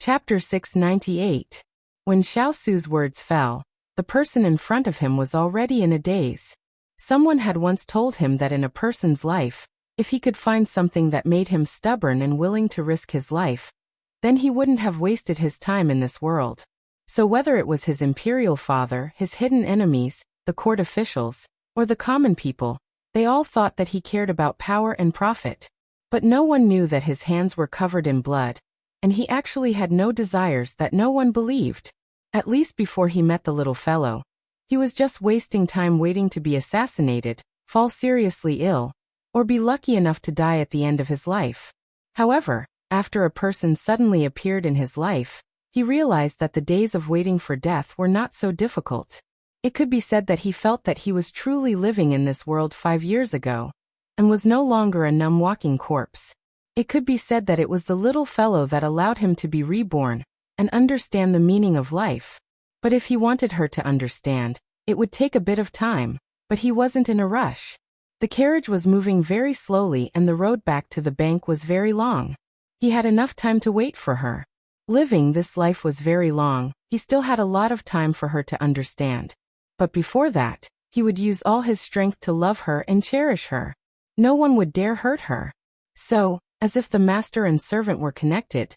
Chapter 698. When Xiao Su's words fell, the person in front of him was already in a daze. Someone had once told him that in a person's life, if he could find something that made him stubborn and willing to risk his life, then he wouldn't have wasted his time in this world. So whether it was his imperial father, his hidden enemies, the court officials, or the common people, they all thought that he cared about power and profit. But no one knew that his hands were covered in blood, and he actually had no desires that no one believed. At least before he met the little fellow. He was just wasting time waiting to be assassinated, fall seriously ill, or be lucky enough to die at the end of his life. However, after a person suddenly appeared in his life, he realized that the days of waiting for death were not so difficult. It could be said that he felt that he was truly living in this world 5 years ago, and was no longer a numb walking corpse. It could be said that it was the little fellow that allowed him to be reborn, and understand the meaning of life. But if he wanted her to understand, it would take a bit of time, but he wasn't in a rush. The carriage was moving very slowly and the road back to the bank was very long. He had enough time to wait for her. Living this life was very long, he still had a lot of time for her to understand. But before that, he would use all his strength to love her and cherish her. No one would dare hurt her. So, as if the master and servant were connected,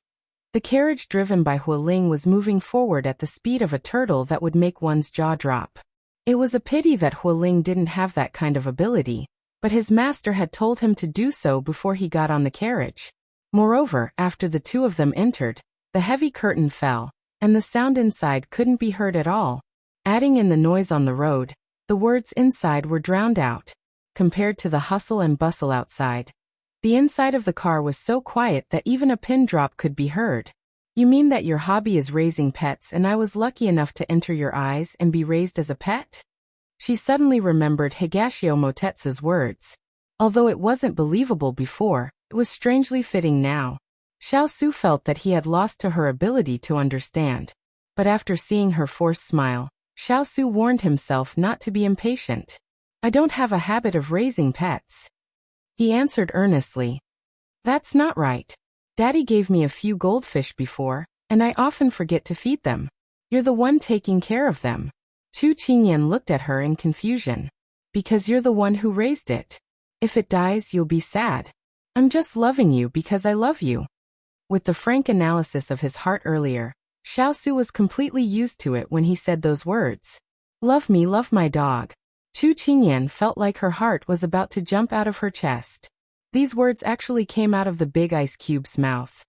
the carriage driven by Hualing was moving forward at the speed of a turtle that would make one's jaw drop. It was a pity that Hualing didn't have that kind of ability, but his master had told him to do so before he got on the carriage. Moreover, after the two of them entered, the heavy curtain fell, and the sound inside couldn't be heard at all. Adding in the noise on the road, the words inside were drowned out. Compared to the hustle and bustle outside, the inside of the car was so quiet that even a pin drop could be heard. You mean that your hobby is raising pets and I was lucky enough to enter your eyes and be raised as a pet? She suddenly remembered Higashio Motetsu's words. Although it wasn't believable before, it was strangely fitting now. Xiao Su felt that he had lost to her ability to understand. But after seeing her forced smile, Xiao Su warned himself not to be impatient. I don't have a habit of raising pets. He answered earnestly. That's not right. Daddy gave me a few goldfish before, and I often forget to feed them. You're the one taking care of them. Chu Qingyan looked at her in confusion. Because you're the one who raised it. If it dies, you'll be sad. I'm just loving you because I love you. With the frank analysis of his heart earlier, Xiao Su was completely used to it when he said those words. Love me, love my dog. Chu Qingyan felt like her heart was about to jump out of her chest. These words actually came out of the big ice cube's mouth.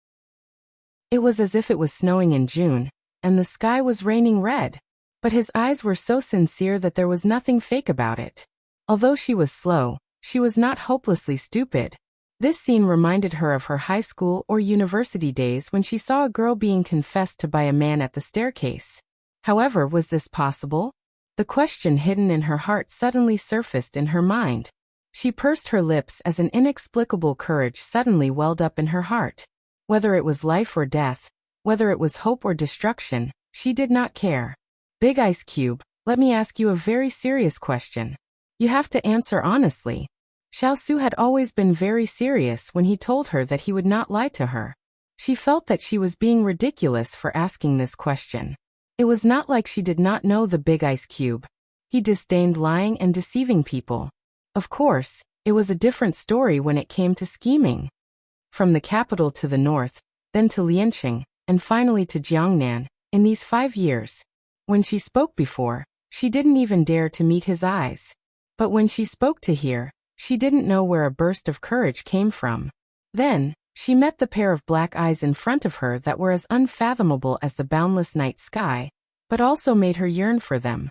It was as if it was snowing in June, and the sky was raining red. But his eyes were so sincere that there was nothing fake about it. Although she was slow, she was not hopelessly stupid. This scene reminded her of her high school or university days when she saw a girl being confessed to by a man at the staircase. However, was this possible? The question hidden in her heart suddenly surfaced in her mind. She pursed her lips as an inexplicable courage suddenly welled up in her heart. Whether it was life or death, whether it was hope or destruction, she did not care. Big Ice Cube, let me ask you a very serious question. You have to answer honestly. Xiao Su had always been very serious when he told her that he would not lie to her. She felt that she was being ridiculous for asking this question. It was not like she did not know the Big Ice Cube. He disdained lying and deceiving people. Of course, it was a different story when it came to scheming. From the capital to the north, then to Lianqing, and finally to Jiangnan, in these 5 years. When she spoke before, she didn't even dare to meet his eyes. But when she spoke to hear, she didn't know where a burst of courage came from. Then, she met the pair of black eyes in front of her that were as unfathomable as the boundless night sky, but also made her yearn for them.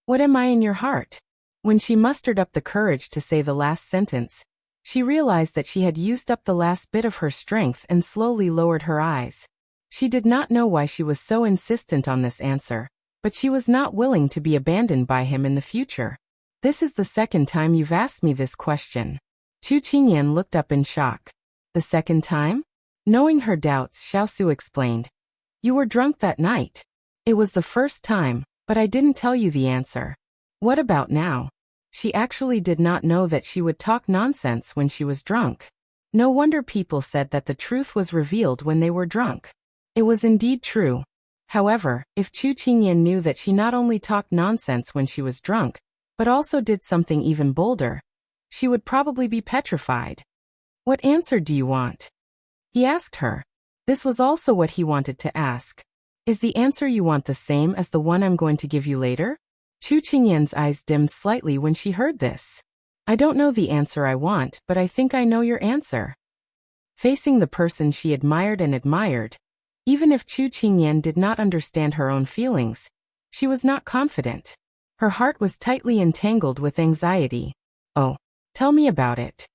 What am I in your heart? When she mustered up the courage to say the last sentence, she realized that she had used up the last bit of her strength and slowly lowered her eyes. She did not know why she was so insistent on this answer, but she was not willing to be abandoned by him in the future. This is the second time you've asked me this question. Chu Qingyan looked up in shock. The second time? Knowing her doubts, Xiao Su explained. You were drunk that night. It was the first time, but I didn't tell you the answer. What about now? She actually did not know that she would talk nonsense when she was drunk. No wonder people said that the truth was revealed when they were drunk. It was indeed true. However, if Chu Qingyan knew that she not only talked nonsense when she was drunk, but also did something even bolder, she would probably be petrified. What answer do you want? He asked her. This was also what he wanted to ask. Is the answer you want the same as the one I'm going to give you later? Chu Qingyan's eyes dimmed slightly when she heard this. I don't know the answer I want, but I think I know your answer. Facing the person she admired, even if Chu Qingyan did not understand her own feelings, she was not confident. Her heart was tightly entangled with anxiety. Oh, tell me about it.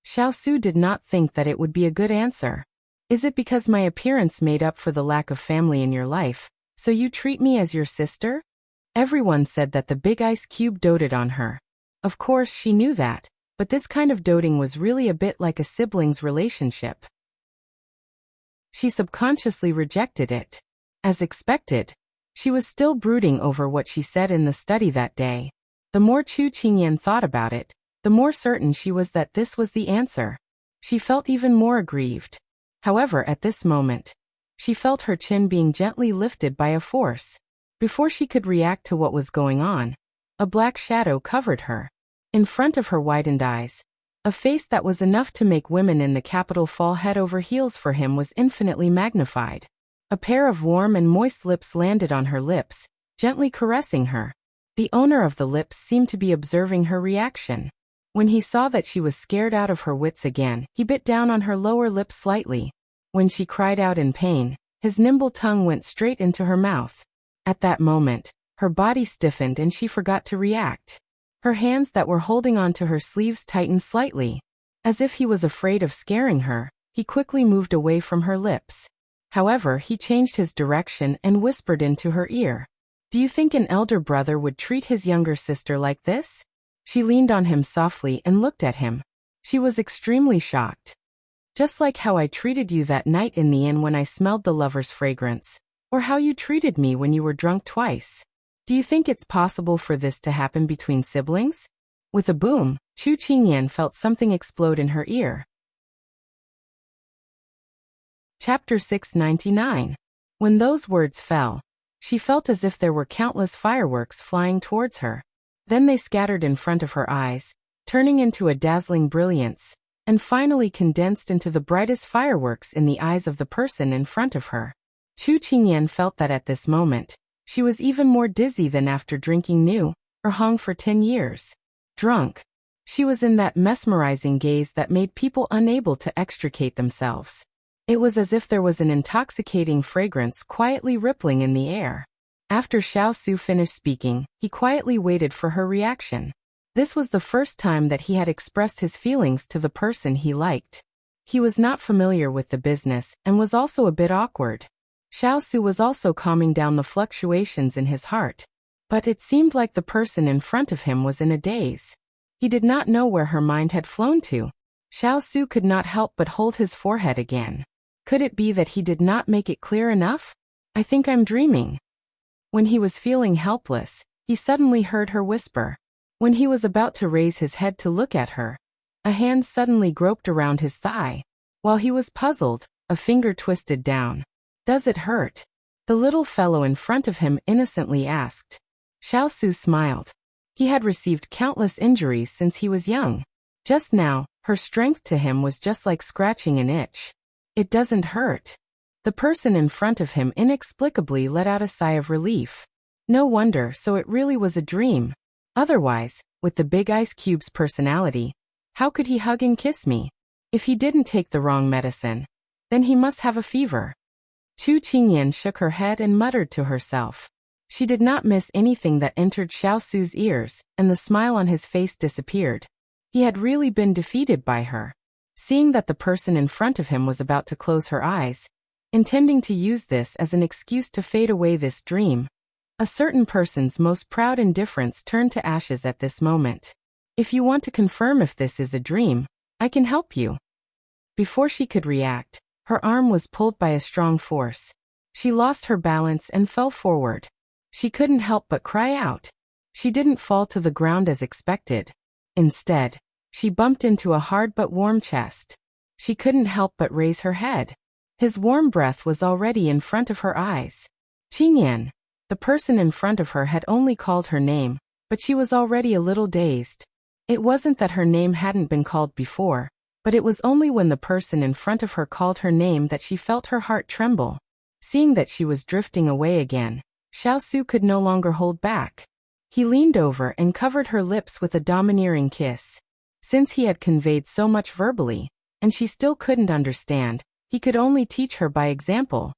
Xiao did not think that it would be a good answer. Is it because my appearance made up for the lack of family in your life, so you treat me as your sister? Everyone said that the big ice cube doted on her. Of course she knew that, but this kind of doting was really a bit like a sibling's relationship. She subconsciously rejected it. As expected, she was still brooding over what she said in the study that day. The more Chu Qingyan thought about it, the more certain she was that this was the answer. She felt even more aggrieved. However, at this moment, she felt her chin being gently lifted by a force. Before she could react to what was going on, a black shadow covered her. In front of her widened eyes, a face that was enough to make women in the capital fall head over heels for him was infinitely magnified. A pair of warm and moist lips landed on her lips, gently caressing her. The owner of the lips seemed to be observing her reaction. When he saw that she was scared out of her wits again, he bit down on her lower lip slightly. When she cried out in pain, his nimble tongue went straight into her mouth. At that moment, her body stiffened and she forgot to react. Her hands that were holding onto her sleeves tightened slightly. As if he was afraid of scaring her, he quickly moved away from her lips. However, he changed his direction and whispered into her ear. Do you think an elder brother would treat his younger sister like this? She leaned on him softly and looked at him. She was extremely shocked. Just like how I treated you that night in the inn when I smelled the lover's fragrance, or how you treated me when you were drunk twice. Do you think it's possible for this to happen between siblings? With a boom, Chu Qingyan felt something explode in her ear. Chapter 699. When those words fell, she felt as if there were countless fireworks flying towards her. Then they scattered in front of her eyes, turning into a dazzling brilliance, and finally condensed into the brightest fireworks in the eyes of the person in front of her. Chu Qingyan felt that at this moment, she was even more dizzy than after drinking new, or hung for 10 years. Drunk. She was in that mesmerizing gaze that made people unable to extricate themselves. It was as if there was an intoxicating fragrance quietly rippling in the air. After Xiao finished speaking, he quietly waited for her reaction. This was the first time that he had expressed his feelings to the person he liked. He was not familiar with the business and was also a bit awkward. Xiao was also calming down the fluctuations in his heart, but it seemed like the person in front of him was in a daze. He did not know where her mind had flown to. Xiao could not help but hold his forehead again. Could it be that he did not make it clear enough? I think I'm dreaming. When he was feeling helpless, he suddenly heard her whisper. When he was about to raise his head to look at her, a hand suddenly groped around his thigh. While he was puzzled, a finger twisted down. Does it hurt? The little fellow in front of him innocently asked. Xiao smiled. He had received countless injuries since he was young. Just now, her strength to him was just like scratching an itch. It doesn't hurt. The person in front of him inexplicably let out a sigh of relief. No wonder, so it really was a dream. Otherwise, with the big ice cube's personality, how could he hug and kiss me? If he didn't take the wrong medicine, then he must have a fever. Chu Qingyan shook her head and muttered to herself. She did not miss anything that entered Xiao's ears, and the smile on his face disappeared. He had really been defeated by her. Seeing that the person in front of him was about to close her eyes, intending to use this as an excuse to fade away this dream, a certain person's most proud indifference turned to ashes at this moment. If you want to confirm if this is a dream, I can help you. Before she could react, her arm was pulled by a strong force. She lost her balance and fell forward. She couldn't help but cry out. She didn't fall to the ground as expected. Instead, she bumped into a hard but warm chest. She couldn't help but raise her head. His warm breath was already in front of her eyes. Qingyan. The person in front of her had only called her name, but she was already a little dazed. It wasn't that her name hadn't been called before, but it was only when the person in front of her called her name that she felt her heart tremble. Seeing that she was drifting away again, Xiao could no longer hold back. He leaned over and covered her lips with a domineering kiss. Since he had conveyed so much verbally, and she still couldn't understand, he could only teach her by example.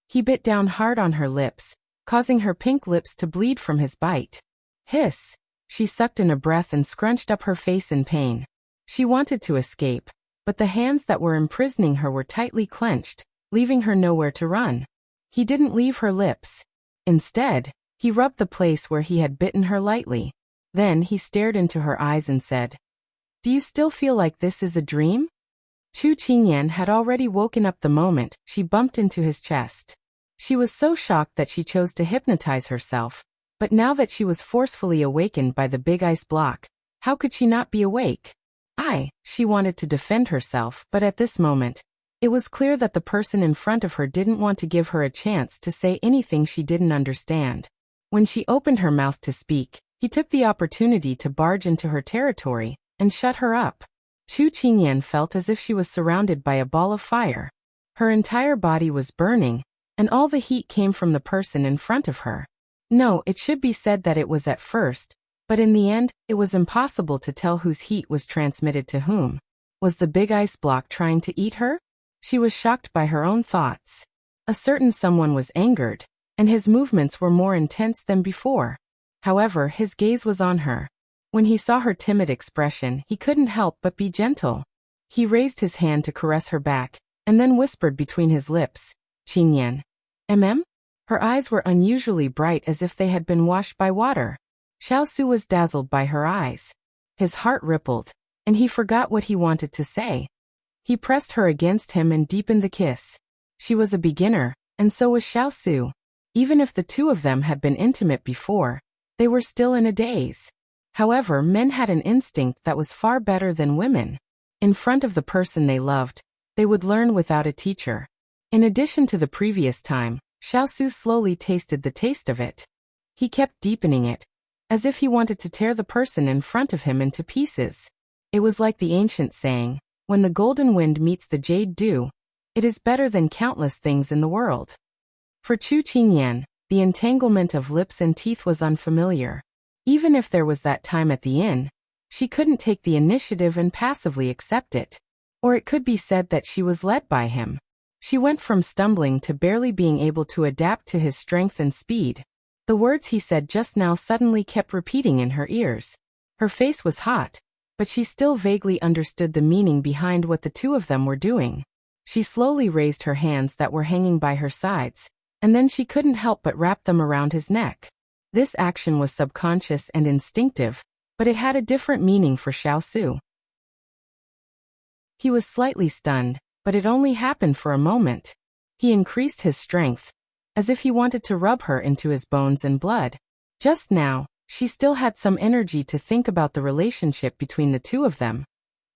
He bit down hard on her lips, causing her pink lips to bleed from his bite. Hiss! She sucked in a breath and scrunched up her face in pain. She wanted to escape, but the hands that were imprisoning her were tightly clenched, leaving her nowhere to run. He didn't leave her lips. Instead, he rubbed the place where he had bitten her lightly. Then he stared into her eyes and said, "Do you still feel like this is a dream?" Qingyan had already woken up the moment she bumped into his chest. She was so shocked that she chose to hypnotize herself, but now that she was forcefully awakened by the big ice block, how could she not be awake? She wanted to defend herself, but at this moment, it was clear that the person in front of her didn't want to give her a chance to say anything she didn't understand. When she opened her mouth to speak, he took the opportunity to barge into her territory and shut her up. Qingyan felt as if she was surrounded by a ball of fire. Her entire body was burning, and all the heat came from the person in front of her. No, it should be said that it was at first, but in the end, it was impossible to tell whose heat was transmitted to whom. Was the big ice block trying to eat her? She was shocked by her own thoughts. A certain someone was angered, and his movements were more intense than before. However, his gaze was on her. When he saw her timid expression, he couldn't help but be gentle. He raised his hand to caress her back, and then whispered between his lips, "Qingyan." Her eyes were unusually bright as if they had been washed by water. Xiao was dazzled by her eyes. His heart rippled, and he forgot what he wanted to say. He pressed her against him and deepened the kiss. She was a beginner, and so was Xiao. Even if the two of them had been intimate before, they were still in a daze. However, men had an instinct that was far better than women. In front of the person they loved, they would learn without a teacher. In addition to the previous time, Xiao slowly tasted the taste of it. He kept deepening it, as if he wanted to tear the person in front of him into pieces. It was like the ancient saying, "When the golden wind meets the jade dew, it is better than countless things in the world." For Qingyan, the entanglement of lips and teeth was unfamiliar. Even if there was that time at the inn, she couldn't take the initiative and passively accept it. Or it could be said that she was led by him. She went from stumbling to barely being able to adapt to his strength and speed. The words he said just now suddenly kept repeating in her ears. Her face was hot, but she still vaguely understood the meaning behind what the two of them were doing. She slowly raised her hands that were hanging by her sides, and then she couldn't help but wrap them around his neck. This action was subconscious and instinctive, but it had a different meaning for Xiao. He was slightly stunned, but it only happened for a moment. He increased his strength, as if he wanted to rub her into his bones and blood. Just now, she still had some energy to think about the relationship between the two of them.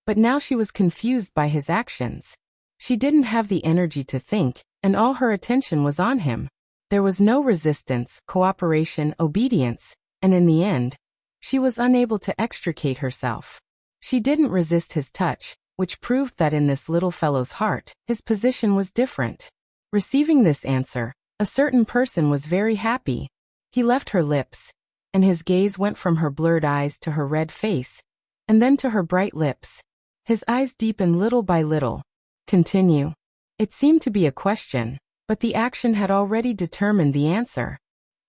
But now she was confused by his actions. She didn't have the energy to think, and all her attention was on him. There was no resistance, cooperation, obedience, and in the end, she was unable to extricate herself. She didn't resist his touch, which proved that in this little fellow's heart, his position was different. Receiving this answer, a certain person was very happy. He left her lips, and his gaze went from her blurred eyes to her red face, and then to her bright lips. His eyes deepened little by little. Continue. It seemed to be a question, but the action had already determined the answer.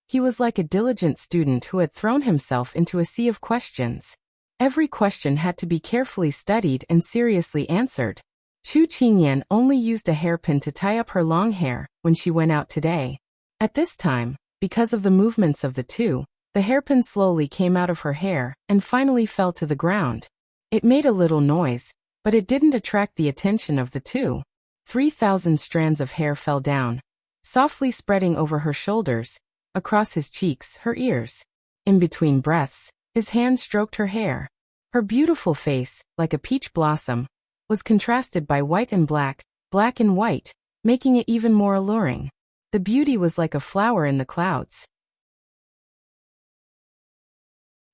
He was like a diligent student who had thrown himself into a sea of questions. Every question had to be carefully studied and seriously answered. Qingyan only used a hairpin to tie up her long hair when she went out today. At this time, because of the movements of the two, the hairpin slowly came out of her hair and finally fell to the ground. It made a little noise, but it didn't attract the attention of the two. 3,000 strands of hair fell down, softly spreading over her shoulders, across his cheeks, her ears. In between breaths, his hand stroked her hair. Her beautiful face, like a peach blossom, was contrasted by white and black, black and white, making it even more alluring. The beauty was like a flower in the clouds.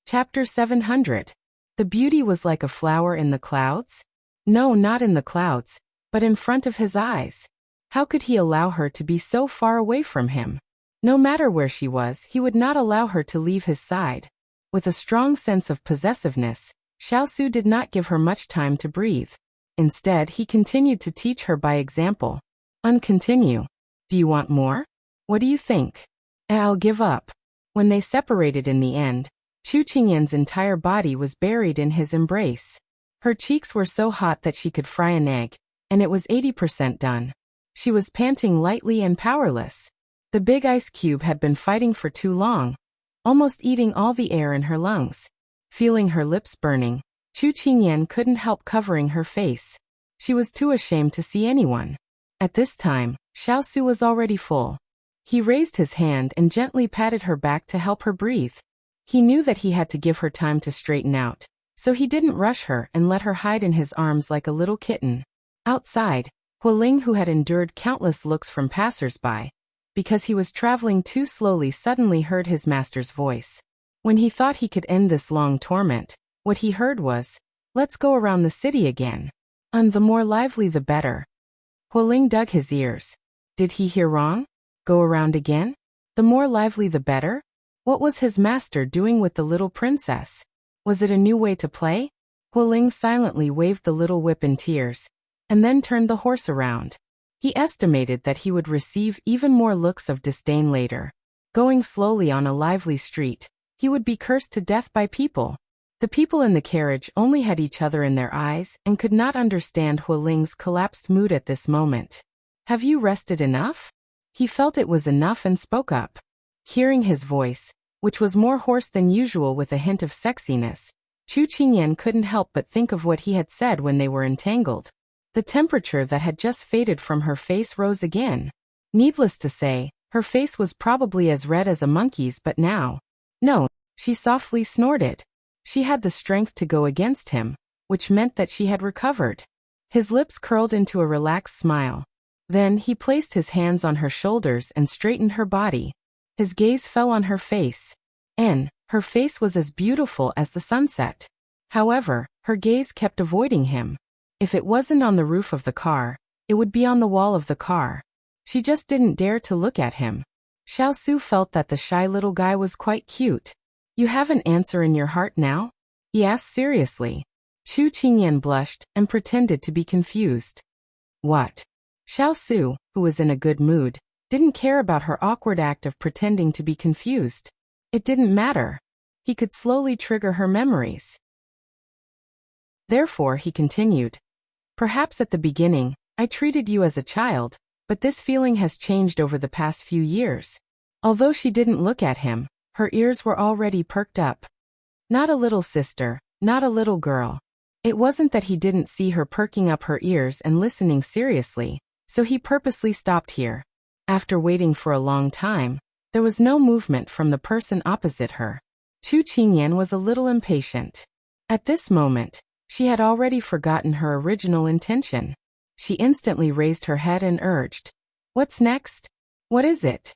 Chapter 700. The beauty was like a flower in the clouds? No, not in the clouds, but in front of his eyes. How could he allow her to be so far away from him? No matter where she was, he would not allow her to leave his side. With a strong sense of possessiveness, Xiao did not give her much time to breathe. Instead, he continued to teach her by example. Continue. Do you want more? What do you think? I'll give up. When they separated in the end, Chu Qingyan's entire body was buried in his embrace. Her cheeks were so hot that she could fry an egg, and it was 80% done. She was panting lightly and powerless. The big ice cube had been fighting for too long, almost eating all the air in her lungs. Feeling her lips burning, Chu Qingyan couldn't help covering her face. She was too ashamed to see anyone. At this time, Xiao was already full. He raised his hand and gently patted her back to help her breathe. He knew that he had to give her time to straighten out, so he didn't rush her and let her hide in his arms like a little kitten. Outside, Hualing, who had endured countless looks from passers-by, because he was traveling too slowly, suddenly heard his master's voice. When he thought he could end this long torment, what he heard was, "Let's go around the city again. And the more lively the better." Hualing dug his ears. Did he hear wrong? Go around again? The more lively the better? What was his master doing with the little princess? Was it a new way to play? Hualing silently waved the little whip in tears, and then turned the horse around. He estimated that he would receive even more looks of disdain later. Going slowly on a lively street, he would be cursed to death by people. The people in the carriage only had each other in their eyes and could not understand Hualing's collapsed mood at this moment. Have you rested enough? He felt it was enough and spoke up. Hearing his voice, which was more hoarse than usual with a hint of sexiness, Chu Qingyan couldn't help but think of what he had said when they were entangled. The temperature that had just faded from her face rose again. Needless to say, her face was probably as red as a monkey's, but now... No, she softly snorted. She had the strength to go against him, which meant that she had recovered. His lips curled into a relaxed smile. Then he placed his hands on her shoulders and straightened her body. His gaze fell on her face. Her face was as beautiful as the sunset. However, her gaze kept avoiding him. If it wasn't on the roof of the car, it would be on the wall of the car. She just didn't dare to look at him. Xiao felt that the shy little guy was quite cute. You have an answer in your heart now? He asked seriously. Chu Qingyan blushed and pretended to be confused. What? Xiao, who was in a good mood, didn't care about her awkward act of pretending to be confused. It didn't matter. He could slowly trigger her memories. Therefore, he continued. Perhaps at the beginning, I treated you as a child, but this feeling has changed over the past few years. Although she didn't look at him, her ears were already perked up. Not a little sister, not a little girl. It wasn't that he didn't see her perking up her ears and listening seriously, so he purposely stopped here. After waiting for a long time, there was no movement from the person opposite her. Chu Qingyan was a little impatient. At this moment, she had already forgotten her original intention. She instantly raised her head and urged, "What's next? What is it?"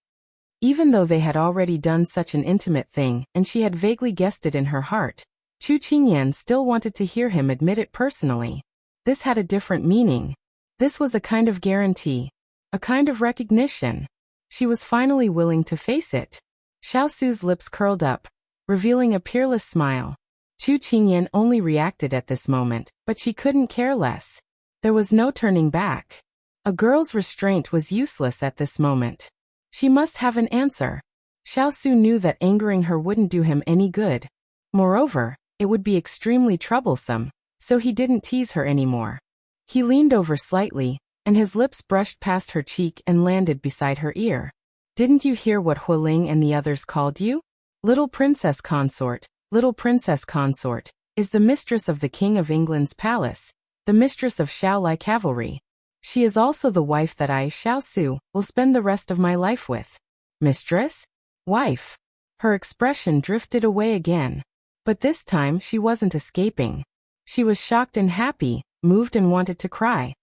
Even though they had already done such an intimate thing and she had vaguely guessed it in her heart, Chu Qingyan still wanted to hear him admit it personally. This had a different meaning. This was a kind of guarantee, a kind of recognition. She was finally willing to face it. Xiaosu's lips curled up, revealing a peerless smile. Chu Qingyan only reacted at this moment, but she couldn't care less. There was no turning back. A girl's restraint was useless at this moment. She must have an answer. Xiao knew that angering her wouldn't do him any good. Moreover, it would be extremely troublesome, so he didn't tease her anymore. He leaned over slightly, and his lips brushed past her cheek and landed beside her ear. Didn't you hear what Hualing and the others called you? Little Princess Consort, Little Princess Consort, is the mistress of the King of England's palace, the mistress of Xiao cavalry. She is also the wife that I, Xiao, will spend the rest of my life with. Mistress? Wife. Her expression drifted away again. But this time she wasn't escaping. She was shocked and happy, moved and wanted to cry.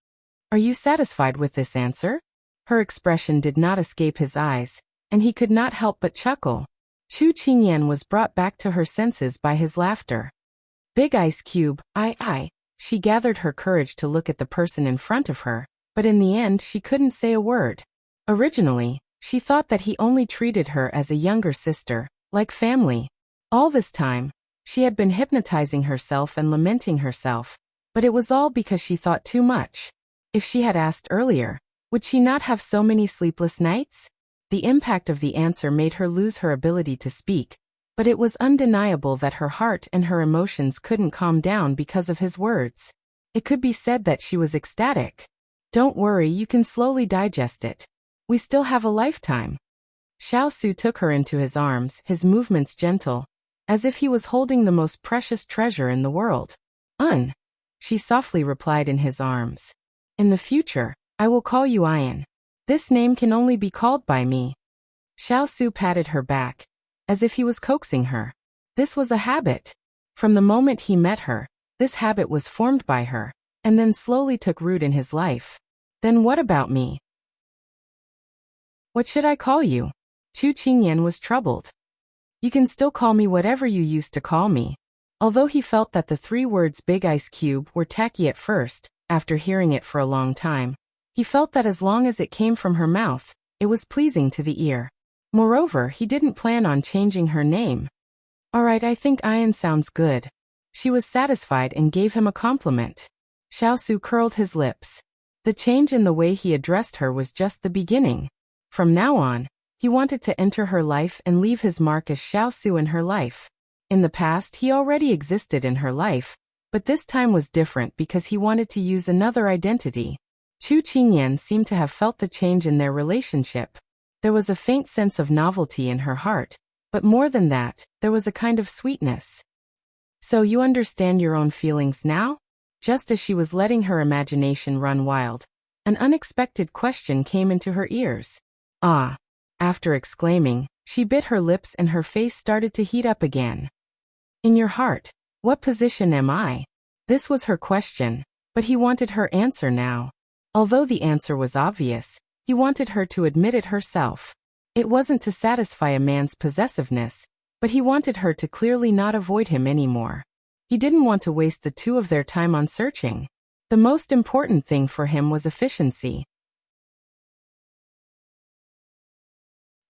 Are you satisfied with this answer? Her expression did not escape his eyes, and he could not help but chuckle. Chu Qingyan was brought back to her senses by his laughter. Big ice cube, I. She gathered her courage to look at the person in front of her, but in the end she couldn't say a word. Originally, she thought that he only treated her as a younger sister, like family. All this time, she had been hypnotizing herself and lamenting herself, but it was all because she thought too much. If she had asked earlier, would she not have so many sleepless nights? The impact of the answer made her lose her ability to speak, but it was undeniable that her heart and her emotions couldn't calm down because of his words. It could be said that she was ecstatic. Don't worry, you can slowly digest it. We still have a lifetime. Xiao Su took her into his arms, his movements gentle, as if he was holding the most precious treasure in the world. She softly replied in his arms. In the future, I will call you Ayan. This name can only be called by me. Xiao Su patted her back, as if he was coaxing her. This was a habit. From the moment he met her, this habit was formed by her, and then slowly took root in his life. Then what about me? What should I call you? Chu Qingyan was troubled. You can still call me whatever you used to call me. Although he felt that the 3 words Big Ice Cube were tacky at first, after hearing it for a long time, he felt that as long as it came from her mouth, it was pleasing to the ear. Moreover, he didn't plan on changing her name. Alright, I think Ayan sounds good. She was satisfied and gave him a compliment. Xiao Su curled his lips. The change in the way he addressed her was just the beginning. From now on, he wanted to enter her life and leave his mark as Xiao Su in her life. In the past, he already existed in her life, but this time was different because he wanted to use another identity. Chu Qingyan seemed to have felt the change in their relationship. There was a faint sense of novelty in her heart, but more than that, there was a kind of sweetness. So you understand your own feelings now? Just as she was letting her imagination run wild, an unexpected question came into her ears. Ah! After exclaiming, she bit her lips and her face started to heat up again. In your heart, what position am I? This was her question, but he wanted her answer now. Although the answer was obvious, he wanted her to admit it herself. It wasn't to satisfy a man's possessiveness, but he wanted her to clearly not avoid him anymore. He didn't want to waste the 2 of their time on searching. The most important thing for him was efficiency.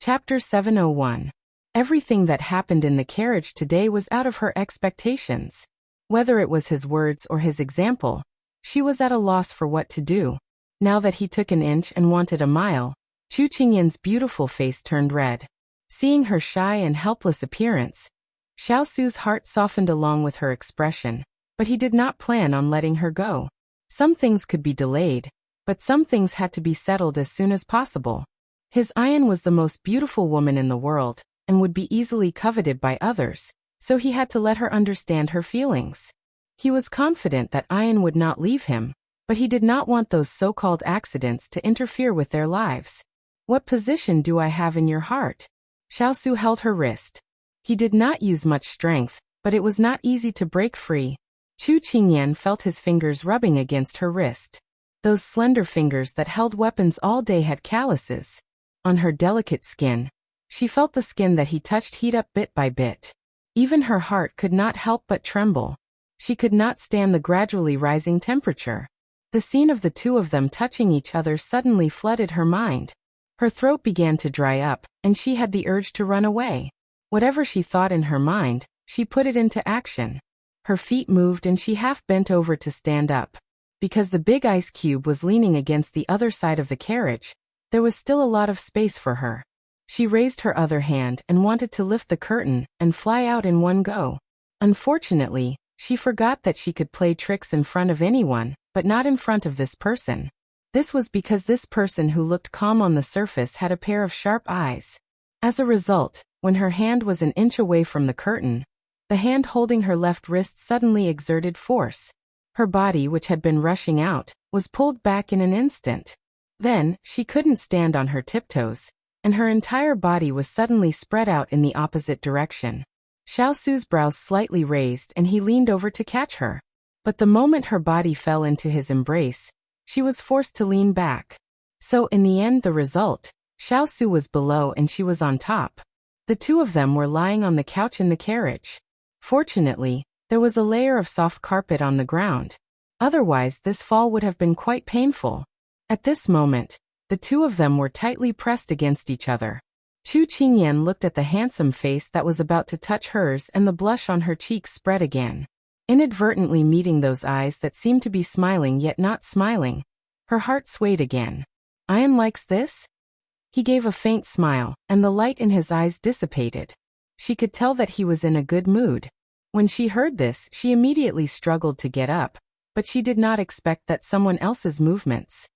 Chapter 701. Everything that happened in the carriage today was out of her expectations. Whether it was his words or his example, she was at a loss for what to do. Now that he took an inch and wanted a mile, Chu Qingyan's beautiful face turned red. Seeing her shy and helpless appearance, Xiao Su's heart softened along with her expression, but he did not plan on letting her go. Some things could be delayed, but some things had to be settled as soon as possible. His Ayan was the most beautiful woman in the world, and would be easily coveted by others, so he had to let her understand her feelings. He was confident that Ayan would not leave him, but he did not want those so-called accidents to interfere with their lives. What position do I have in your heart? Xiao Su held her wrist. He did not use much strength, but it was not easy to break free. Chu Qingyan felt his fingers rubbing against her wrist. Those slender fingers that held weapons all day had calluses. On her delicate skin, she felt the skin that he touched heat up bit by bit. Even her heart could not help but tremble. She could not stand the gradually rising temperature. The scene of the 2 of them touching each other suddenly flooded her mind. Her throat began to dry up, and she had the urge to run away. Whatever she thought in her mind, she put it into action. Her feet moved and she half bent over to stand up. Because the big ice cube was leaning against the other side of the carriage, there was still a lot of space for her. She raised her other hand and wanted to lift the curtain and fly out in one go. Unfortunately, she forgot that she could play tricks in front of anyone, but not in front of this person. This was because this person who looked calm on the surface had a pair of sharp eyes. As a result, when her hand was an inch away from the curtain, the hand holding her left wrist suddenly exerted force. Her body, which had been rushing out, was pulled back in an instant. Then, she couldn't stand on her tiptoes, and her entire body was suddenly spread out in the opposite direction. Xiao Su's brows slightly raised and he leaned over to catch her. But the moment her body fell into his embrace, She was forced to lean back. So in the end, the result, Xiao Su was below and she was on top. The two of them were lying on the couch in the carriage. Fortunately, there was a layer of soft carpet on the ground. Otherwise, this fall would have been quite painful. At this moment, the two of them were tightly pressed against each other. Chu Qingyan looked at the handsome face that was about to touch hers, and the blush on her cheeks spread again. Inadvertently meeting those eyes that seemed to be smiling yet not smiling, her heart swayed again. Ian likes this? He gave a faint smile, and the light in his eyes dissipated. She could tell that he was in a good mood. When she heard this, she immediately struggled to get up, but she did not expect that someone else's movements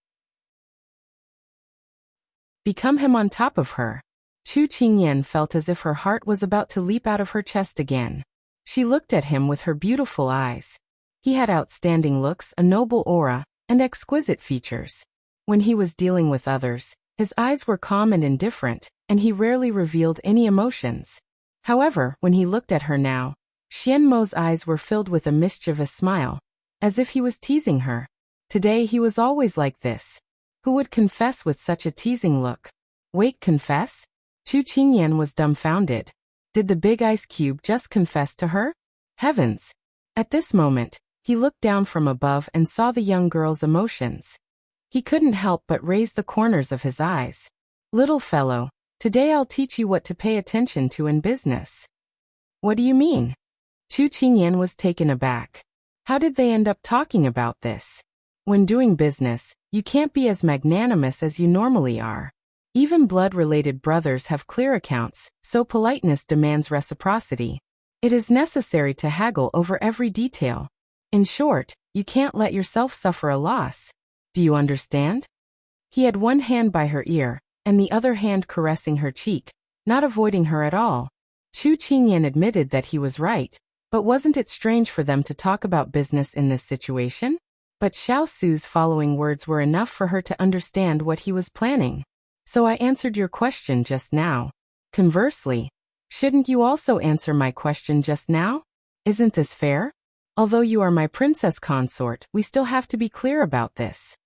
become him on top of her. Chu Qingyan felt as if her heart was about to leap out of her chest again. She looked at him with her beautiful eyes. He had outstanding looks, a noble aura, and exquisite features. When he was dealing with others, his eyes were calm and indifferent, and he rarely revealed any emotions. However, when he looked at her now, Xian Mo's eyes were filled with a mischievous smile, as if he was teasing her. Today he was always like this. Who would confess with such a teasing look? Wait, confess? Chu Qingyan was dumbfounded. Did the big ice cube just confess to her? Heavens! At this moment, he looked down from above and saw the young girl's emotions. He couldn't help but raise the corners of his eyes. Little fellow, today I'll teach you what to pay attention to in business. What do you mean? Chu Qingyan was taken aback. How did they end up talking about this? When doing business, you can't be as magnanimous as you normally are. Even blood-related brothers have clear accounts, so politeness demands reciprocity. It is necessary to haggle over every detail. In short, you can't let yourself suffer a loss. Do you understand? He had one hand by her ear, and the other hand caressing her cheek, not avoiding her at all. Chu Qingyan admitted that he was right, but wasn't it strange for them to talk about business in this situation? But Xiao Su's following words were enough for her to understand what he was planning. So I answered your question just now. Conversely, shouldn't you also answer my question just now? Isn't this fair? Although you are my princess consort, we still have to be clear about this.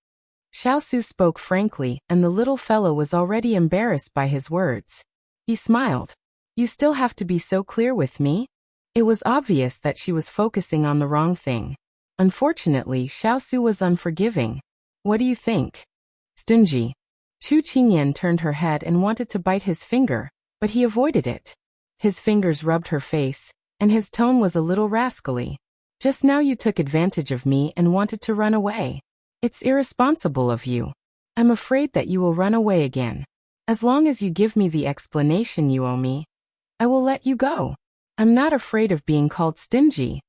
Xiao Su spoke frankly, and the little fellow was already embarrassed by his words. He smiled. You still have to be so clear with me? It was obvious that she was focusing on the wrong thing. Unfortunately, Xiao Su was unforgiving. What do you think? Stingy. Chu Qingyan turned her head and wanted to bite his finger, but he avoided it. His fingers rubbed her face, and his tone was a little rascally. Just now you took advantage of me and wanted to run away. It's irresponsible of you. I'm afraid that you will run away again. As long as you give me the explanation you owe me, I will let you go. I'm not afraid of being called stingy.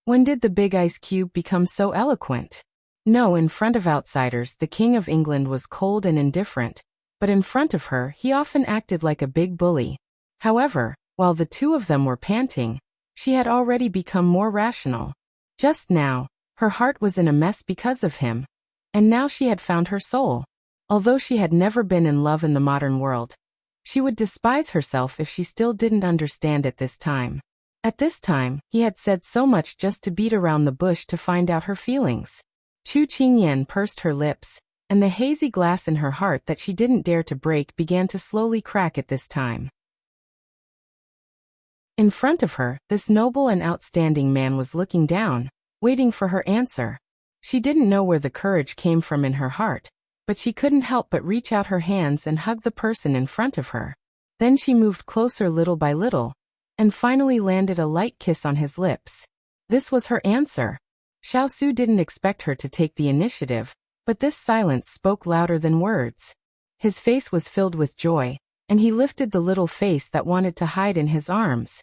When did the big ice cube become so eloquent? No, in front of outsiders, the King of England was cold and indifferent, but in front of her, he often acted like a big bully. However, while the two of them were panting, she had already become more rational. Just now, her heart was in a mess because of him, and now she had found her soul. Although she had never been in love in the modern world, she would despise herself if she still didn't understand at this time. At this time, he had said so much just to beat around the bush to find out her feelings. Chu Qingyan pursed her lips, and the hazy glass in her heart that she didn't dare to break began to slowly crack at this time. In front of her, this noble and outstanding man was looking down, waiting for her answer. She didn't know where the courage came from in her heart, but she couldn't help but reach out her hands and hug the person in front of her. Then she moved closer little by little, and finally landed a light kiss on his lips. This was her answer. Xiao Su didn't expect her to take the initiative, but this silence spoke louder than words. His face was filled with joy, and he lifted the little face that wanted to hide in his arms.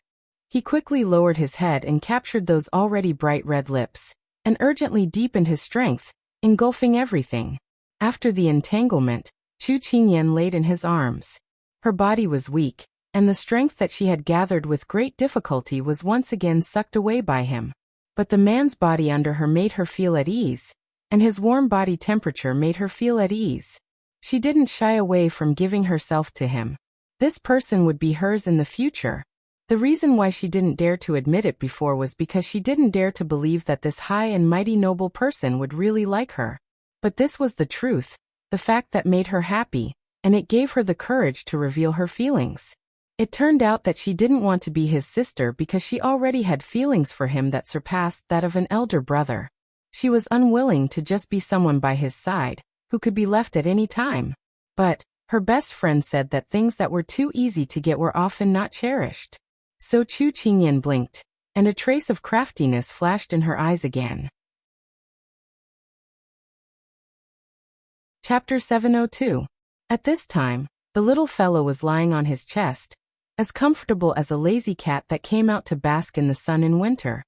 He quickly lowered his head and captured those already bright red lips, and urgently deepened his strength, engulfing everything. After the entanglement, Chu Qingyan laid in his arms. Her body was weak, and the strength that she had gathered with great difficulty was once again sucked away by him. But the man's body under her made her feel at ease, and his warm body temperature made her feel at ease. She didn't shy away from giving herself to him. This person would be hers in the future. The reason why she didn't dare to admit it before was because she didn't dare to believe that this high and mighty noble person would really like her. But this was the truth, the fact that made her happy, and it gave her the courage to reveal her feelings. It turned out that she didn't want to be his sister because she already had feelings for him that surpassed that of an elder brother. She was unwilling to just be someone by his side, who could be left at any time. But her best friend said that things that were too easy to get were often not cherished. So Chu Qingyan blinked, and a trace of craftiness flashed in her eyes again. Chapter 702. At this time, the little fellow was lying on his chest, as comfortable as a lazy cat that came out to bask in the sun in winter.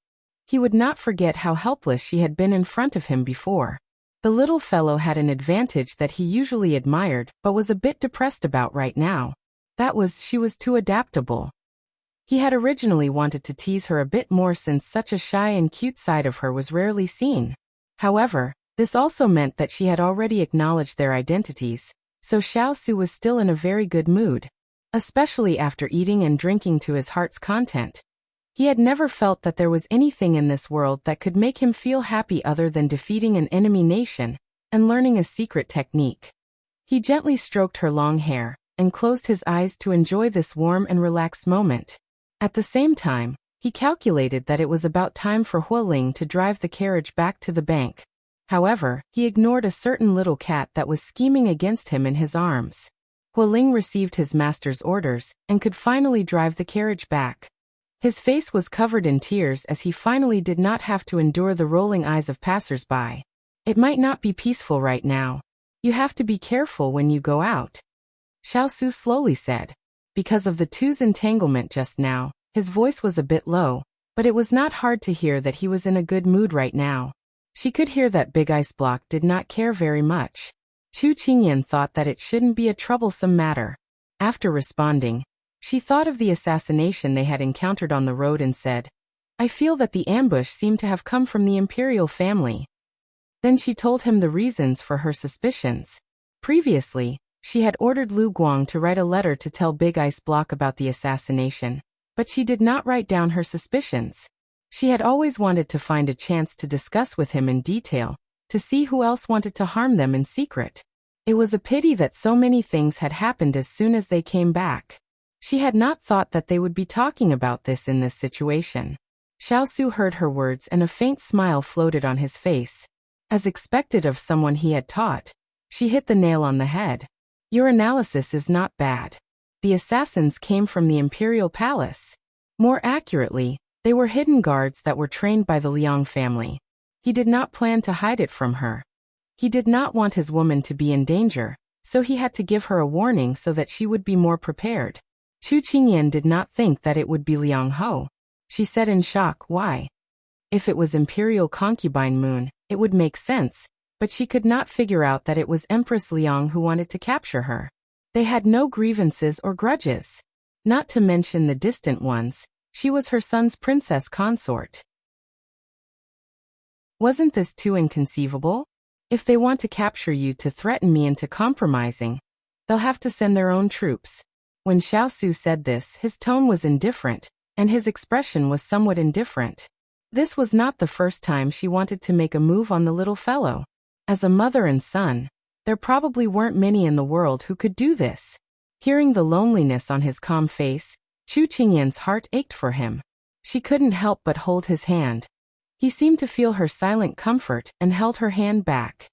He would not forget how helpless she had been in front of him before. The little fellow had an advantage that he usually admired but was a bit depressed about right now. That was, she was too adaptable. He had originally wanted to tease her a bit more since such a shy and cute side of her was rarely seen. However, this also meant that she had already acknowledged their identities, so Xiao Su was still in a very good mood, especially after eating and drinking to his heart's content. He had never felt that there was anything in this world that could make him feel happy other than defeating an enemy nation and learning a secret technique. He gently stroked her long hair and closed his eyes to enjoy this warm and relaxed moment. At the same time, he calculated that it was about time for Hualing to drive the carriage back to the bank. However, he ignored a certain little cat that was scheming against him in his arms. Hualing received his master's orders and could finally drive the carriage back. His face was covered in tears as he finally did not have to endure the rolling eyes of passers-by. It might not be peaceful right now. You have to be careful when you go out, Xiao Su slowly said. Because of the two's entanglement just now, his voice was a bit low, but it was not hard to hear that he was in a good mood right now. She could hear that Big Ice Block did not care very much. Chu Qingyan thought that it shouldn't be a troublesome matter. After responding, she thought of the assassination they had encountered on the road and said, I feel that the ambush seemed to have come from the imperial family. Then she told him the reasons for her suspicions. Previously, she had ordered Lu Guang to write a letter to tell Big Ice Block about the assassination, but she did not write down her suspicions. She had always wanted to find a chance to discuss with him in detail, to see who else wanted to harm them in secret. It was a pity that so many things had happened as soon as they came back. She had not thought that they would be talking about this in this situation. Xiao Su heard her words and a faint smile floated on his face. As expected of someone he had taught, she hit the nail on the head. Your analysis is not bad. The assassins came from the imperial palace. More accurately, they were hidden guards that were trained by the Liang family. He did not plan to hide it from her. He did not want his woman to be in danger, so he had to give her a warning so that she would be more prepared. Chu Qingyan did not think that it would be Liang Ho. She said in shock, why? If it was Imperial Concubine Moon, it would make sense, but she could not figure out that it was Empress Liang who wanted to capture her. They had no grievances or grudges. Not to mention the distant ones, she was her son's princess consort. Wasn't this too inconceivable? If they want to capture you to threaten me into compromising, they'll have to send their own troops. When Xiao Su said this, his tone was indifferent, and his expression was somewhat indifferent. This was not the first time she wanted to make a move on the little fellow. As a mother and son, there probably weren't many in the world who could do this. Hearing the loneliness on his calm face, Chu Qingyan's heart ached for him. She couldn't help but hold his hand. He seemed to feel her silent comfort and held her hand back.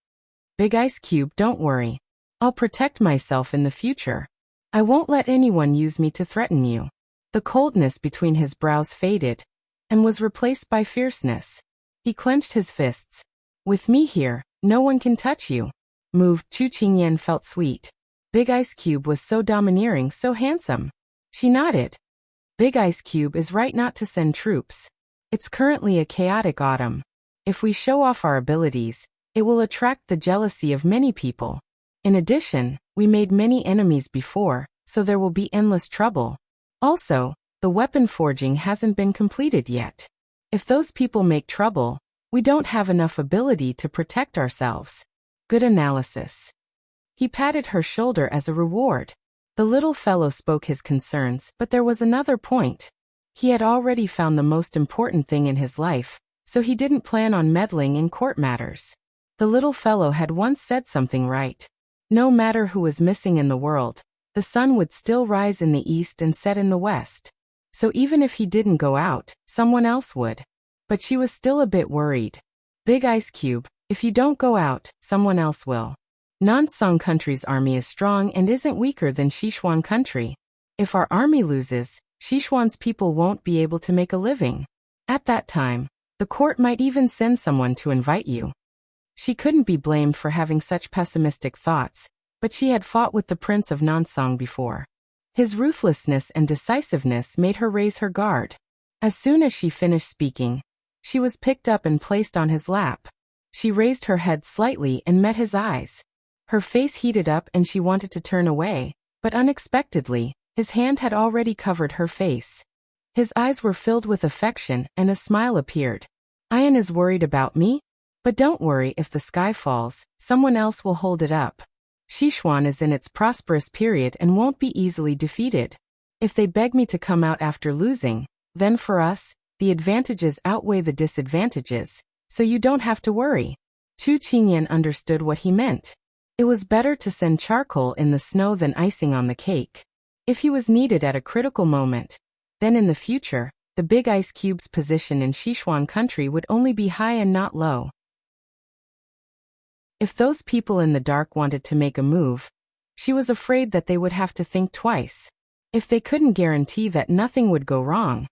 Big Ice Cube, don't worry. I'll protect myself in the future. I won't let anyone use me to threaten you. The coldness between his brows faded and was replaced by fierceness. He clenched his fists. With me here, no one can touch you. Moved, Chu Qingyan felt sweet. Big Ice Cube was so domineering, so handsome. She nodded. Big Ice Cube is right not to send troops. It's currently a chaotic autumn. If we show off our abilities, it will attract the jealousy of many people. In addition, we made many enemies before, so there will be endless trouble. Also, the weapon forging hasn't been completed yet. If those people make trouble, we don't have enough ability to protect ourselves. Good analysis. He patted her shoulder as a reward. The little fellow spoke his concerns, but there was another point. He had already found the most important thing in his life, so he didn't plan on meddling in court matters. The little fellow had once said something right. No matter who was missing in the world, the sun would still rise in the east and set in the west. So even if he didn't go out, someone else would. But she was still a bit worried. Big Ice Cube, if you don't go out, someone else will. Nansong country's army is strong and isn't weaker than Sichuan country. If our army loses, Sichuan's people won't be able to make a living. At that time, the court might even send someone to invite you. She couldn't be blamed for having such pessimistic thoughts, but she had fought with the Prince of Nansong before. His ruthlessness and decisiveness made her raise her guard. As soon as she finished speaking, she was picked up and placed on his lap. She raised her head slightly and met his eyes. Her face heated up and she wanted to turn away, but unexpectedly, his hand had already covered her face. His eyes were filled with affection and a smile appeared. Ian is worried about me? But don't worry, if the sky falls, someone else will hold it up. Sichuan is in its prosperous period and won't be easily defeated. If they beg me to come out after losing, then for us, the advantages outweigh the disadvantages, so you don't have to worry. Chu Qingyan understood what he meant. It was better to send charcoal in the snow than icing on the cake. If he was needed at a critical moment, then in the future, the Big Ice Cube's position in Sichuan country would only be high and not low. If those people in the dark wanted to make a move, she was afraid that they would have to think twice. If they couldn't guarantee that nothing would go wrong,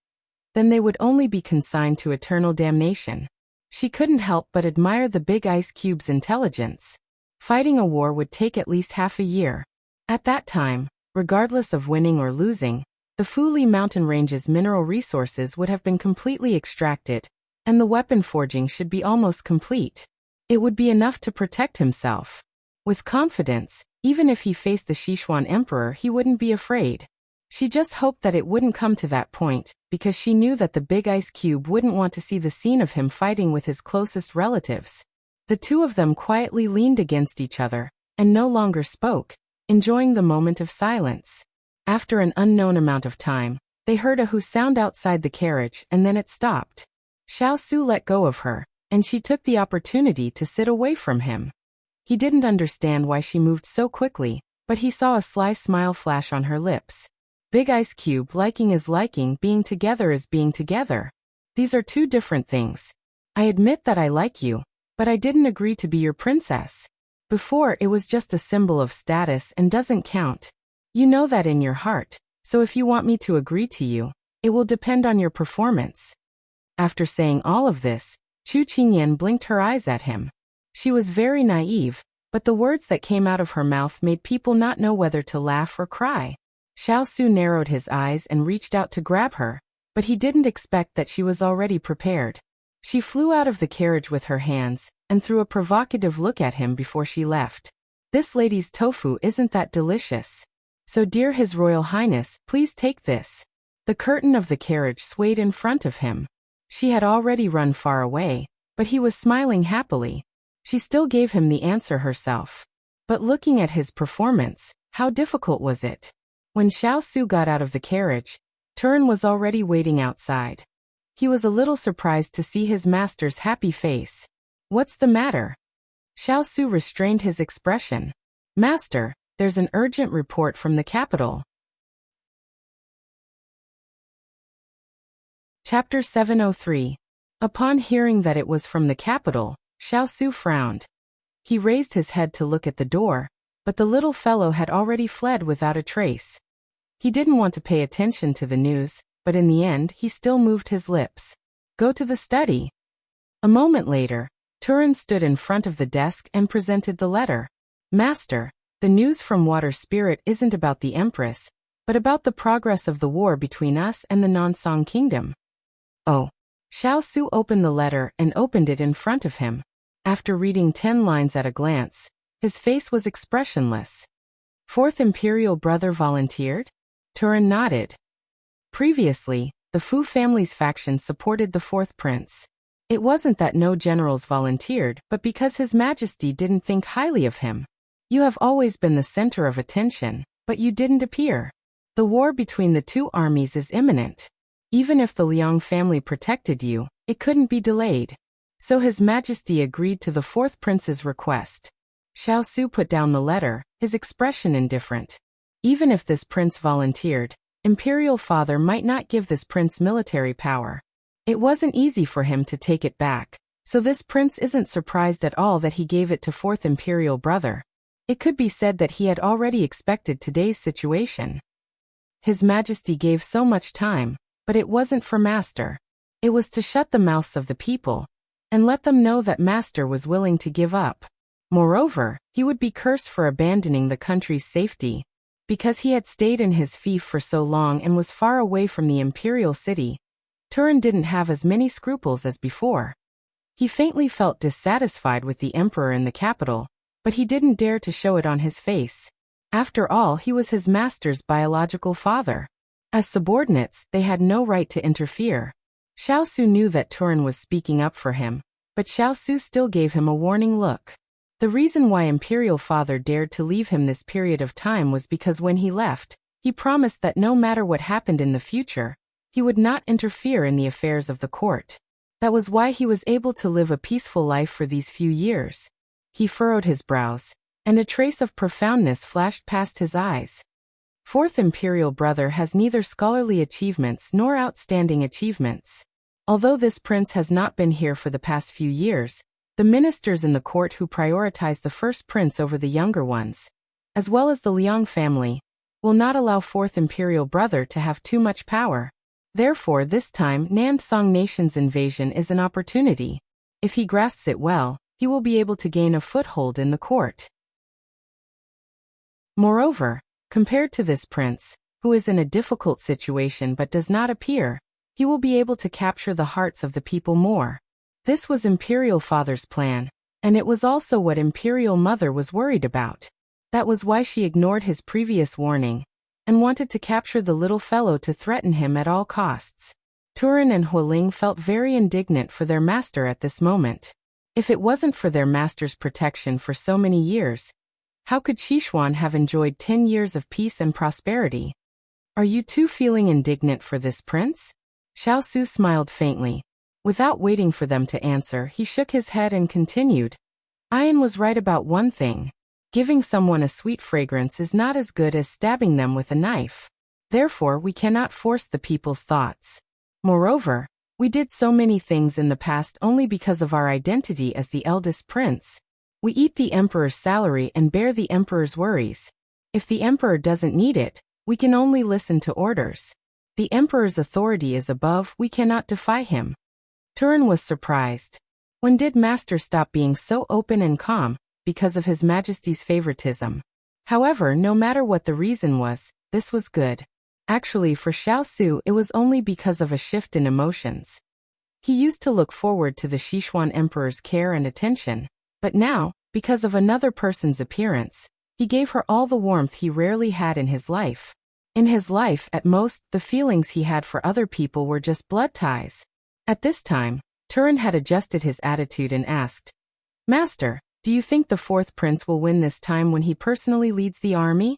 then they would only be consigned to eternal damnation. She couldn't help but admire the Big Ice Cube's intelligence. Fighting a war would take at least half a year. At that time, regardless of winning or losing, the Fuli mountain range's mineral resources would have been completely extracted, and the weapon forging should be almost complete. It would be enough to protect himself. With confidence, even if he faced the Sichuan emperor, he wouldn't be afraid. She just hoped that it wouldn't come to that point, because she knew that the Big Ice Cube wouldn't want to see the scene of him fighting with his closest relatives. The two of them quietly leaned against each other, and no longer spoke, enjoying the moment of silence. After an unknown amount of time, they heard a hoo sound outside the carriage and then it stopped. Xiao Su let go of her, and she took the opportunity to sit away from him. He didn't understand why she moved so quickly, but he saw a sly smile flash on her lips. Big Ice Cube, liking is liking, being together is being together. These are two different things. I admit that I like you, but I didn't agree to be your princess. Before it was just a symbol of status and doesn't count. You know that in your heart, so if you want me to agree to you, it will depend on your performance. After saying all of this, Chu Qingyan blinked her eyes at him. She was very naive, but the words that came out of her mouth made people not know whether to laugh or cry. Xiao Su narrowed his eyes and reached out to grab her, but he didn't expect that she was already prepared. She flew out of the carriage with her hands, and threw a provocative look at him before she left. This lady's tofu isn't that delicious. So dear His Royal Highness, please take this. The curtain of the carriage swayed in front of him. She had already run far away, but he was smiling happily. She still gave him the answer herself. But looking at his performance, how difficult was it? When Xiao Su got out of the carriage, Turin was already waiting outside. He was a little surprised to see his master's happy face. What's the matter? Xiao Su restrained his expression. Master, there's an urgent report from the capital. Chapter 703. Upon hearing that it was from the capital, Xiao Su frowned. He raised his head to look at the door, but the little fellow had already fled without a trace. He didn't want to pay attention to the news, but in the end he still moved his lips. Go to the study. A moment later, Turin stood in front of the desk and presented the letter. Master, the news from Water Spirit isn't about the Empress, but about the progress of the war between us and the Nansong Kingdom. Oh. Xiao Su opened the letter and opened it in front of him. After reading 10 lines at a glance, his face was expressionless. Fourth Imperial brother volunteered? Turin nodded. Previously, the Fu family's faction supported the fourth prince. It wasn't that no generals volunteered, but because His Majesty didn't think highly of him. You have always been the center of attention, but you didn't appear. The war between the two armies is imminent. Even if the Liang family protected you, it couldn't be delayed. So His Majesty agreed to the fourth prince's request. Xiao Su put down the letter, his expression indifferent. Even if this prince volunteered, Imperial Father might not give this prince military power. It wasn't easy for him to take it back, so this prince isn't surprised at all that he gave it to fourth Imperial brother. It could be said that he had already expected today's situation. His Majesty gave so much time, but it wasn't for Master. It was to shut the mouths of the people, and let them know that Master was willing to give up. Moreover, he would be cursed for abandoning the country's safety. Because he had stayed in his fief for so long and was far away from the imperial city, Turin didn't have as many scruples as before. He faintly felt dissatisfied with the emperor in the capital, but he didn't dare to show it on his face. After all, he was his master's biological father. As subordinates, they had no right to interfere. Xiao Su knew that Turin was speaking up for him, but Xiao Su still gave him a warning look. The reason why Imperial Father dared to leave him this period of time was because when he left, he promised that no matter what happened in the future, he would not interfere in the affairs of the court. That was why he was able to live a peaceful life for these few years. He furrowed his brows, and a trace of profoundness flashed past his eyes. Fourth Imperial brother has neither scholarly achievements nor outstanding achievements. Although this prince has not been here for the past few years, the ministers in the court who prioritize the first prince over the younger ones, as well as the Liang family, will not allow fourth Imperial brother to have too much power. Therefore this time Nansong nation's invasion is an opportunity. If he grasps it well, he will be able to gain a foothold in the court. Moreover, compared to this prince, who is in a difficult situation but does not appear, he will be able to capture the hearts of the people more. This was Imperial Father's plan, and it was also what Imperial Mother was worried about. That was why she ignored his previous warning, and wanted to capture the little fellow to threaten him at all costs. Turin and Hualing felt very indignant for their master at this moment. If it wasn't for their master's protection for so many years, how could Sichuan have enjoyed 10 years of peace and prosperity? Are you too feeling indignant for this prince? Xiao Su smiled faintly. Without waiting for them to answer, he shook his head and continued. Ian was right about one thing. Giving someone a sweet fragrance is not as good as stabbing them with a knife. Therefore, we cannot force the people's thoughts. Moreover, we did so many things in the past only because of our identity as the eldest prince. We eat the emperor's salary and bear the emperor's worries. If the emperor doesn't need it, we can only listen to orders. The emperor's authority is above, we cannot defy him. Turin was surprised. When did Master stop being so open and calm? Because of His Majesty's favoritism. However, no matter what the reason was, this was good. Actually, for Xiao Su, it was only because of a shift in emotions. He used to look forward to the Sichuan Emperor's care and attention, but now, because of another person's appearance, he gave her all the warmth he rarely had in his life. In his life, at most, the feelings he had for other people were just blood ties. At this time, Turin had adjusted his attitude and asked, Master, do you think the fourth prince will win this time when he personally leads the army?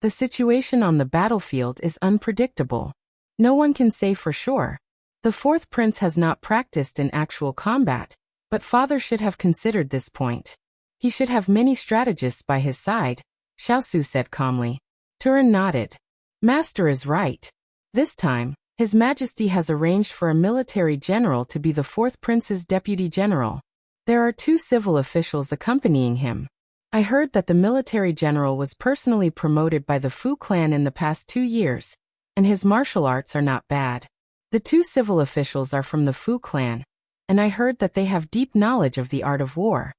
The situation on the battlefield is unpredictable. No one can say for sure. The fourth prince has not practiced in actual combat, but Father should have considered this point. He should have many strategists by his side, Xiao Su said calmly. Turin nodded. Master is right. This time, His Majesty has arranged for a military general to be the fourth prince's deputy general. There are 2 civil officials accompanying him. I heard that the military general was personally promoted by the Fu clan in the past 2 years, and his martial arts are not bad. The 2 civil officials are from the Fu clan, and I heard that they have deep knowledge of the art of war.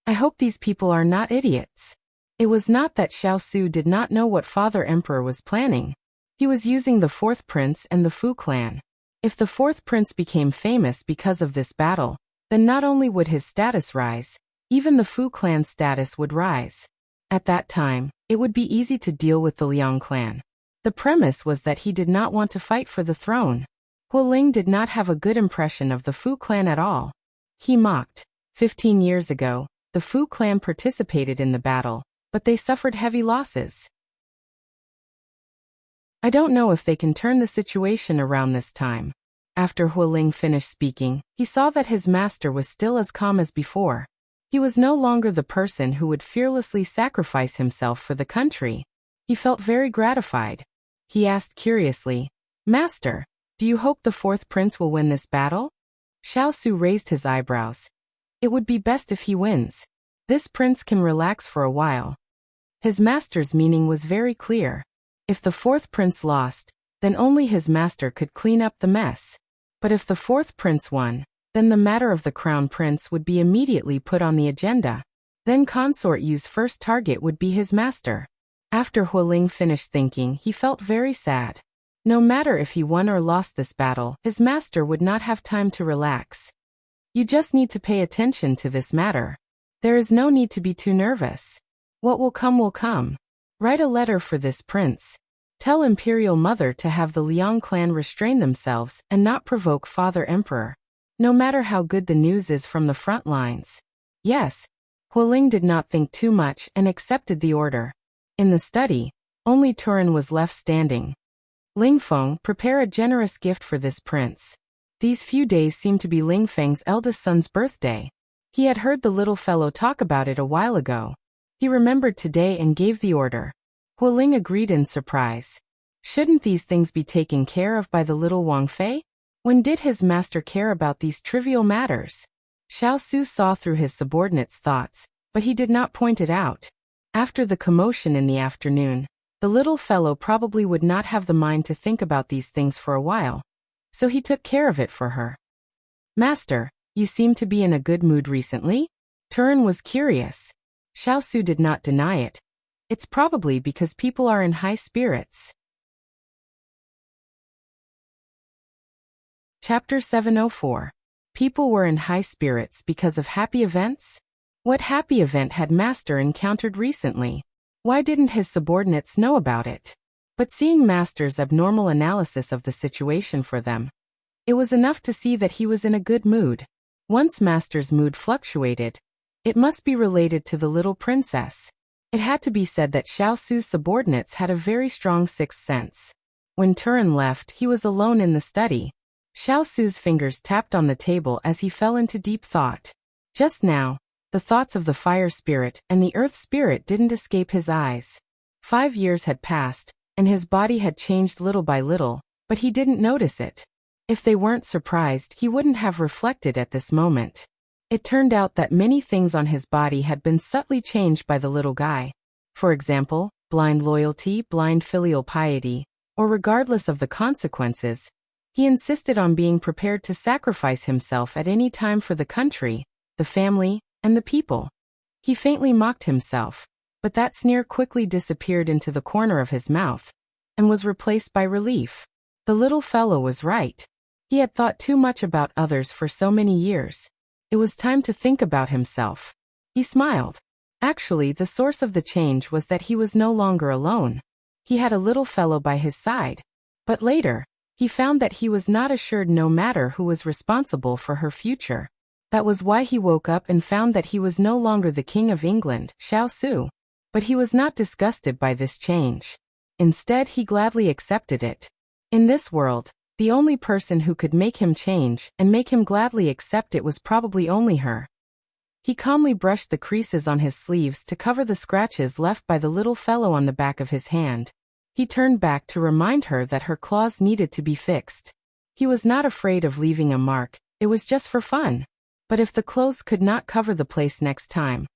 I hope these people are not idiots. It was not that Xiao Su did not know what Father Emperor was planning. He was using the fourth prince and the Fu clan. If the fourth prince became famous because of this battle, then not only would his status rise, even the Fu clan's status would rise. At that time, it would be easy to deal with the Liang clan. The premise was that he did not want to fight for the throne. Hualing did not have a good impression of the Fu clan at all. He mocked. 15 years ago, the Fu clan participated in the battle, but they suffered heavy losses. I don't know if they can turn the situation around this time. After Hualing finished speaking, he saw that his master was still as calm as before. He was no longer the person who would fearlessly sacrifice himself for the country. He felt very gratified. He asked curiously, "Master, do you hope the fourth prince will win this battle?" Xiao raised his eyebrows. "It would be best if he wins. This prince can relax for a while." His master's meaning was very clear. If the fourth prince lost, then only his master could clean up the mess. But if the fourth prince won, then the matter of the crown prince would be immediately put on the agenda. Then Consort Yu's first target would be his master. After Hualing finished thinking, he felt very sad. No matter if he won or lost this battle, his master would not have time to relax. You just need to pay attention to this matter. There is no need to be too nervous. What will come will come. Write a letter for this prince. Tell Imperial Mother to have the Liang clan restrain themselves and not provoke Father Emperor. No matter how good the news is from the front lines. Yes. Hualing did not think too much and accepted the order. In the study, only Turin was left standing. Lingfeng, prepare a generous gift for this prince. These few days seemed to be Lingfeng's eldest son's birthday. He had heard the little fellow talk about it a while ago. He remembered today and gave the order. Hualing agreed in surprise. Shouldn't these things be taken care of by the little Wang Fei? When did his master care about these trivial matters? Xiao saw through his subordinate's thoughts, but he did not point it out. After the commotion in the afternoon, the little fellow probably would not have the mind to think about these things for a while. So he took care of it for her. "Master, you seem to be in a good mood recently?" Turin was curious. Xiao did not deny it. It's probably because people are in high spirits. Chapter 704. People were in high spirits because of happy events? What happy event had Master encountered recently? Why didn't his subordinates know about it? But seeing Master's abnormal analysis of the situation for them, it was enough to see that he was in a good mood. Once Master's mood fluctuated, it must be related to the little princess. It had to be said that Xiao's subordinates had a very strong sixth sense. When Turin left, he was alone in the study. Xiao's fingers tapped on the table as he fell into deep thought. Just now, the thoughts of the fire spirit and the earth spirit didn't escape his eyes. 5 years had passed, and his body had changed little by little, but he didn't notice it. If they weren't surprised, he wouldn't have reflected at this moment. It turned out that many things on his body had been subtly changed by the little guy. For example, blind loyalty, blind filial piety, or regardless of the consequences, he insisted on being prepared to sacrifice himself at any time for the country, the family, and the people. He faintly mocked himself, but that sneer quickly disappeared into the corner of his mouth, and was replaced by relief. The little fellow was right. He had thought too much about others for so many years. It was time to think about himself. He smiled. Actually, the source of the change was that he was no longer alone. He had a little fellow by his side. But later, he found that he was not assured no matter who was responsible for her future. That was why he woke up and found that he was no longer the King of England, Xiao. But he was not disgusted by this change. Instead, he gladly accepted it. In this world, the only person who could make him change and make him gladly accept it was probably only her. He calmly brushed the creases on his sleeves to cover the scratches left by the little fellow on the back of his hand. He turned back to remind her that her claws needed to be fixed. He was not afraid of leaving a mark, it was just for fun. But if the clothes could not cover the place next time,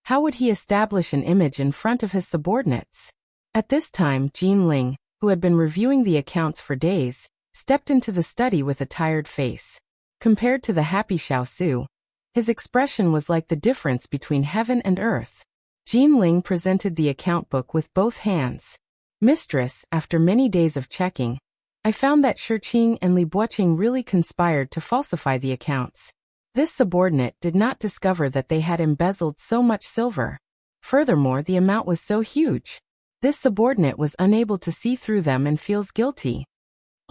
how would he establish an image in front of his subordinates? At this time, Jean Ling, who had been reviewing the accounts for days, stepped into the study with a tired face. Compared to the happy Xiao, his expression was like the difference between heaven and earth. Jean Ling presented the account book with both hands. "Mistress, after many days of checking, I found that Shiqing and Li Buoqing really conspired to falsify the accounts. This subordinate did not discover that they had embezzled so much silver. Furthermore, the amount was so huge. This subordinate was unable to see through them and feels guilty.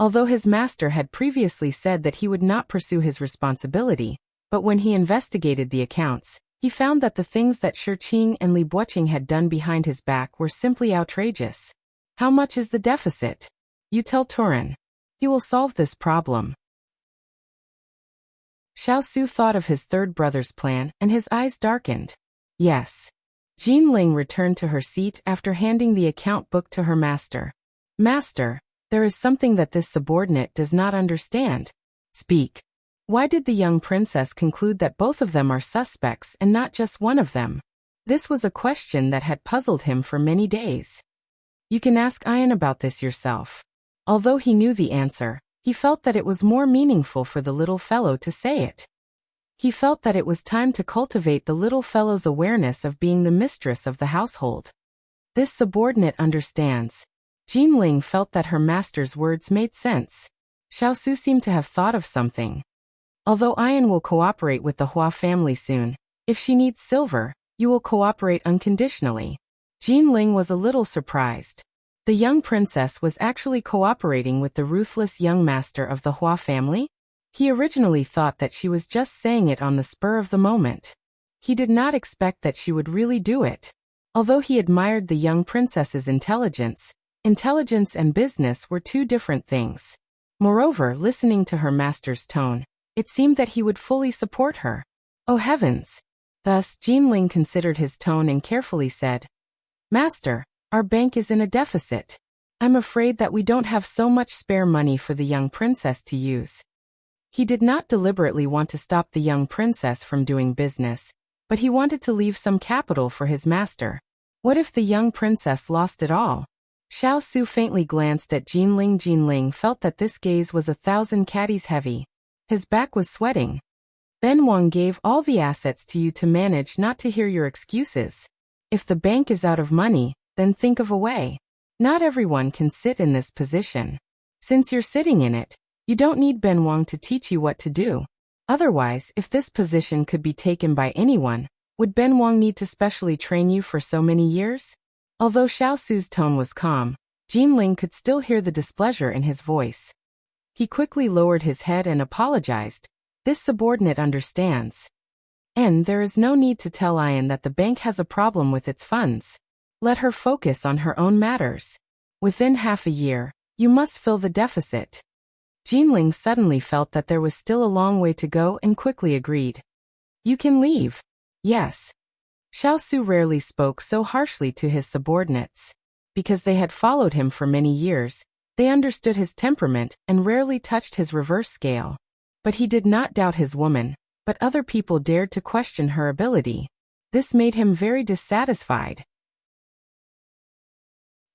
Although his master had previously said that he would not pursue his responsibility, but when he investigated the accounts, he found that the things that Shiqing and Li Buoqing had done behind his back were simply outrageous. How much is the deficit? You tell Turin. He will solve this problem." Xiao Su thought of his third brother's plan and his eyes darkened. Yes. Jin Ling returned to her seat after handing the account book to her master. Master, there is something that this subordinate does not understand. Speak. Why did the young princess conclude that both of them are suspects and not just one of them? This was a question that had puzzled him for many days. You can ask Ian about this yourself. Although he knew the answer, he felt that it was more meaningful for the little fellow to say it. He felt that it was time to cultivate the little fellow's awareness of being the mistress of the household. This subordinate understands. Jin Ling felt that her master's words made sense. Xiao Su seemed to have thought of something. Although Ian will cooperate with the Hua family soon, if she needs silver, you will cooperate unconditionally. Jin Ling was a little surprised. The young princess was actually cooperating with the ruthless young master of the Hua family? He originally thought that she was just saying it on the spur of the moment. He did not expect that she would really do it. Although he admired the young princess's intelligence and business were two different things. Moreover, listening to her master's tone, it seemed that he would fully support her. Oh heavens! Thus, Jin Ling considered his tone and carefully said, Master, our bank is in a deficit. I'm afraid that we don't have so much spare money for the young princess to use. He did not deliberately want to stop the young princess from doing business, but he wanted to leave some capital for his master. What if the young princess lost it all? Xiao Su faintly glanced at Jin Ling. Jin Ling felt that this gaze was 1,000 caddies heavy. His back was sweating. Ben Wang gave all the assets to you to manage, not to hear your excuses. If the bank is out of money, then think of a way. Not everyone can sit in this position. Since you're sitting in it, you don't need Ben Wang to teach you what to do. Otherwise, if this position could be taken by anyone, would Ben Wang need to specially train you for so many years? Although Xiao Su's tone was calm, Jin Ling could still hear the displeasure in his voice. He quickly lowered his head and apologized. This subordinate understands. And there is no need to tell Ian that the bank has a problem with its funds. Let her focus on her own matters. Within half a year, you must fill the deficit. Jin Ling suddenly felt that there was still a long way to go and quickly agreed. You can leave. Yes. Xiao Su rarely spoke so harshly to his subordinates. Because they had followed him for many years, they understood his temperament and rarely touched his reverse scale. But he did not doubt his woman, but other people dared to question her ability. This made him very dissatisfied.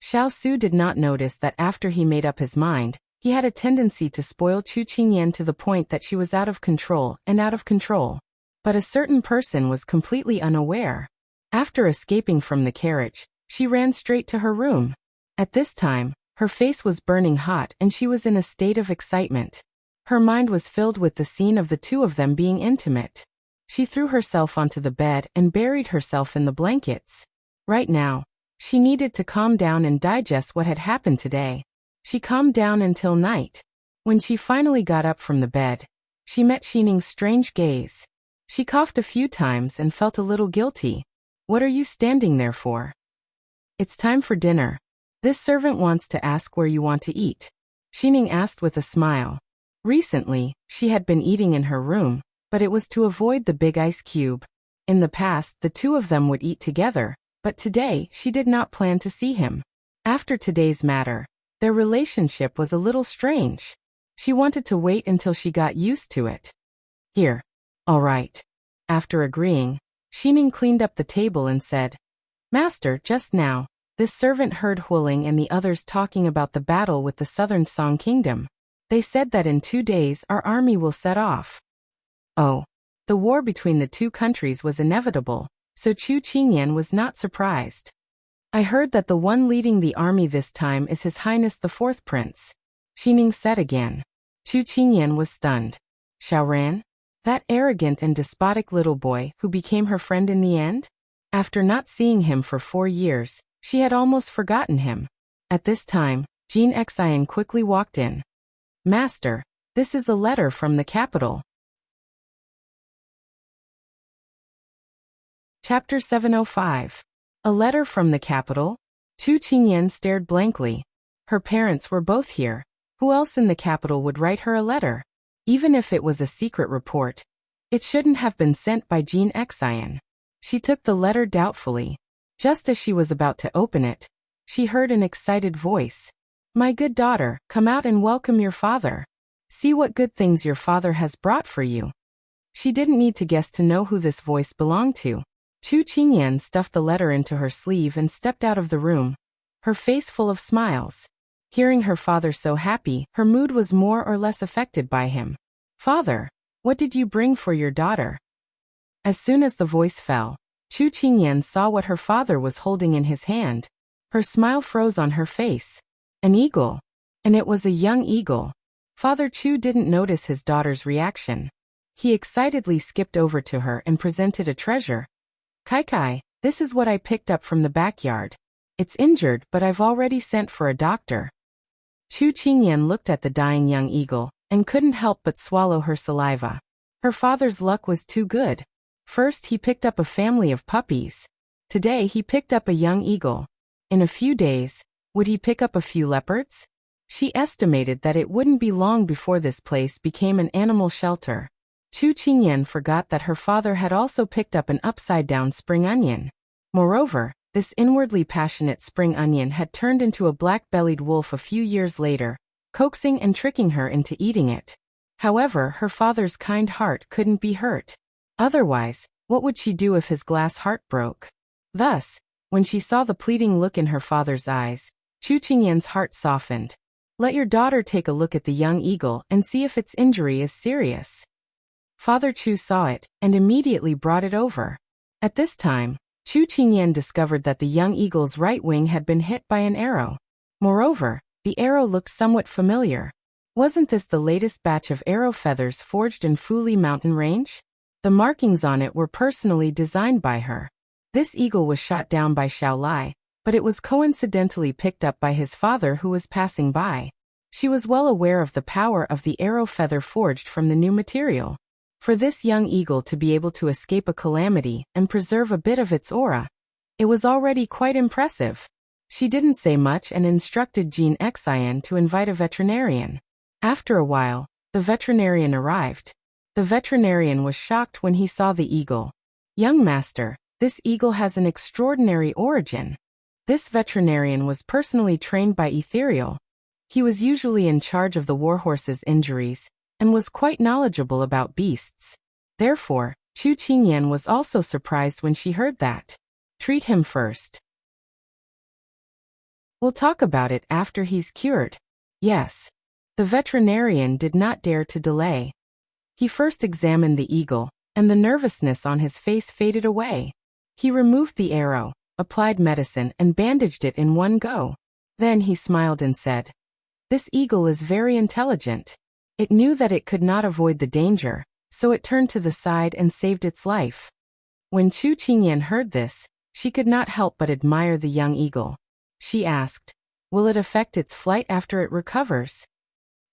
Xiao Su did not notice that after he made up his mind, he had a tendency to spoil Chu Qingyan to the point that she was out of control. But a certain person was completely unaware. After escaping from the carriage, she ran straight to her room. At this time, her face was burning hot and she was in a state of excitement. Her mind was filled with the scene of the two of them being intimate. She threw herself onto the bed and buried herself in the blankets. Right now, she needed to calm down and digest what had happened today. She calmed down until night. When she finally got up from the bed, she met Xining's strange gaze. She coughed a few times and felt a little guilty. What are you standing there for? It's time for dinner. This servant wants to ask where you want to eat. Xining asked with a smile. Recently, she had been eating in her room, but it was to avoid the big ice cube. In the past, the two of them would eat together, but today she did not plan to see him. After today's matter, their relationship was a little strange. She wanted to wait until she got used to it. Here. All right. After agreeing, Xining cleaned up the table and said, Master, just now, this servant heard Huling and the others talking about the battle with the southern Song Kingdom. They said that in 2 days our army will set off. Oh. The war between the two countries was inevitable, so Chu Qingyan was not surprised. I heard that the one leading the army this time is His Highness the Fourth Prince. Xining said again. Chu Qingyan was stunned. Xiaoran? That arrogant and despotic little boy who became her friend in the end? After not seeing him for 4 years, she had almost forgotten him. At this time, Jean Xian quickly walked in. Master, this is a letter from the capital. Chapter 705. A letter from the capital? Chu Qingyan stared blankly. Her parents were both here. Who else in the capital would write her a letter? Even if it was a secret report, It shouldn't have been sent by Jean Xian. She took the letter doubtfully. Just as she was about to open it, she heard an excited voice. My good daughter, come out and welcome your father. See what good things your father has brought for you. She didn't need to guess to know who this voice belonged to. Chu Qingyan stuffed the letter into her sleeve and stepped out of the room, her face full of smiles. Hearing her father so happy, her mood was more or less affected by him. Father, what did you bring for your daughter? As soon as the voice fell, Chu Qingyan saw what her father was holding in his hand. Her smile froze on her face. An eagle. And it was a young eagle. Father Chu didn't notice his daughter's reaction. He excitedly skipped over to her and presented a treasure. Kai, this is what I picked up from the backyard. It's injured, but I've already sent for a doctor. Chu Qingyan looked at the dying young eagle and couldn't help but swallow her saliva. Her father's luck was too good. First he picked up a family of puppies. Today he picked up a young eagle. In a few days, would he pick up a few leopards? She estimated that it wouldn't be long before this place became an animal shelter. Chu Qingyan forgot that her father had also picked up an upside-down spring onion. Moreover, this inwardly passionate spring onion had turned into a black-bellied wolf a few years later, coaxing and tricking her into eating it. However, her father's kind heart couldn't be hurt. Otherwise, what would she do if his glass heart broke? Thus, when she saw the pleading look in her father's eyes, Chu Qingyan's heart softened. Let your daughter take a look at the young eagle and see if its injury is serious. Father Chu saw it and immediately brought it over. At this time, Chu Qingyan discovered that the young eagle's right wing had been hit by an arrow. Moreover, the arrow looked somewhat familiar. Wasn't this the latest batch of arrow feathers forged in Fuli mountain range? The markings on it were personally designed by her. This eagle was shot down by Xiao Lai, but it was coincidentally picked up by his father who was passing by. She was well aware of the power of the arrow feather forged from the new material. For this young eagle to be able to escape a calamity and preserve a bit of its aura, it was already quite impressive. She didn't say much and instructed Jean Xian to invite a veterinarian. After a while, the veterinarian arrived. The veterinarian was shocked when he saw the eagle. Young master, this eagle has an extraordinary origin. This veterinarian was personally trained by Ethereal. He was usually in charge of the warhorse's injuries, and was quite knowledgeable about beasts. Therefore, Chu Qingyan was also surprised when she heard that. Treat him first. We'll talk about it after he's cured. Yes. The veterinarian did not dare to delay. He first examined the eagle, and the nervousness on his face faded away. He removed the arrow, applied medicine and bandaged it in one go. Then he smiled and said, "This eagle is very intelligent. It knew that it could not avoid the danger, so it turned to the side and saved its life." When Chu Qingyan heard this, she could not help but admire the young eagle. She asked, "Will it affect its flight after it recovers?"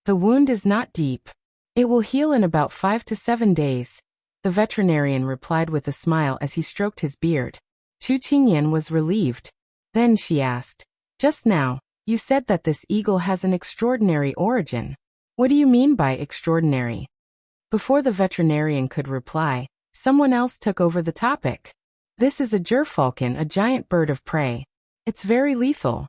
"The wound is not deep. It will heal in about 5 to 7 days," the veterinarian replied with a smile as he stroked his beard. Chu Qingyan was relieved. Then she asked, "Just now, you said that this eagle has an extraordinary origin. What do you mean by extraordinary?" Before the veterinarian could reply, someone else took over the topic. "This is a gerfalcon, a giant bird of prey. It's very lethal."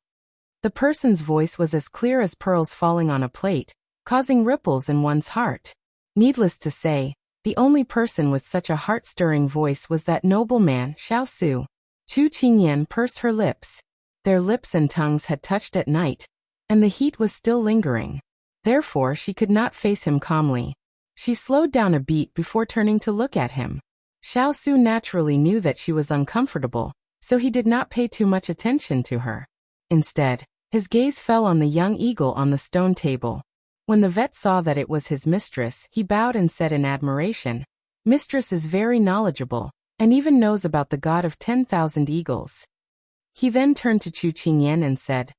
The person's voice was as clear as pearls falling on a plate, causing ripples in one's heart. Needless to say, the only person with such a heart-stirring voice was that nobleman, Xiao Su. Chu Qingyan pursed her lips. Their lips and tongues had touched at night, and the heat was still lingering. Therefore she could not face him calmly. She slowed down a beat before turning to look at him. Xiao Su naturally knew that she was uncomfortable, so he did not pay too much attention to her. Instead, his gaze fell on the young eagle on the stone table. When the vet saw that it was his mistress, he bowed and said in admiration, "Mistress is very knowledgeable, and even knows about the god of 10,000 eagles." He then turned to Chu Qingyan and said,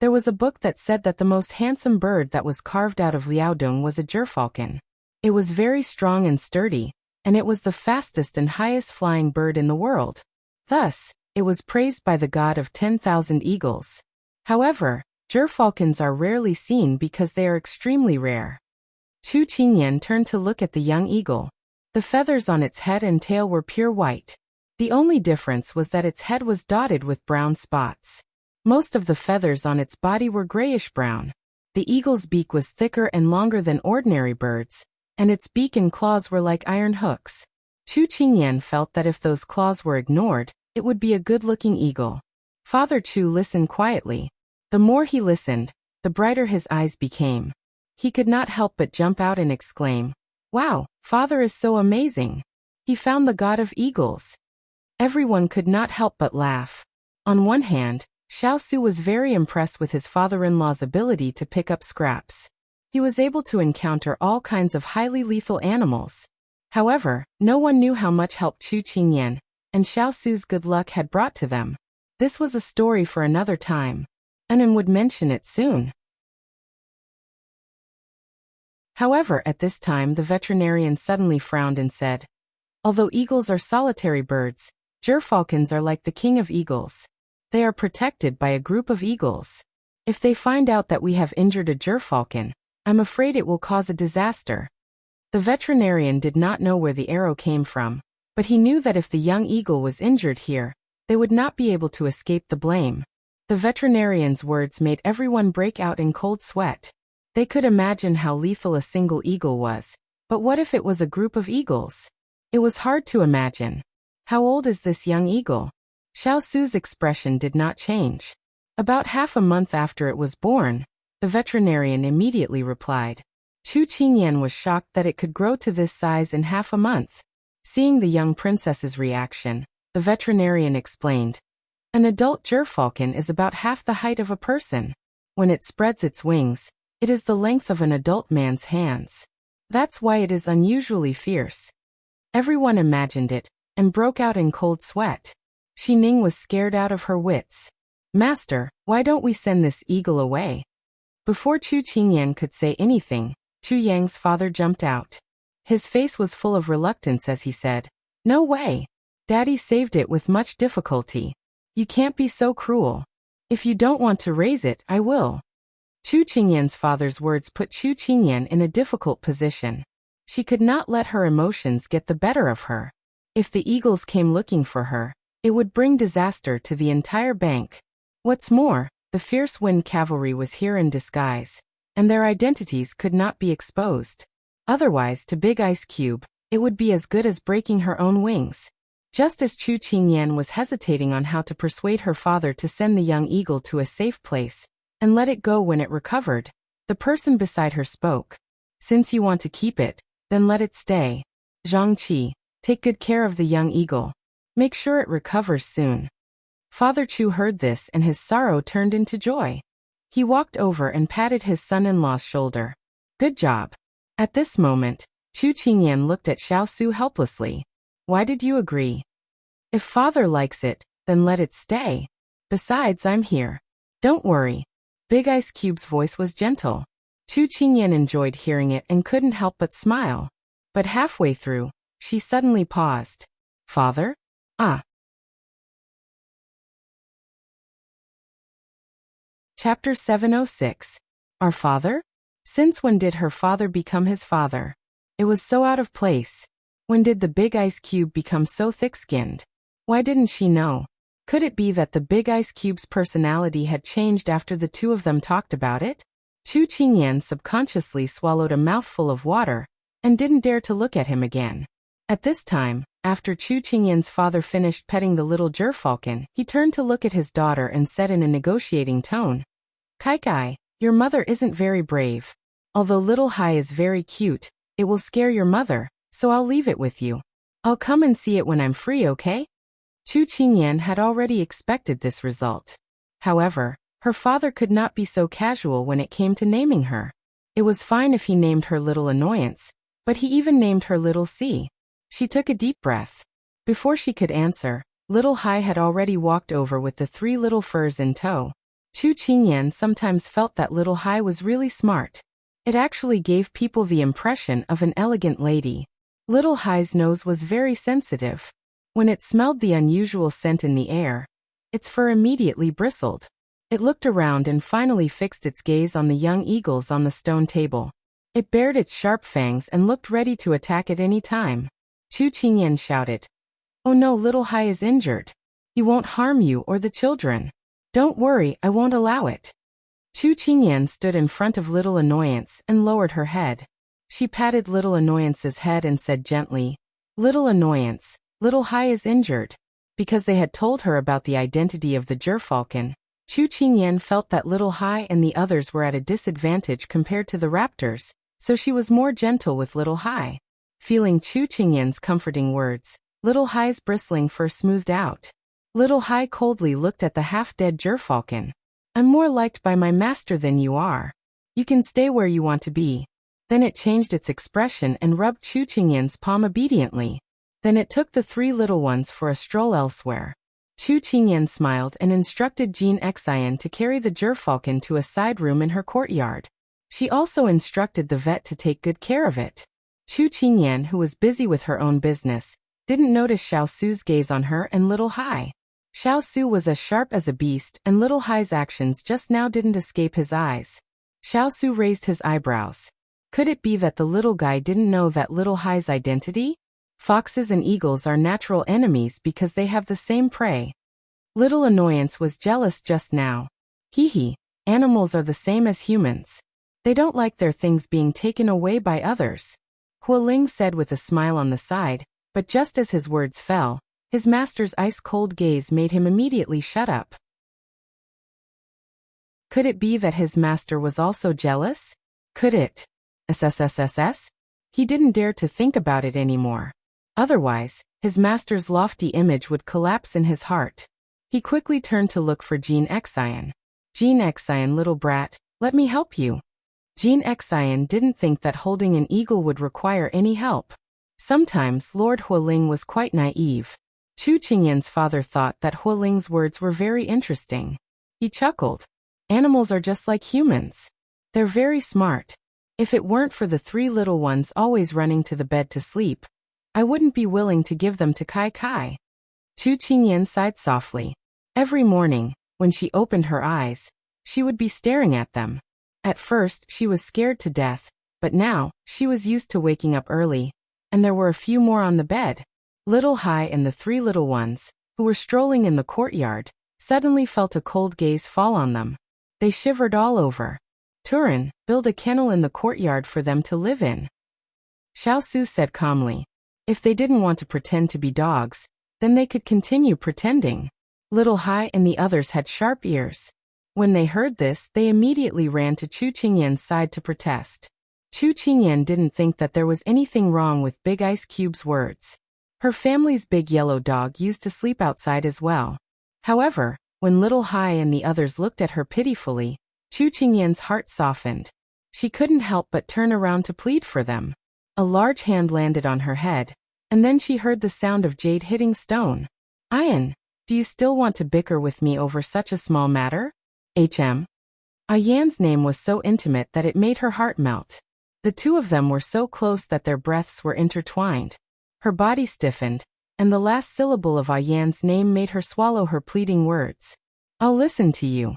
"There was a book that said that the most handsome bird that was carved out of Liaodong was a gerfalcon. It was very strong and sturdy, and it was the fastest and highest flying bird in the world. Thus, it was praised by the god of 10,000 eagles. However, gerfalcons are rarely seen because they are extremely rare." Chu Qingyan turned to look at the young eagle. The feathers on its head and tail were pure white. The only difference was that its head was dotted with brown spots. Most of the feathers on its body were grayish-brown. The eagle's beak was thicker and longer than ordinary birds, and its beak and claws were like iron hooks. Chu Qingyan felt that if those claws were ignored, it would be a good-looking eagle. Father Chu listened quietly. The more he listened, the brighter his eyes became. He could not help but jump out and exclaim, "Wow, Father is so amazing! He found the god of eagles." Everyone could not help but laugh. On one hand, Xiao was very impressed with his father-in-law's ability to pick up scraps. He was able to encounter all kinds of highly lethal animals. However, no one knew how much help Chu Qingyan and Xiao's good luck had brought to them. This was a story for another time. Anan would mention it soon. However, at this time the veterinarian suddenly frowned and said, "Although eagles are solitary birds, gerfalcons are like the king of eagles. They are protected by a group of eagles. If they find out that we have injured a gerfalcon, I'm afraid it will cause a disaster." The veterinarian did not know where the arrow came from, but he knew that if the young eagle was injured here, they would not be able to escape the blame. The veterinarian's words made everyone break out in cold sweat. They could imagine how lethal a single eagle was, but what if it was a group of eagles? It was hard to imagine. How old is this young eagle? Xiao's expression did not change. About half a month after it was born, the veterinarian immediately replied. Chu Qingyan was shocked that it could grow to this size in half a month. Seeing the young princess's reaction, the veterinarian explained, "An adult gerfalcon is about half the height of a person. When it spreads its wings, it is the length of an adult man's hands. That's why it is unusually fierce." Everyone imagined it, and broke out in cold sweat. Xining was scared out of her wits. "Master, why don't we send this eagle away?" Before Chu Qingyan could say anything, Chu Yang's father jumped out. His face was full of reluctance as he said, "No way. Daddy saved it with much difficulty. You can't be so cruel. If you don't want to raise it, I will." Chu Qingyan's father's words put Chu Qingyan in a difficult position. She could not let her emotions get the better of her. If the eagles came looking for her, it would bring disaster to the entire bank. What's more, the fierce wind cavalry was here in disguise, and their identities could not be exposed. Otherwise, to Big Ice Cube, it would be as good as breaking her own wings. Just as Chu Qingyan was hesitating on how to persuade her father to send the young eagle to a safe place and let it go when it recovered, the person beside her spoke. "Since you want to keep it, then let it stay. Zhangqi, take good care of the young eagle. Make sure it recovers soon." Father Chu heard this and his sorrow turned into joy. He walked over and patted his son-in-law's shoulder. "Good job." At this moment, Chu Qingyan looked at Xiao helplessly. "Why did you agree? If father likes it, then let it stay. Besides, I'm here. Don't worry." Big Ice Cube's voice was gentle. Chu Qingyan enjoyed hearing it and couldn't help but smile. But halfway through, she suddenly paused. "Father? Ah." Chapter 706. Our father? Since when did her father become his father? It was so out of place. When did the Big Ice Cube become so thick-skinned? Why didn't she know? Could it be that the Big Ice Cube's personality had changed after the two of them talked about it? Chu Qingyan subconsciously swallowed a mouthful of water and didn't dare to look at him again. At this time, after Chu Qingyan's father finished petting the little gerfalcon, he turned to look at his daughter and said in a negotiating tone, "Kai, your mother isn't very brave. Although Little Hai is very cute, it will scare your mother, so I'll leave it with you. I'll come and see it when I'm free, okay?" Chu Qingyan had already expected this result. However, her father could not be so casual when it came to naming her. It was fine if he named her Little Annoyance, but he even named her Little C. She took a deep breath. Before she could answer, Little Hai had already walked over with the 3 little furs in tow. Chu Qingyan sometimes felt that Little Hai was really smart. It actually gave people the impression of an elegant lady. Little Hai's nose was very sensitive. When it smelled the unusual scent in the air, its fur immediately bristled. It looked around and finally fixed its gaze on the young eagles on the stone table. It bared its sharp fangs and looked ready to attack at any time. Chu Qingyan shouted. Oh no, little Hai is injured. He won't harm you or the children. Don't worry, I won't allow it. Chu Qingyan stood in front of Little Annoyance and lowered her head. She patted Little Annoyance's head and said gently, Little Annoyance, little Hai is injured. Because they had told her about the identity of the gerfalcon, Chu Qingyan felt that little Hai and the others were at a disadvantage compared to the raptors, so she was more gentle with little Hai. Feeling Chu Qingyan's comforting words, little Hai's bristling fur smoothed out. Little Hai coldly looked at the half-dead gerfalcon. I'm more liked by my master than you are. You can stay where you want to be. Then it changed its expression and rubbed Chu Qingyan's palm obediently. Then it took the three little ones for a stroll elsewhere. Chu Qingyan smiled and instructed Jean Xian to carry the gerfalcon to a side room in her courtyard. She also instructed the vet to take good care of it. Chu Qingyan, who was busy with her own business, didn't notice Xiao Su's gaze on her and little Hai. Xiao Su was as sharp as a beast, and little Hai's actions just now didn't escape his eyes. Xiao Su raised his eyebrows. Could it be that the little guy didn't know that little Hai's identity? Foxes and eagles are natural enemies because they have the same prey. Little Annoyance was jealous just now. Hee, animals are the same as humans. They don't like their things being taken away by others. Hualing said with a smile on the side, but just as his words fell, his master's ice-cold gaze made him immediately shut up. Could it be that his master was also jealous? Could it? SSSSS? He didn't dare to think about it anymore. Otherwise, his master's lofty image would collapse in his heart. He quickly turned to look for Jean Xian. Jean Xian, little brat, let me help you. Jean Xian didn't think that holding an eagle would require any help. Sometimes Lord Hualing was quite naive. Chu Qingyan's father thought that Hualing's words were very interesting. He chuckled. Animals are just like humans. They're very smart. If it weren't for the three little ones always running to the bed to sleep, I wouldn't be willing to give them to Kai Kai. Chu Qingyan sighed softly. Every morning, when she opened her eyes, she would be staring at them. At first, she was scared to death, but now, she was used to waking up early, and there were a few more on the bed. Little Hai and the three little ones, who were strolling in the courtyard, suddenly felt a cold gaze fall on them. They shivered all over. Turin, build a kennel in the courtyard for them to live in. Xiao Su said calmly. If they didn't want to pretend to be dogs, then they could continue pretending. Little Hai and the others had sharp ears. When they heard this, they immediately ran to Chu Qingyan's side to protest. Chu Qingyan didn't think that there was anything wrong with Big Ice Cube's words. Her family's big yellow dog used to sleep outside as well. However, when little Hai and the others looked at her pitifully, Chu Qingyan's heart softened. She couldn't help but turn around to plead for them. A large hand landed on her head, and then she heard the sound of jade hitting stone. Ayan, do you still want to bicker with me over such a small matter? Ayan's name was so intimate that it made her heart melt. The two of them were so close that their breaths were intertwined. Her body stiffened, and the last syllable of Ayan's name made her swallow her pleading words. I'll listen to you.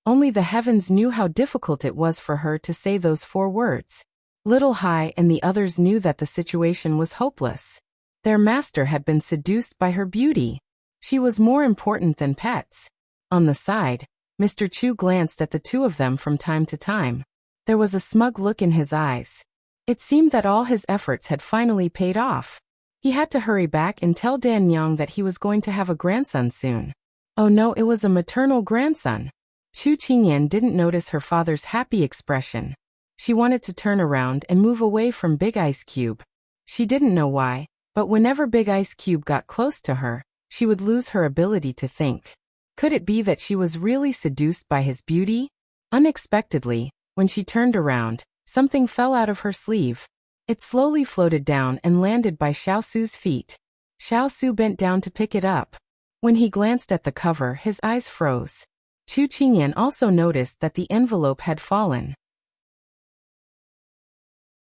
Only the heavens knew how difficult it was for her to say those 4 words. Little Hai and the others knew that the situation was hopeless. Their master had been seduced by her beauty. She was more important than pets. On the side, Mr. Chu glanced at the two of them from time to time. There was a smug look in his eyes. It seemed that all his efforts had finally paid off. He had to hurry back and tell Dan Yang that he was going to have a grandson soon. Oh no, it was a maternal grandson. Chu Qingyan didn't notice her father's happy expression. She wanted to turn around and move away from Big Ice Cube. She didn't know why, but whenever Big Ice Cube got close to her, she would lose her ability to think. Could it be that she was really seduced by his beauty? Unexpectedly, when she turned around, something fell out of her sleeve. It slowly floated down and landed by Xiao Su's feet. Xiao Su bent down to pick it up. When he glanced at the cover, his eyes froze. Chu Qingyan also noticed that the envelope had fallen.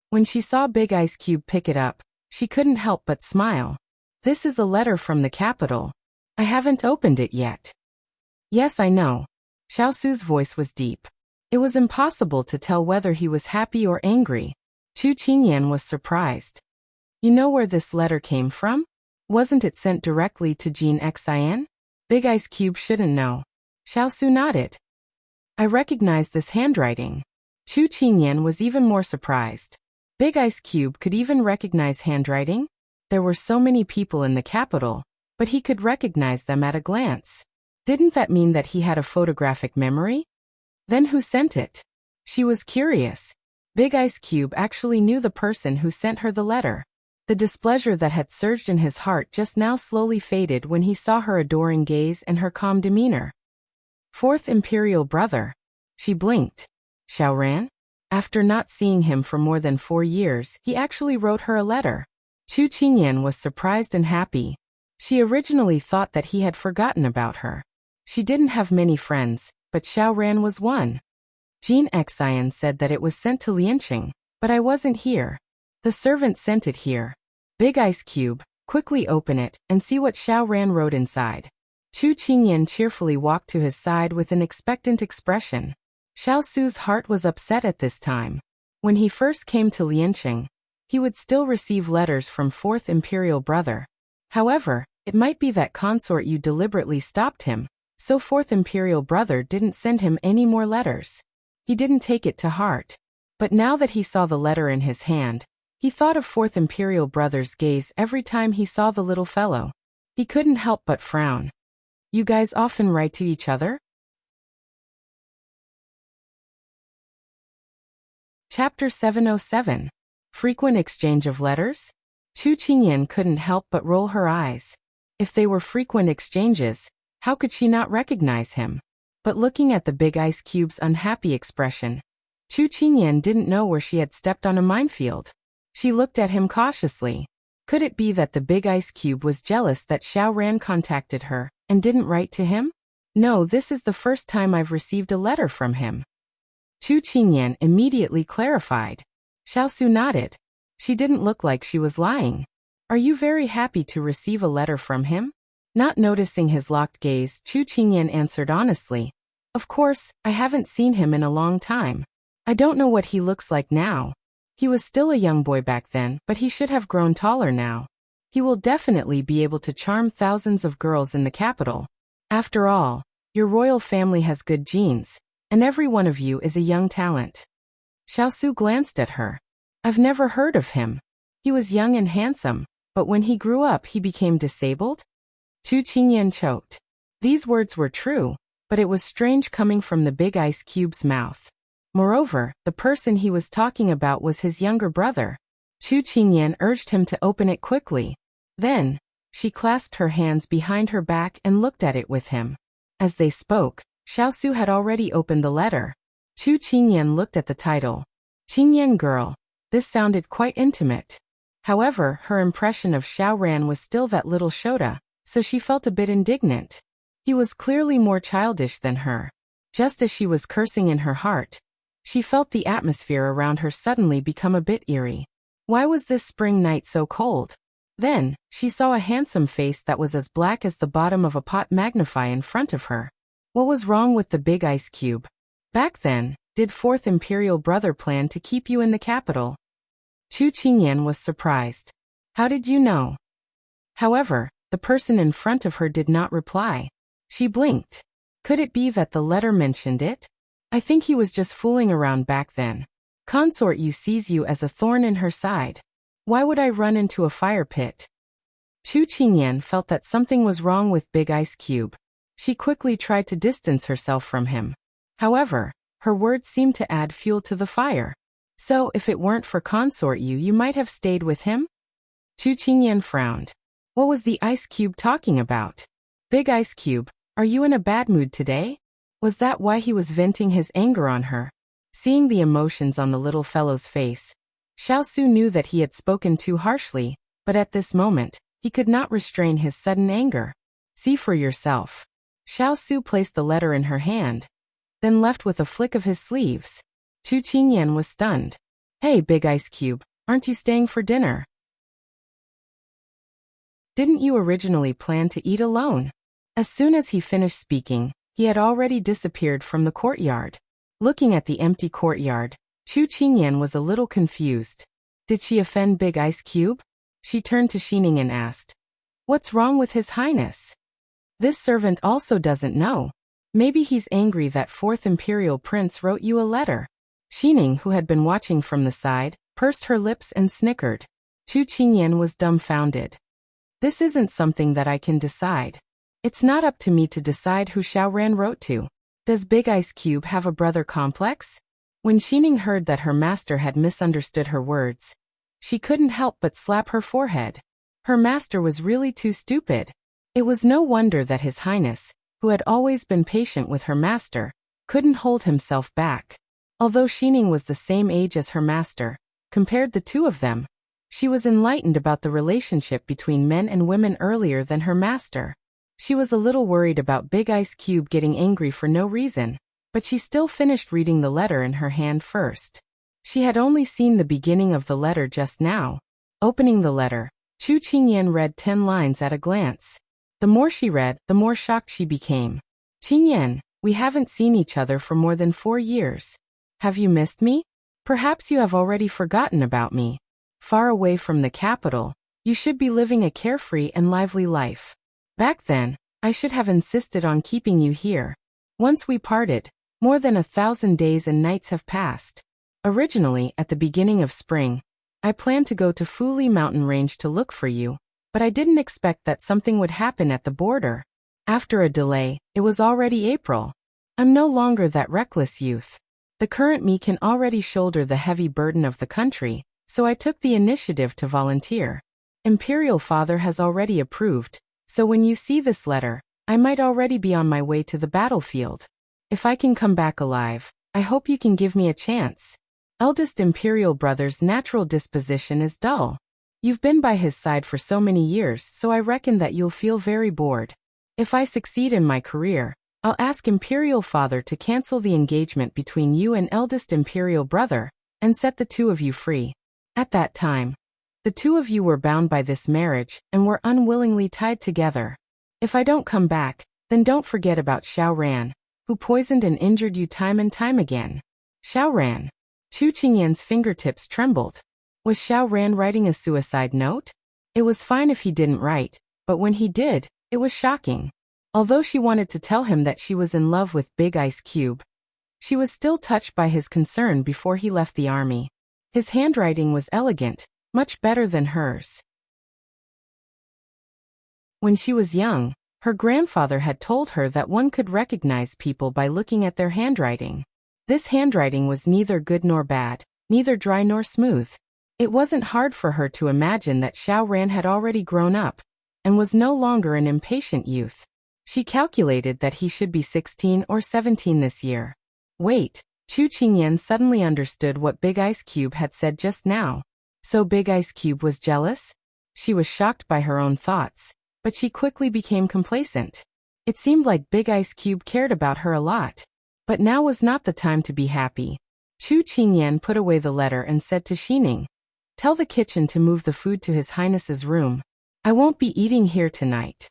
When she saw Big Ice Cube pick it up, she couldn't help but smile. This is a letter from the capital. I haven't opened it yet. Yes, I know. Xiao Su's voice was deep. It was impossible to tell whether he was happy or angry. Chu Qingyan was surprised. You know where this letter came from? Wasn't it sent directly to Jean Xin? Big Ice Cube shouldn't know. Xiao nodded. I recognize this handwriting. Chu Qingyan was even more surprised. Big Ice Cube could even recognize handwriting? There were so many people in the capital, but he could recognize them at a glance. Didn't that mean that he had a photographic memory? Then who sent it? She was curious. Big Ice Cube actually knew the person who sent her the letter. The displeasure that had surged in his heart just now slowly faded when he saw her adoring gaze and her calm demeanor. Fourth Imperial Brother. She blinked. Xiao Ran? After not seeing him for more than 4 years, he actually wrote her a letter. Chu Qingyan was surprised and happy. She originally thought that he had forgotten about her. She didn't have many friends, but Xiao Ran was one. Jean Xian said that it was sent to Lianqing, but I wasn't here. The servant sent it here. Big Ice Cube, quickly open it and see what Xiao Ran wrote inside. Chu Qingyan cheerfully walked to his side with an expectant expression. Xiao Su's heart was upset at this time. When he first came to Lianqing, he would still receive letters from Fourth Imperial Brother. However, it might be that Consort Yu deliberately stopped him, so Fourth Imperial Brother didn't send him any more letters. He didn't take it to heart. But now that he saw the letter in his hand, he thought of Fourth Imperial Brother's gaze every time he saw the little fellow. He couldn't help but frown. You guys often write to each other? Chapter 707. Frequent exchange of letters? Chu Qingyan couldn't help but roll her eyes. If they were frequent exchanges, how could she not recognize him? But looking at the Big Ice Cube's unhappy expression, Chu Qingyan didn't know where she had stepped on a minefield. She looked at him cautiously. Could it be that the Big Ice Cube was jealous that Xiao Ran contacted her and didn't write to him? No, this is the first time I've received a letter from him. Chu Qingyan immediately clarified. Xiao Su nodded. She didn't look like she was lying. Are you very happy to receive a letter from him? Not noticing his locked gaze, Chu Qingyan answered honestly. Of course, I haven't seen him in a long time. I don't know what he looks like now. He was still a young boy back then, but he should have grown taller now. He will definitely be able to charm thousands of girls in the capital. After all, your royal family has good genes, and every one of you is a young talent. Xiao Su glanced at her. I've never heard of him. He was young and handsome, but when he grew up he became disabled? Chu Qingyan choked. These words were true, but it was strange coming from the Big Ice Cube's mouth. Moreover, the person he was talking about was his younger brother. Chu Qingyan urged him to open it quickly. Then, she clasped her hands behind her back and looked at it with him. As they spoke, Xiao Su had already opened the letter. Chu Qingyan looked at the title. Qingyan Girl. This sounded quite intimate. However, her impression of Xiao Ran was still that little Shota, so she felt a bit indignant. He was clearly more childish than her. Just as she was cursing in her heart, she felt the atmosphere around her suddenly become a bit eerie. Why was this spring night so cold? Then, she saw a handsome face that was as black as the bottom of a pot magnify in front of her. What was wrong with the Big Ice Cube? Back then, did Fourth Imperial Brother plan to keep you in the capital? Chu Qingyan was surprised. How did you know? However, the person in front of her did not reply. She blinked. Could it be that the letter mentioned it? I think he was just fooling around back then. Consort Yu sees you as a thorn in her side. Why would I run into a fire pit? Chu Qingyan felt that something was wrong with Big Ice Cube. She quickly tried to distance herself from him. However, her words seemed to add fuel to the fire. So, if it weren't for Consort Yu, you might have stayed with him? Chu Qingyan frowned. What was the Ice Cube talking about? Big Ice Cube, are you in a bad mood today? Was that why he was venting his anger on her? Seeing the emotions on the little fellow's face, Xiao Su knew that he had spoken too harshly, but at this moment, he could not restrain his sudden anger. See for yourself. Xiao Su placed the letter in her hand, then left with a flick of his sleeves. Chu Qingyan was stunned. Hey, Big Ice Cube, aren't you staying for dinner? Didn't you originally plan to eat alone? As soon as he finished speaking, he had already disappeared from the courtyard. Looking at the empty courtyard, Chu Qingyan was a little confused. Did she offend Big Ice Cube? She turned to Xining and asked, "What's wrong with His Highness? This servant also doesn't know. Maybe he's angry that fourth imperial prince wrote you a letter." Xining, who had been watching from the side, pursed her lips and snickered. Chu Qingyan was dumbfounded. "This isn't something that I can decide. It's not up to me to decide who Xiao Ran wrote to. Does Big Ice Cube have a brother complex?" When Xining heard that her master had misunderstood her words, she couldn't help but slap her forehead. Her master was really too stupid. It was no wonder that His Highness, who had always been patient with her master, couldn't hold himself back. Although Xining was the same age as her master, compared the two of them, she was enlightened about the relationship between men and women earlier than her master. She was a little worried about Big Ice Cube getting angry for no reason, but she still finished reading the letter in her hand first. She had only seen the beginning of the letter just now. Opening the letter, Chu Qingyan read 10 lines at a glance. The more she read, the more shocked she became. "Qingyan, we haven't seen each other for more than 4 years. Have you missed me? Perhaps you have already forgotten about me. Far away from the capital, you should be living a carefree and lively life. Back then, I should have insisted on keeping you here. Once we parted, more than 1,000 days and nights have passed. Originally, at the beginning of spring, I planned to go to Fuli mountain range to look for you, but I didn't expect that something would happen at the border. After a delay, it was already April. I'm no longer that reckless youth. The current me can already shoulder the heavy burden of the country, so I took the initiative to volunteer. Imperial Father has already approved, so when you see this letter, I might already be on my way to the battlefield. If I can come back alive, I hope you can give me a chance. Eldest Imperial brother's natural disposition is dull. You've been by his side for so many years, so I reckon that you'll feel very bored. If I succeed in my career, I'll ask Imperial Father to cancel the engagement between you and eldest Imperial brother, and set the two of you free. At that time, the two of you were bound by this marriage, and were unwillingly tied together. If I don't come back, then don't forget about Xiao Ran, who poisoned and injured you time and time again." Xiao Ran. Chu Qingyan's fingertips trembled. Was Xiao Ran writing a suicide note? It was fine if he didn't write, but when he did, it was shocking. Although she wanted to tell him that she was in love with Big Ice Cube, she was still touched by his concern before he left the army. His handwriting was elegant, much better than hers. When she was young, her grandfather had told her that one could recognize people by looking at their handwriting. This handwriting was neither good nor bad, neither dry nor smooth. It wasn't hard for her to imagine that Xiao Ran had already grown up, and was no longer an impatient youth. She calculated that he should be 16 or 17 this year. Wait, Chu Qingyan suddenly understood what Big Ice Cube had said just now. So Big Ice Cube was jealous? She was shocked by her own thoughts, but she quickly became complacent. It seemed like Big Ice Cube cared about her a lot. But now was not the time to be happy. Chu Qingyan put away the letter and said to Xining, "Tell the kitchen to move the food to His Highness's room. I won't be eating here tonight."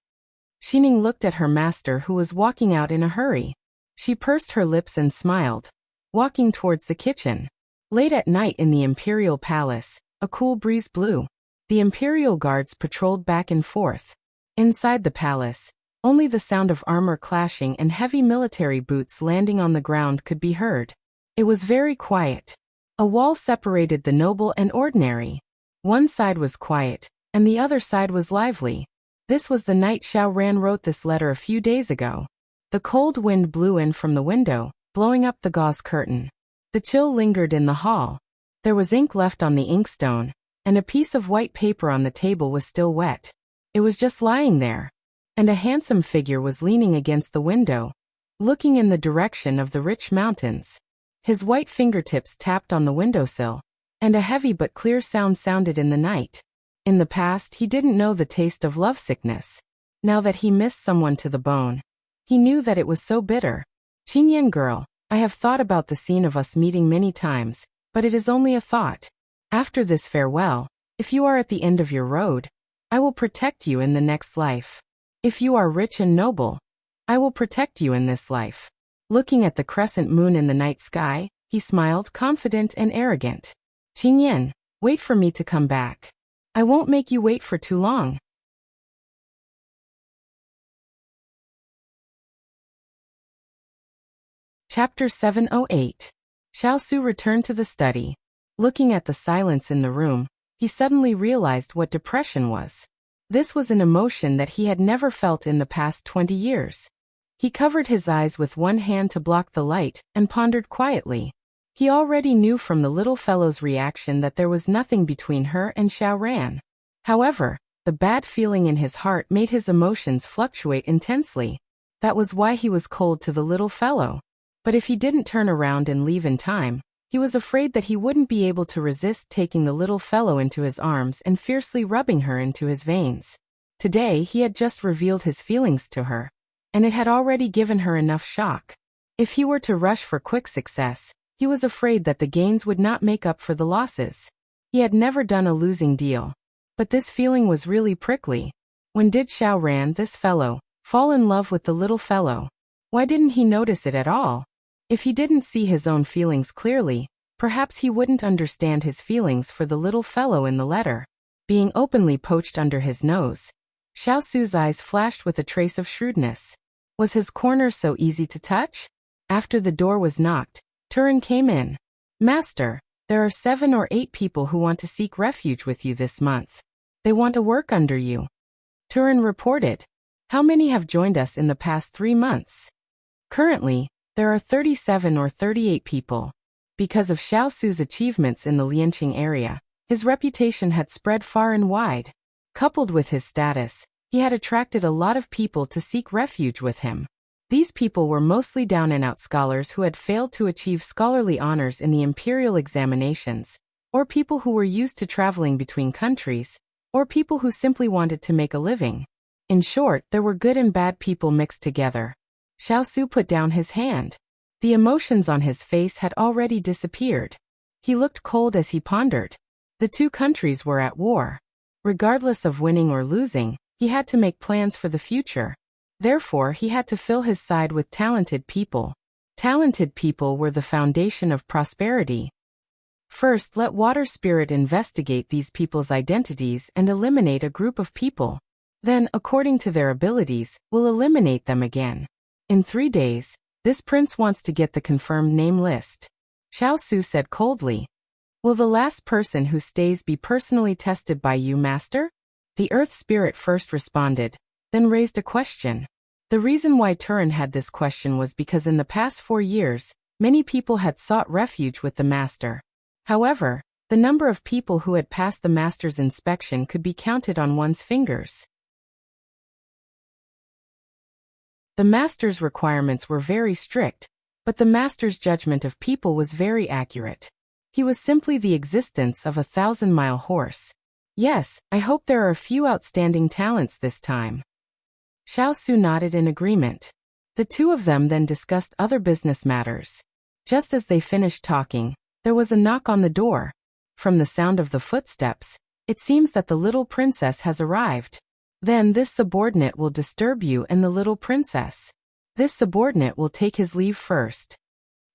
Xining looked at her master, who was walking out in a hurry. She pursed her lips and smiled, walking towards the kitchen. Late at night in the Imperial Palace, a cool breeze blew. The Imperial guards patrolled back and forth. Inside the palace, only the sound of armor clashing and heavy military boots landing on the ground could be heard. It was very quiet. A wall separated the noble and ordinary. One side was quiet, and the other side was lively. This was the night Xiao Ran wrote this letter a few days ago. The cold wind blew in from the window, blowing up the gauze curtain. The chill lingered in the hall. There was ink left on the inkstone, and a piece of white paper on the table was still wet. It was just lying there. And a handsome figure was leaning against the window, looking in the direction of the rich mountains. His white fingertips tapped on the windowsill, and a heavy but clear sound sounded in the night. In the past, he didn't know the taste of lovesickness. Now that he missed someone to the bone, he knew that it was so bitter. "Qingyan girl, I have thought about the scene of us meeting many times, but it is only a thought. After this farewell, if you are at the end of your road, I will protect you in the next life. If you are rich and noble, I will protect you in this life." Looking at the crescent moon in the night sky, he smiled, confident and arrogant. "Qingyan, wait for me to come back. I won't make you wait for too long. Chapter 708. Xiao Su returned to the study. Looking at the silence in the room, he suddenly realized what depression was. This was an emotion that he had never felt in the past 20 years. He covered his eyes with one hand to block the light and pondered quietly. He already knew from the little fellow's reaction that there was nothing between her and Xiao Ran. However, the bad feeling in his heart made his emotions fluctuate intensely. That was why he was cold to the little fellow. But if he didn't turn around and leave in time, he was afraid that he wouldn't be able to resist taking the little fellow into his arms and fiercely rubbing her into his veins. Today he had just revealed his feelings to her, and it had already given her enough shock. If he were to rush for quick success, he was afraid that the gains would not make up for the losses. He had never done a losing deal. But this feeling was really prickly. When did Xiao Ran, this fellow, fall in love with the little fellow? Why didn't he notice it at all? If he didn't see his own feelings clearly, perhaps he wouldn't understand his feelings for the little fellow in the letter. Being openly poached under his nose, Xiao Su's eyes flashed with a trace of shrewdness. Was his corner so easy to touch? After the door was knocked, Turin came in. Master, there are 7 or 8 people who want to seek refuge with you this month. They want to work under you. Turin reported. How many have joined us in the past 3 months? Currently, there are 37 or 38 people. Because of Xiao Su's achievements in the Lianqing area, his reputation had spread far and wide. Coupled with his status, he had attracted a lot of people to seek refuge with him. These people were mostly down-and-out scholars who had failed to achieve scholarly honors in the imperial examinations, or people who were used to traveling between countries, or people who simply wanted to make a living. In short, there were good and bad people mixed together. Xiao Su put down his hand. The emotions on his face had already disappeared. He looked cold as he pondered. The 2 countries were at war. Regardless of winning or losing, he had to make plans for the future. Therefore, he had to fill his side with talented people. Talented people were the foundation of prosperity. First, let Water Spirit investigate these people's identities and eliminate a group of people. Then, according to their abilities, we'll eliminate them again. In 3 days, this prince wants to get the confirmed name list. Xiao Su said coldly. Will the last person who stays be personally tested by you, master? The earth spirit first responded, then raised a question. The reason why Turin had this question was because in the past 4 years, many people had sought refuge with the master. However, the number of people who had passed the master's inspection could be counted on one's fingers. The master's requirements were very strict, but the master's judgment of people was very accurate. He was simply the existence of a 1,000-mile horse. Yes, I hope there are a few outstanding talents this time. Xiao Su nodded in agreement. The 2 of them then discussed other business matters. Just as they finished talking, there was a knock on the door. From the sound of the footsteps, it seems that the little princess has arrived. Then this subordinate will disturb you and the little princess. This subordinate will take his leave first.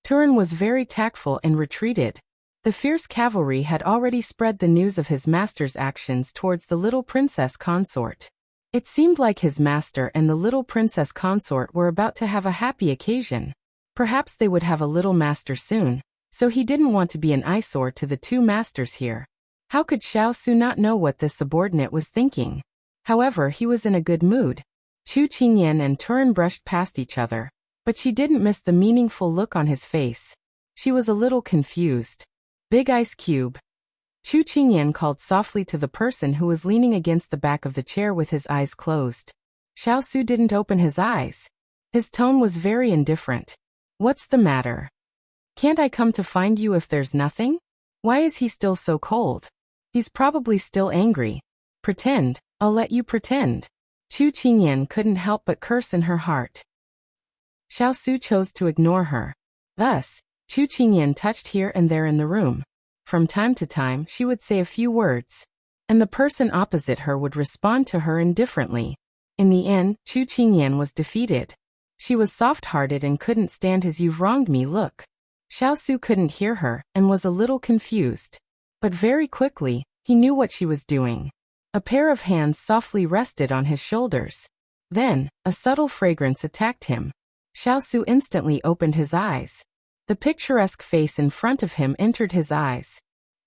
Turin was very tactful and retreated. The fierce cavalry had already spread the news of his master's actions towards the little princess consort. It seemed like his master and the little princess consort were about to have a happy occasion. Perhaps they would have a little master soon, so he didn't want to be an eyesore to the 2 masters here. How could Xiao Su not know what this subordinate was thinking? However, he was in a good mood. Chu Qingyan and Turin brushed past each other, but she didn't miss the meaningful look on his face. She was a little confused. Big ice cube. Chu Qingyan called softly to the person who was leaning against the back of the chair with his eyes closed. Xiao Su didn't open his eyes. His tone was very indifferent. What's the matter? Can't I come to find you if there's nothing? Why is he still so cold? He's probably still angry. Pretend. I'll let you pretend. Chu Qingyan couldn't help but curse in her heart. Xiao Su chose to ignore her. Thus, Chu Qingyan touched here and there in the room. From time to time, she would say a few words, and the person opposite her would respond to her indifferently. In the end, Chu Qingyan was defeated. She was soft-hearted and couldn't stand his "you've wronged me" look. Xiao Su couldn't hear her and was a little confused. But very quickly, He knew what she was doing. A pair of hands softly rested on his shoulders. Then, a subtle fragrance attacked him. Xiao instantly opened his eyes. The picturesque face in front of him entered his eyes.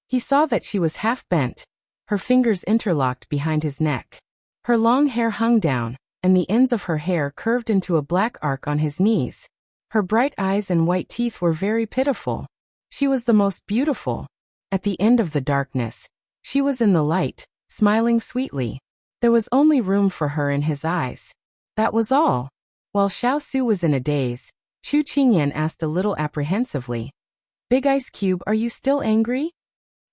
He saw that she was half bent, her fingers interlocked behind his neck. Her long hair hung down, and the ends of her hair curved into a black arc on his knees. Her bright eyes and white teeth were very pitiful. She was the most beautiful. At the end of the darkness, she was in the light, smiling sweetly. There was only room for her in his eyes. That was all. While Xiao was in a daze, Chu Qingyan asked a little apprehensively, "Big Ice Cube, are you still angry?"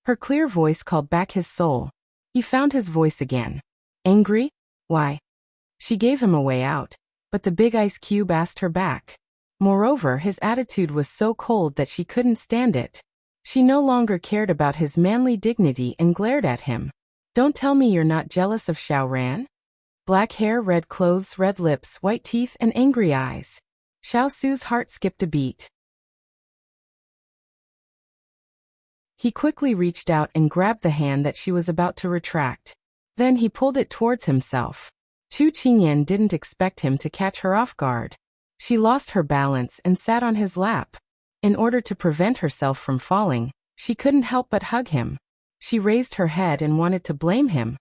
Her clear voice called back his soul. He found his voice again. Angry? Why? She gave him a way out, but the Big Ice Cube asked her back. Moreover, his attitude was so cold that she couldn't stand it. She no longer cared about his manly dignity and glared at him. "Don't tell me you're not jealous of Xiao Ran?" Black hair, red clothes, red lips, white teeth, and angry eyes. Xiao's heart skipped a beat. He quickly reached out and grabbed the hand that she was about to retract. Then he pulled it towards himself. Chu Qingyan didn't expect him to catch her off guard. She lost her balance and sat on his lap. In order to prevent herself from falling, she couldn't help but hug him. She raised her head and wanted to blame him,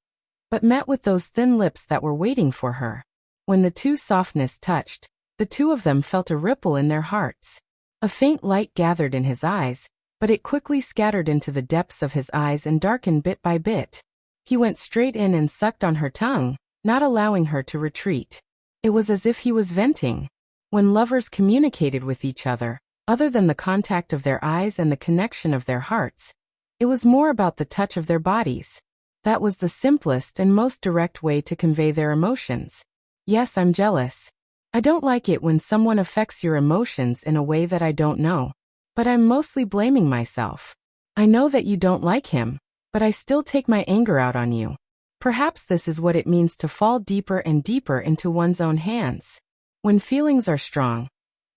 but met with those thin lips that were waiting for her. When the two softness touched, the two of them felt a ripple in their hearts. A faint light gathered in his eyes, but it quickly scattered into the depths of his eyes and darkened bit by bit. He went straight in and sucked on her tongue, not allowing her to retreat. It was as if he was venting. When lovers communicated with each other, other than the contact of their eyes and the connection of their hearts, it was more about the touch of their bodies. That was the simplest and most direct way to convey their emotions. Yes, I'm jealous. I don't like it when someone affects your emotions in a way that I don't know. But I'm mostly blaming myself. I know that you don't like him, but I still take my anger out on you. Perhaps this is what it means to fall deeper and deeper into one's own hands. When feelings are strong,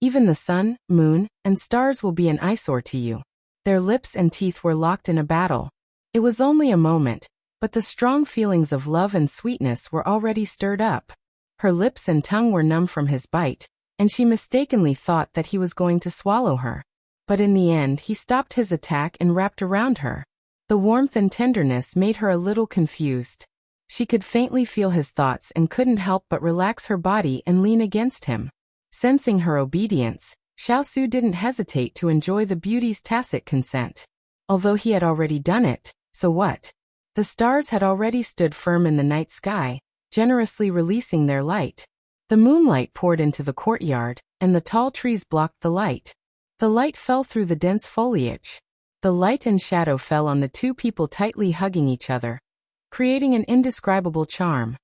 even the sun, moon, and stars will be an eyesore to you. Their lips and teeth were locked in a battle. It was only a moment, but the strong feelings of love and sweetness were already stirred up. Her lips and tongue were numb from his bite, and she mistakenly thought that he was going to swallow her. But in the end he stopped his attack and wrapped around her. The warmth and tenderness made her a little confused. She could faintly feel his thoughts and couldn't help but relax her body and lean against him. Sensing her obedience, Xiao didn't hesitate to enjoy the beauty's tacit consent. Although he had already done it, so what? The stars had already stood firm in the night sky, generously releasing their light. The moonlight poured into the courtyard, and the tall trees blocked the light. The light fell through the dense foliage. The light and shadow fell on the two people tightly hugging each other, creating an indescribable charm.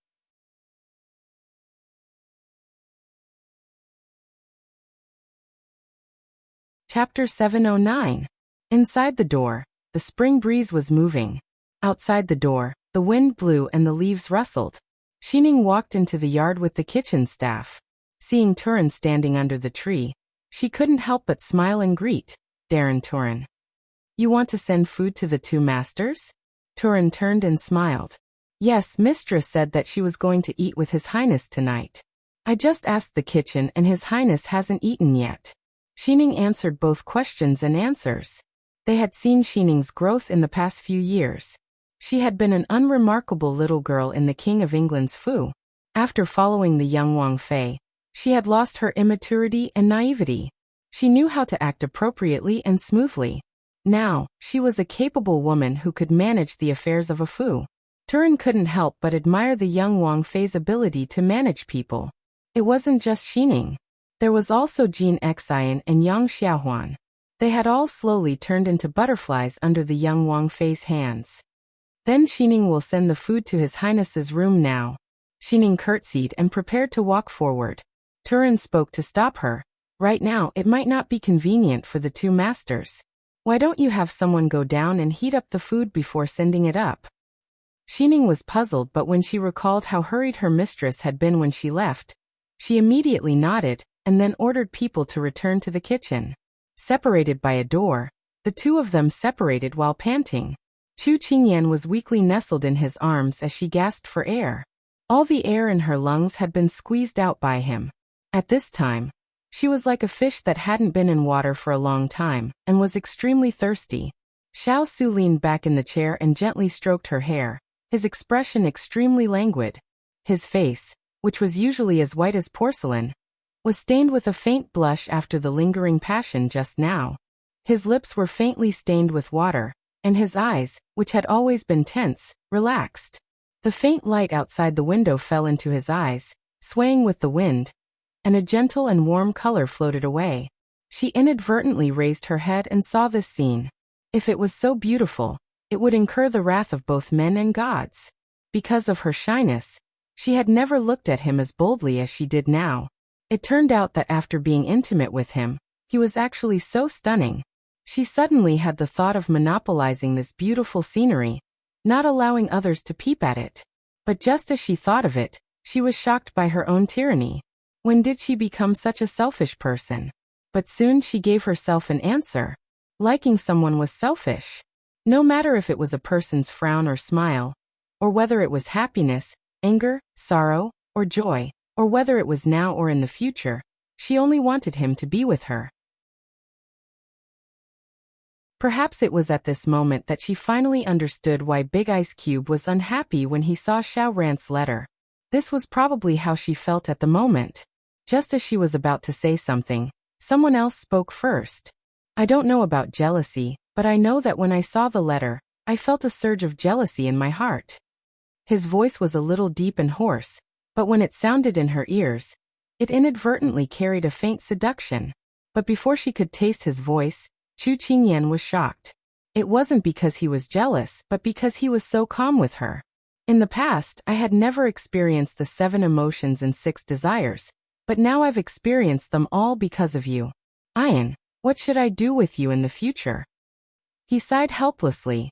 Chapter 709. Inside the door, the spring breeze was moving. Outside the door, the wind blew and the leaves rustled. Xining walked into the yard with the kitchen staff. Seeing Turin standing under the tree, she couldn't help but smile and greet, "Darren Turin. You want to send food to the two masters?" Turin turned and smiled. "Yes, Mistress said that she was going to eat with His Highness tonight. I just asked the kitchen and His Highness hasn't eaten yet." Xining answered both questions and answers. They had seen Xining's growth in the past few years. She had been an unremarkable little girl in the King of England's Fu. After following the young Wang Fei, she had lost her immaturity and naivety. She knew how to act appropriately and smoothly. Now, she was a capable woman who could manage the affairs of a Fu. Turin couldn't help but admire the young Wang Fei's ability to manage people. It wasn't just Xining. There was also Jin Xian and Yang Xiaohuan. They had all slowly turned into butterflies under the young Wang Fei's hands. "Then Xining will send the food to His Highness's room now." Xining curtsied and prepared to walk forward. Turin spoke to stop her. "Right now, it might not be convenient for the two masters. Why don't you have someone go down and heat up the food before sending it up?" Xining was puzzled, but when she recalled how hurried her mistress had been when she left, she immediately nodded, and then ordered people to return to the kitchen. Separated by a door, the two of them separated while panting. Chu Qingyan was weakly nestled in his arms as she gasped for air. All the air in her lungs had been squeezed out by him. At this time, she was like a fish that hadn't been in water for a long time, and was extremely thirsty. Xiao Su leaned back in the chair and gently stroked her hair, his expression extremely languid. His face, which was usually as white as porcelain, was stained with a faint blush after the lingering passion just now. His lips were faintly stained with water, and his eyes, which had always been tense, relaxed. The faint light outside the window fell into his eyes, swaying with the wind, and a gentle and warm color floated away. She inadvertently raised her head and saw this scene. If it was so beautiful, it would incur the wrath of both men and gods. Because of her shyness, she had never looked at him as boldly as she did now. It turned out that after being intimate with him, he was actually so stunning. She suddenly had the thought of monopolizing this beautiful scenery, not allowing others to peep at it. But just as she thought of it, she was shocked by her own tyranny. When did she become such a selfish person? But soon she gave herself an answer. Liking someone was selfish. No matter if it was a person's frown or smile, or whether it was happiness, anger, sorrow, or joy, or whether it was now or in the future, she only wanted him to be with her. Perhaps it was at this moment that she finally understood why Big Ice Cube was unhappy when he saw Xiao Rant's letter. This was probably how she felt at the moment. Just as she was about to say something, someone else spoke first. I don't know about jealousy, but I know that when I saw the letter, I felt a surge of jealousy in my heart. His voice was a little deep and hoarse, but when it sounded in her ears, it inadvertently carried a faint seduction. But before she could taste his voice, Chu Qingyan was shocked. It wasn't because he was jealous, but because he was so calm with her. In the past, I had never experienced the 7 emotions and 6 desires, but now I've experienced them all because of you. Ian, what should I do with you in the future? He sighed helplessly,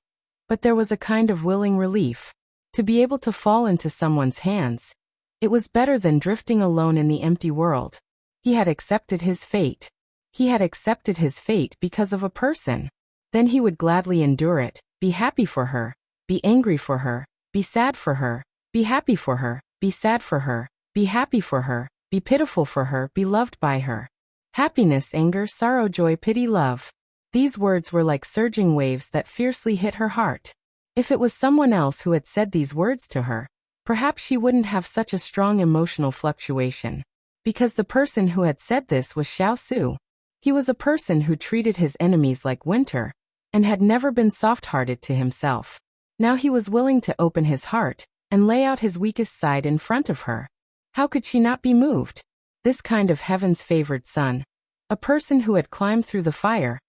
but there was a kind of willing relief. To be able to fall into someone's hands, it was better than drifting alone in the empty world. He had accepted his fate. He had accepted his fate because of a person. Then he would gladly endure it, be happy for her, be angry for her, be sad for her, be happy for her, be sad for her, be happy for her, be pitiful for her, be loved by her. Happiness, anger, sorrow, joy, pity, love. These words were like surging waves that fiercely hit her heart. If it was someone else who had said these words to her, perhaps she wouldn't have such a strong emotional fluctuation. Because the person who had said this was Xiao Su. He was a person who treated his enemies like winter, and had never been soft-hearted to himself. Now he was willing to open his heart, and lay out his weakest side in front of her. How could she not be moved? This kind of heaven's favored son, a person who had climbed through the fire,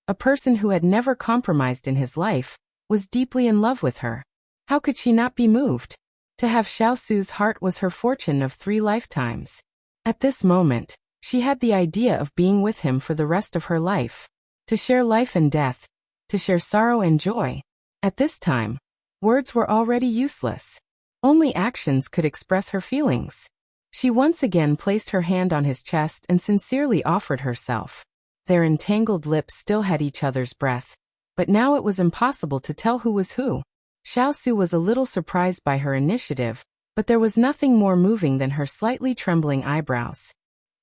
a person who had never compromised in his life, was deeply in love with her. How could she not be moved? To have Xiao Su's heart was her fortune of 3 lifetimes. At this moment, she had the idea of being with him for the rest of her life. To share life and death. To share sorrow and joy. At this time, words were already useless. Only actions could express her feelings. She once again placed her hand on his chest and sincerely offered herself. Their entangled lips still had each other's breath, but now it was impossible to tell who was who. Xiao Su was a little surprised by her initiative, but there was nothing more moving than her slightly trembling eyebrows.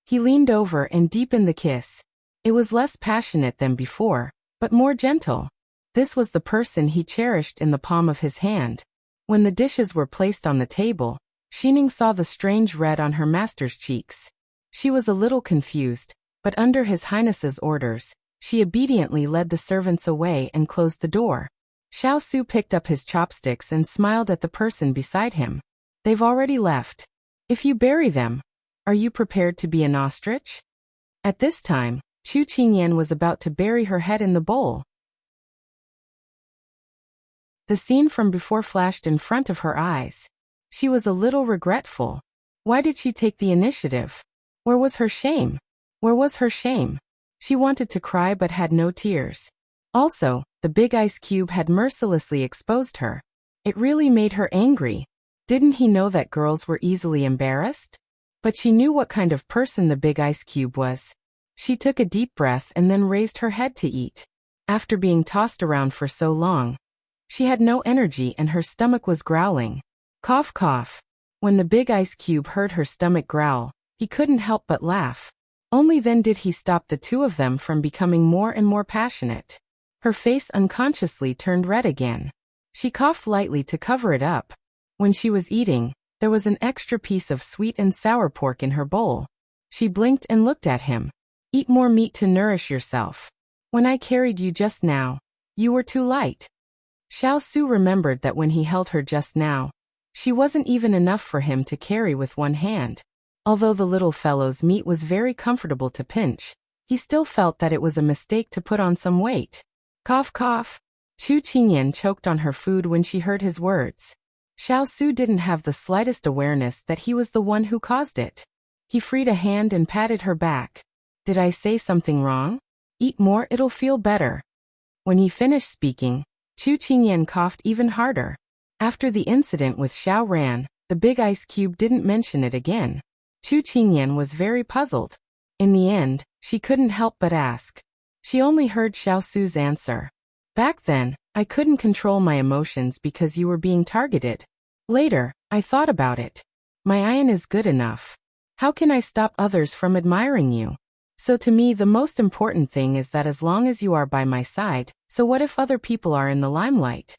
He leaned over and deepened the kiss. It was less passionate than before, but more gentle. This was the person he cherished in the palm of his hand. When the dishes were placed on the table, Xining saw the strange red on her master's cheeks. She was a little confused, but under His Highness's orders, she obediently led the servants away and closed the door. Xiao Su picked up his chopsticks and smiled at the person beside him. They've already left. If you bury them, are you prepared to be an ostrich? At this time, Chu Qingyan was about to bury her head in the bowl. The scene from before flashed in front of her eyes. She was a little regretful. Why did she take the initiative? Where was her shame? Where was her shame? She wanted to cry but had no tears. Also, the big ice cube had mercilessly exposed her. It really made her angry. Didn't he know that girls were easily embarrassed? But she knew what kind of person the big ice cube was. She took a deep breath and then raised her head to eat. After being tossed around for so long, She had no energy and her stomach was growling. Cough, cough. When the big ice cube heard her stomach growl, he couldn't help but laugh. Only then did he stop the two of them from becoming more and more passionate. Her face unconsciously turned red again. She coughed lightly to cover it up. When she was eating, there was an extra piece of sweet and sour pork in her bowl. She blinked and looked at him. Eat more meat to nourish yourself. When I carried you just now, you were too light. Xiao Su remembered that when he held her just now, she wasn't even enough for him to carry with one hand. Although the little fellow's meat was very comfortable to pinch, he still felt that it was a mistake to put on some weight. Cough, cough. Chu Qingyan choked on her food when she heard his words. Xiao Su didn't have the slightest awareness that he was the one who caused it. He freed a hand and patted her back. Did I say something wrong? Eat more, it'll feel better. When he finished speaking, Chu Qingyan coughed even harder. After the incident with Xiao Ran, the big ice cube didn't mention it again. Chu Qingyan was very puzzled. In the end, she couldn't help but ask. She only heard Xiao Su's answer. Back then, I couldn't control my emotions because you were being targeted. Later, I thought about it. My iron is good enough. How can I stop others from admiring you? So to me the most important thing is that as long as you are by my side, so what if other people are in the limelight?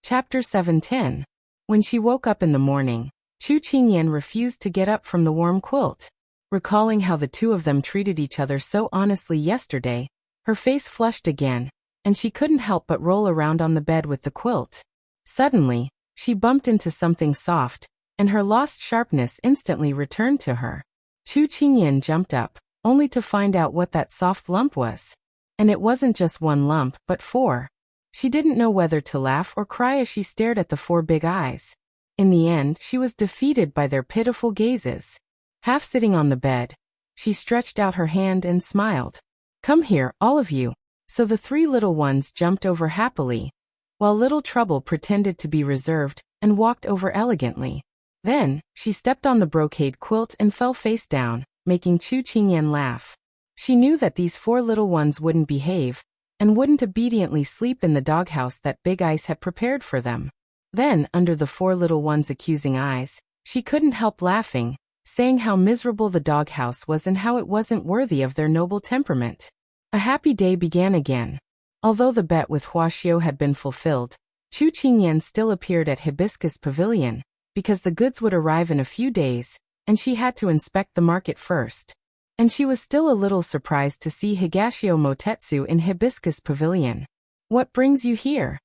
Chapter 7:10. When she woke up in the morning, Chu Qingyan refused to get up from the warm quilt. Recalling how the two of them treated each other so honestly yesterday, her face flushed again, and she couldn't help but roll around on the bed with the quilt. Suddenly, she bumped into something soft, and her lost sharpness instantly returned to her. Chu Qingyan jumped up, only to find out what that soft lump was. And it wasn't just one lump, but four. She didn't know whether to laugh or cry as she stared at the four big eyes. In the end, she was defeated by their pitiful gazes. Half sitting on the bed, she stretched out her hand and smiled. Come here, all of you. So the three little ones jumped over happily, while Little Trouble pretended to be reserved and walked over elegantly. Then, she stepped on the brocade quilt and fell face down, making Chu Qingyan laugh. She knew that these four little ones wouldn't behave, and wouldn't obediently sleep in the doghouse that Big Ice had prepared for them. Then, under the four little ones' accusing eyes, she couldn't help laughing, saying how miserable the doghouse was and how it wasn't worthy of their noble temperament. A happy day began again. Although the bet with Xiao had been fulfilled, Chu Qingyan still appeared at Hibiscus Pavilion, because the goods would arrive in a few days, and she had to inspect the market first. And she was still a little surprised to see Higashio Motetsu in Hibiscus Pavilion. What brings you here?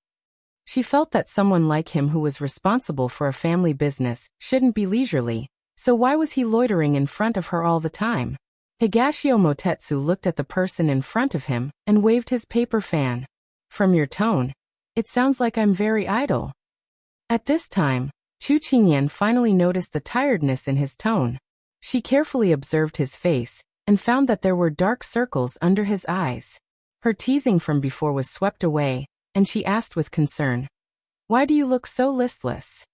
She felt that someone like him who was responsible for a family business shouldn't be leisurely, so why was he loitering in front of her all the time? Higashio Motetsu looked at the person in front of him and waved his paper fan. From your tone, it sounds like I'm very idle. At this time, Chu Qingyan finally noticed the tiredness in his tone. She carefully observed his face, and found that there were dark circles under his eyes. Her teasing from before was swept away, and she asked with concern, Why do you look so listless?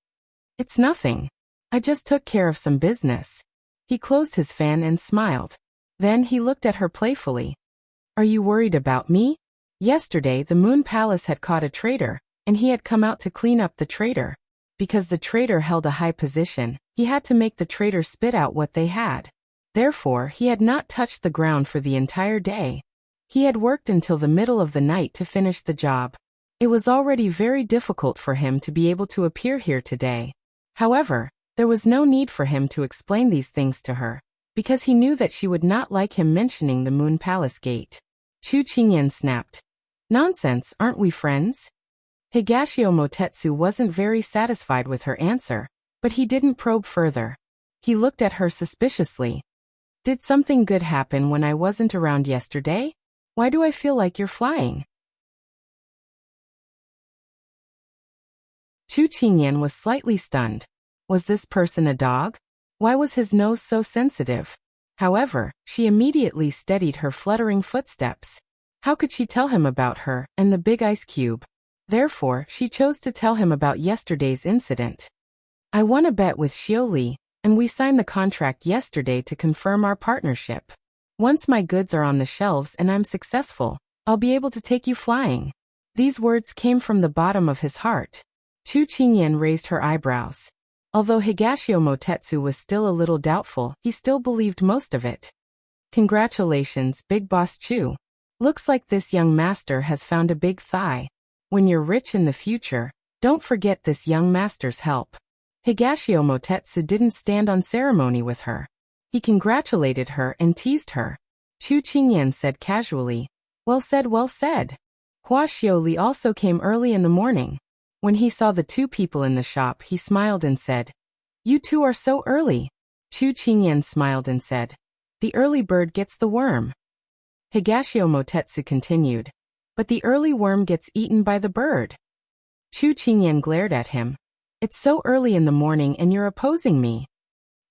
It's nothing. I just took care of some business. He closed his fan and smiled. Then he looked at her playfully. Are you worried about me? Yesterday the Moon Palace had caught a traitor, and he had come out to clean up the traitor. Because the traitor held a high position, he had to make the traitor spit out what they had. Therefore, he had not touched the ground for the entire day. He had worked until the middle of the night to finish the job. It was already very difficult for him to be able to appear here today. However, there was no need for him to explain these things to her, because he knew that she would not like him mentioning the Moon Palace gate. Chu Qingyan snapped. Nonsense, aren't we friends? Higashio Motetsu wasn't very satisfied with her answer, but he didn't probe further. He looked at her suspiciously. Did something good happen when I wasn't around yesterday? Why do I feel like you're flying? Chu Qingyan was slightly stunned. Was this person a dog? Why was his nose so sensitive? However, she immediately steadied her fluttering footsteps. How could she tell him about her and the big ice cube? Therefore, she chose to tell him about yesterday's incident. I won a bet with Xiao Li, and we signed the contract yesterday to confirm our partnership. Once my goods are on the shelves and I'm successful, I'll be able to take you flying. These words came from the bottom of his heart. Chu Qingyan raised her eyebrows. Although Higashio Motetsu was still a little doubtful, he still believed most of it. Congratulations, Big Boss Chu. Looks like this young master has found a big thigh. When you're rich in the future, don't forget this young master's help. Higashio Motetsu didn't stand on ceremony with her. He congratulated her and teased her. Chu Qingyan said casually, well said, well said. Hua Xiaoli also came early in the morning. When he saw the two people in the shop, he smiled and said, you two are so early. Chu Qingyan smiled and said, the early bird gets the worm. Higashio Motetsu continued, but the early worm gets eaten by the bird. Chu Qingyan glared at him. It's so early in the morning and you're opposing me.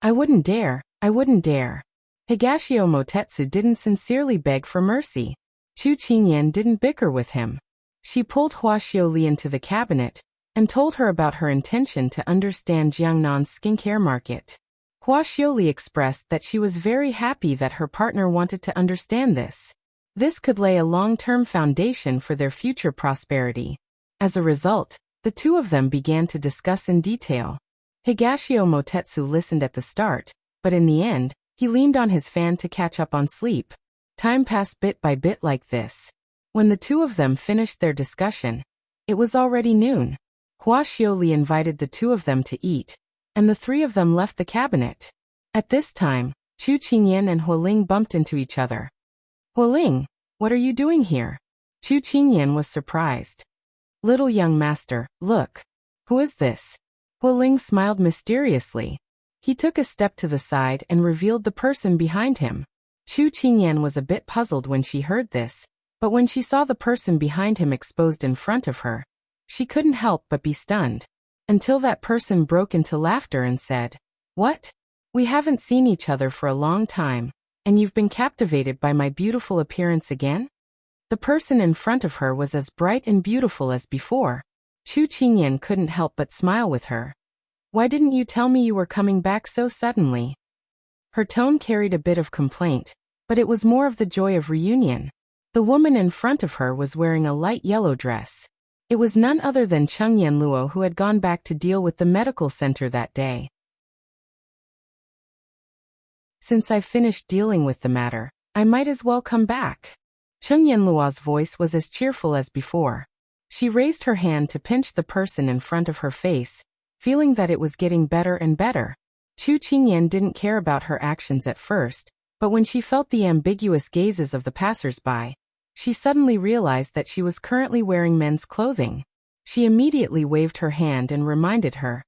I wouldn't dare, I wouldn't dare. Higashio Motetsu didn't sincerely beg for mercy. Chu Qingyan didn't bicker with him. She pulled Hua Xiaoli into the cabinet and told her about her intention to understand Jiangnan's skincare market. Hua Xiaoli expressed that she was very happy that her partner wanted to understand this. This could lay a long-term foundation for their future prosperity. As a result, the two of them began to discuss in detail. Higashio Motetsu listened at the start, but in the end, he leaned on his fan to catch up on sleep. Time passed bit by bit like this. When the two of them finished their discussion, it was already noon. Hua Xiaoli invited the two of them to eat, and the three of them left the cabinet. At this time, Chu Qingyan and Hualing bumped into each other. Hualing, what are you doing here? Chu Qingyan was surprised. Little young master, look. Who is this? Hualing smiled mysteriously. He took a step to the side and revealed the person behind him. Chu Qingyan was a bit puzzled when she heard this, but when she saw the person behind him exposed in front of her, she couldn't help but be stunned. Until that person broke into laughter and said, what? We haven't seen each other for a long time, and you've been captivated by my beautiful appearance again? The person in front of her was as bright and beautiful as before. Chu Qingyan couldn't help but smile with her. Why didn't you tell me you were coming back so suddenly? Her tone carried a bit of complaint, but it was more of the joy of reunion. The woman in front of her was wearing a light yellow dress. It was none other than Cheng Yanluo, who had gone back to deal with the medical center that day. Since I've finished dealing with the matter, I might as well come back. Cheng Yanluo's voice was as cheerful as before. She raised her hand to pinch the person in front of her face, feeling that it was getting better and better. Chu Qingyan didn't care about her actions at first, but when she felt the ambiguous gazes of the passers-by, she suddenly realized that she was currently wearing men's clothing. She immediately waved her hand and reminded her,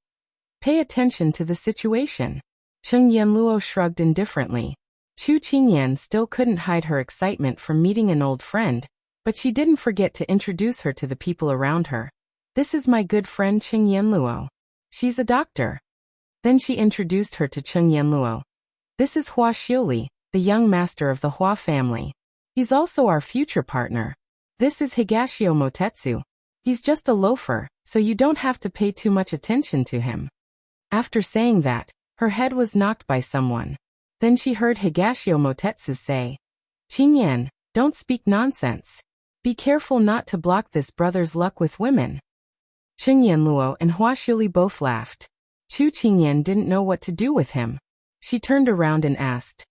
pay attention to the situation. Cheng Yanluo shrugged indifferently. Chu Qingyan still couldn't hide her excitement from meeting an old friend, but she didn't forget to introduce her to the people around her. This is my good friend Cheng Yanluo. She's a doctor. Then she introduced her to Cheng Yanluo. This is Hua Xiaoli, the young master of the Hua family. He's also our future partner. This is Higashio Motetsu. He's just a loafer, so you don't have to pay too much attention to him. After saying that, her head was knocked by someone. Then she heard Higashio Motetsu say, Qingyan, don't speak nonsense. Be careful not to block this brother's luck with women. Cheng Yanluo and Hua Xiaoli both laughed. Chu Qingyan didn't know what to do with him. She turned around and asked,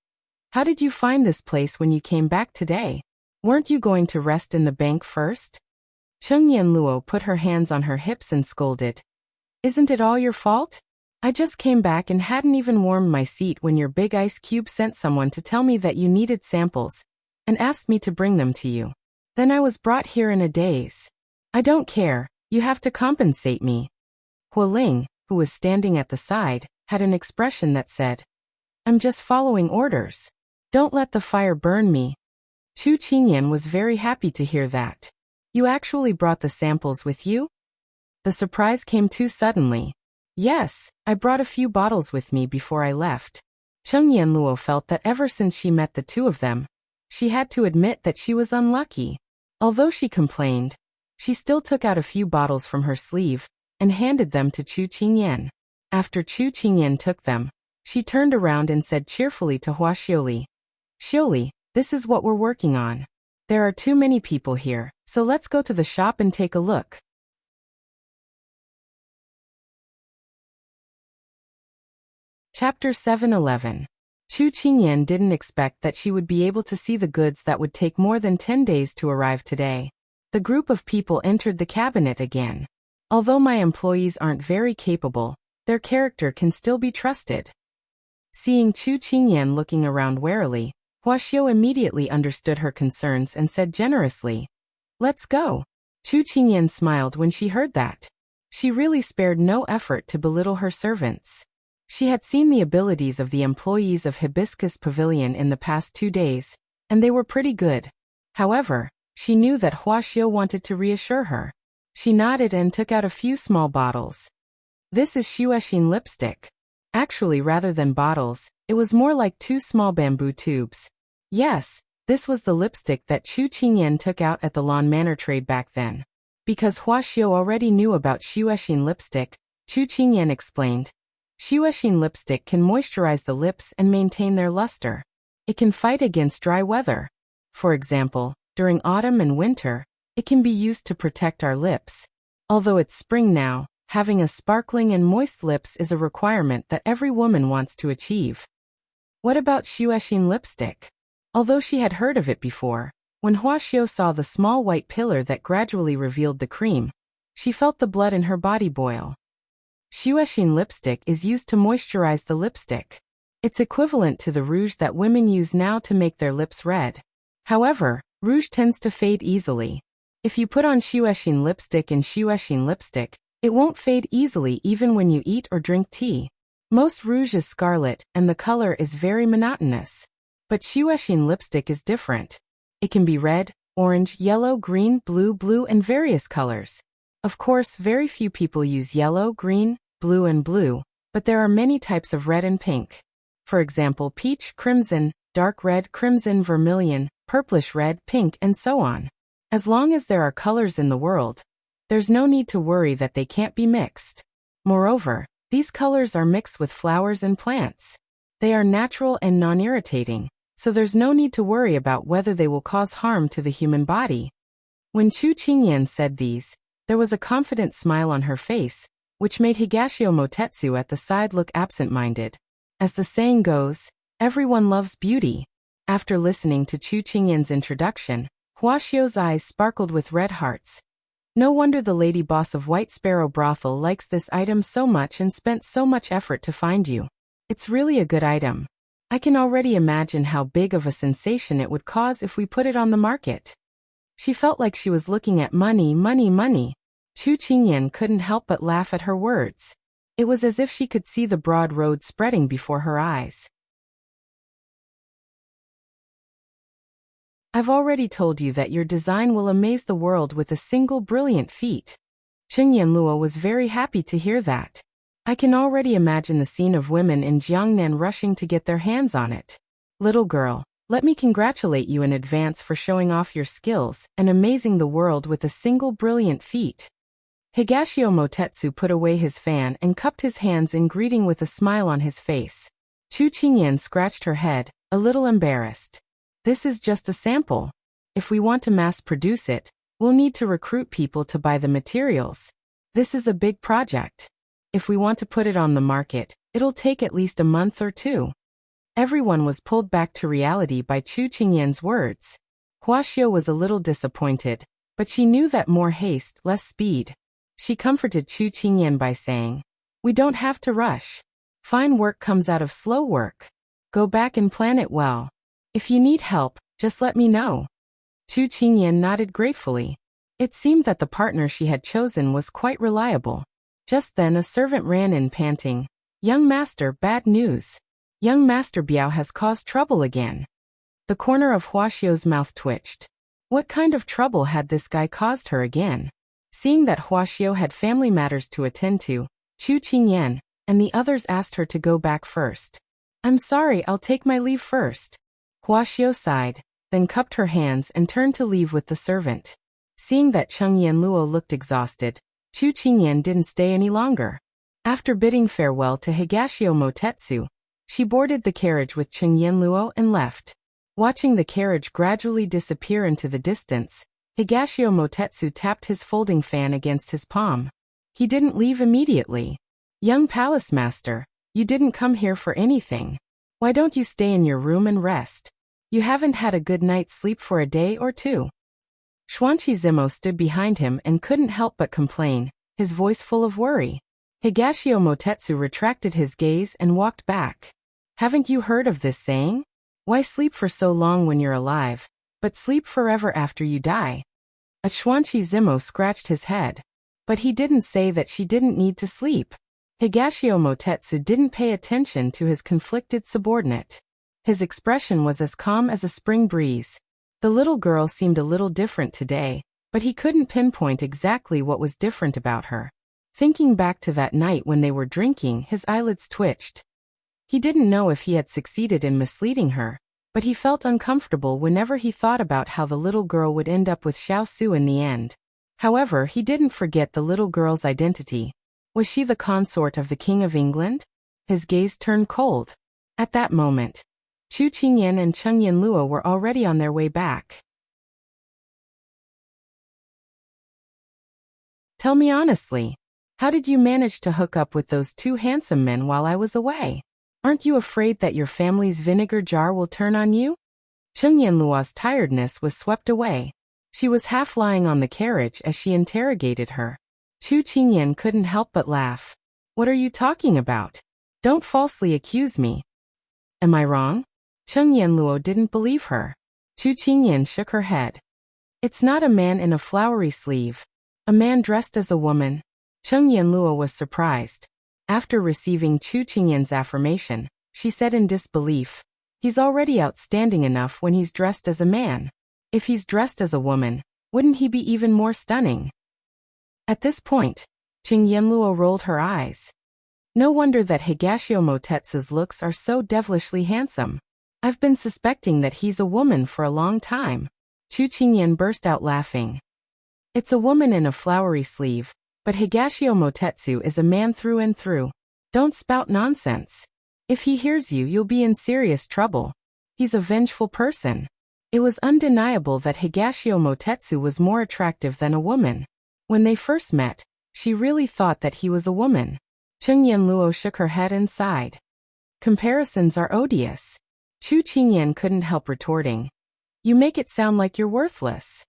how did you find this place when you came back today? Weren't you going to rest in the bank first? Cheng Yanluo put her hands on her hips and scolded. Isn't it all your fault? I just came back and hadn't even warmed my seat when your big ice cube sent someone to tell me that you needed samples and asked me to bring them to you. Then I was brought here in a daze. I don't care, you have to compensate me. Hualing, who was standing at the side, had an expression that said, I'm just following orders. Don't let the fire burn me. Chu Qingyan was very happy to hear that. You actually brought the samples with you? The surprise came too suddenly. Yes, I brought a few bottles with me before I left. Cheng Yanluo felt that ever since she met the two of them, she had to admit that she was unlucky. Although she complained, she still took out a few bottles from her sleeve and handed them to Chu Qingyan. After Chu Qingyan took them, she turned around and said cheerfully to Hua Xiaoli, Xiaoli, This is what we're working on. There are too many people here, so let's go to the shop and take a look. Chapter 7:11. Chu Qingyan didn't expect that she would be able to see the goods that would take more than 10 days to arrive today. The group of people entered the cabinet again. Although my employees aren't very capable, their character can still be trusted. Seeing Chu Qingyan looking around warily, Xiao immediately understood her concerns and said generously, "Let's go." Chu Qingyan smiled when she heard that. She really spared no effort to belittle her servants. She had seen the abilities of the employees of Hibiscus Pavilion in the past 2 days, and they were pretty good. However, she knew that Xiao wanted to reassure her. She nodded and took out a few small bottles. This is Xuexin lipstick. Actually, rather than bottles, it was more like 2 small bamboo tubes. Yes, this was the lipstick that Chu Qingyan took out at the Lawn Manor trade back then. Because Xiao already knew about Xuexin lipstick, Chu Qingyan explained, Xuexin lipstick can moisturize the lips and maintain their luster. It can fight against dry weather. For example, during autumn and winter, it can be used to protect our lips. Although it's spring now, having a sparkling and moist lips is a requirement that every woman wants to achieve. What about Xuexin lipstick? Although she had heard of it before, when Xiao saw the small white pillar that gradually revealed the cream, she felt the blood in her body boil. Xuexin lipstick is used to moisturize the lipstick. It's equivalent to the rouge that women use now to make their lips red. However, rouge tends to fade easily. If you put on Xuexin lipstick and Xuexin lipstick, it won't fade easily even when you eat or drink tea. Most rouge is scarlet and the color is very monotonous. But Xuexin lipstick is different. It can be red, orange, yellow, green, blue, and various colors. Of course, very few people use yellow, green, blue, but there are many types of red and pink. For example, peach, crimson, dark red, crimson, vermilion, purplish red, pink, and so on. As long as there are colors in the world, there's no need to worry that they can't be mixed. Moreover, these colors are mixed with flowers and plants. They are natural and non-irritating, so there's no need to worry about whether they will cause harm to the human body. When Chu Qingyan said these, there was a confident smile on her face, which made Higashio Motetsu at the side look absent-minded. As the saying goes, everyone loves beauty. After listening to Chu Qingyan's introduction, Huaxio's eyes sparkled with red hearts. No wonder the lady boss of White Sparrow Brothel likes this item so much and spent so much effort to find you. It's really a good item. I can already imagine how big of a sensation it would cause if we put it on the market. She felt like she was looking at money. Chu Qingyan couldn't help but laugh at her words. It was as if she could see the broad road spreading before her eyes. I've already told you that your design will amaze the world with a single brilliant feat. Cheng Yanluo was very happy to hear that. I can already imagine the scene of women in Jiangnan rushing to get their hands on it. Little girl, let me congratulate you in advance for showing off your skills and amazing the world with a single brilliant feat. Higashio Motetsu put away his fan and cupped his hands in greeting with a smile on his face. Chu Qingyan scratched her head, a little embarrassed. This is just a sample. If we want to mass produce it, we'll need to recruit people to buy the materials. This is a big project. If we want to put it on the market, it'll take at least a month or 2. Everyone was pulled back to reality by Chu Qingyan's words. Huaxio was a little disappointed, but she knew that more haste, less speed. She comforted Chu Qingyan by saying, "We don't have to rush. Fine work comes out of slow work. Go back and plan it well. If you need help, just let me know." Chu Qingyan nodded gratefully. It seemed that the partner she had chosen was quite reliable. Just then a servant ran in panting, "Young master, bad news. Young master Biao has caused trouble again." The corner of Huaxio's mouth twitched. What kind of trouble had this guy caused her again? Seeing that Huaxio had family matters to attend to, Chu Qingyan and the others asked her to go back first. "I'm sorry, I'll take my leave first." Huaxio sighed, then cupped her hands and turned to leave with the servant. Seeing that Cheng Yanluo looked exhausted, Chu Qingyan didn't stay any longer. After bidding farewell to Higashio Motetsu, she boarded the carriage with Cheng Yanluo and left. Watching the carriage gradually disappear into the distance, Higashio Motetsu tapped his folding fan against his palm. He didn't leave immediately. Young palace master, you didn't come here for anything. Why don't you stay in your room and rest? You haven't had a good night's sleep for a day or two. Xuanqi Zimo stood behind him and couldn't help but complain, his voice full of worry. Higashio Motetsu retracted his gaze and walked back. Haven't you heard of this saying? Why sleep for so long when you're alive, but sleep forever after you die? Xuanqi Zimo scratched his head. But he didn't say that she didn't need to sleep. Higashio Motetsu didn't pay attention to his conflicted subordinate. His expression was as calm as a spring breeze. The little girl seemed a little different today, but he couldn't pinpoint exactly what was different about her. Thinking back to that night when they were drinking, his eyelids twitched. He didn't know if he had succeeded in misleading her, but he felt uncomfortable whenever he thought about how the little girl would end up with Xiao Su in the end. However, he didn't forget the little girl's identity. Was she the consort of the King of England? His gaze turned cold. At that moment, Chu Qingyan and Cheng Yanluo were already on their way back. Tell me honestly, how did you manage to hook up with those two handsome men while I was away? Aren't you afraid that your family's vinegar jar will turn on you? Cheng Yanluo's tiredness was swept away. She was half lying on the carriage as she interrogated her. Chu Qingyan couldn't help but laugh. What are you talking about? Don't falsely accuse me. Am I wrong? Cheng Yanluo didn't believe her. Chu Qingyan shook her head. It's not a man in a flowery sleeve. A man dressed as a woman. Cheng Yanluo was surprised. After receiving Chu Qingyan's affirmation, she said in disbelief, he's already outstanding enough when he's dressed as a man. If he's dressed as a woman, wouldn't he be even more stunning? At this point, Cheng Yanluo rolled her eyes. No wonder that Higashio Motetsu's looks are so devilishly handsome. I've been suspecting that he's a woman for a long time. Chu Qingyan burst out laughing. It's a woman in a flowery sleeve, but Higashio Motetsu is a man through and through. Don't spout nonsense. If he hears you, you'll be in serious trouble. He's a vengeful person. It was undeniable that Higashio Motetsu was more attractive than a woman. When they first met, she really thought that he was a woman. Cheng Yanluo shook her head and sighed. Comparisons are odious. Chu Qingyan couldn't help retorting. You make it sound like you're worthless.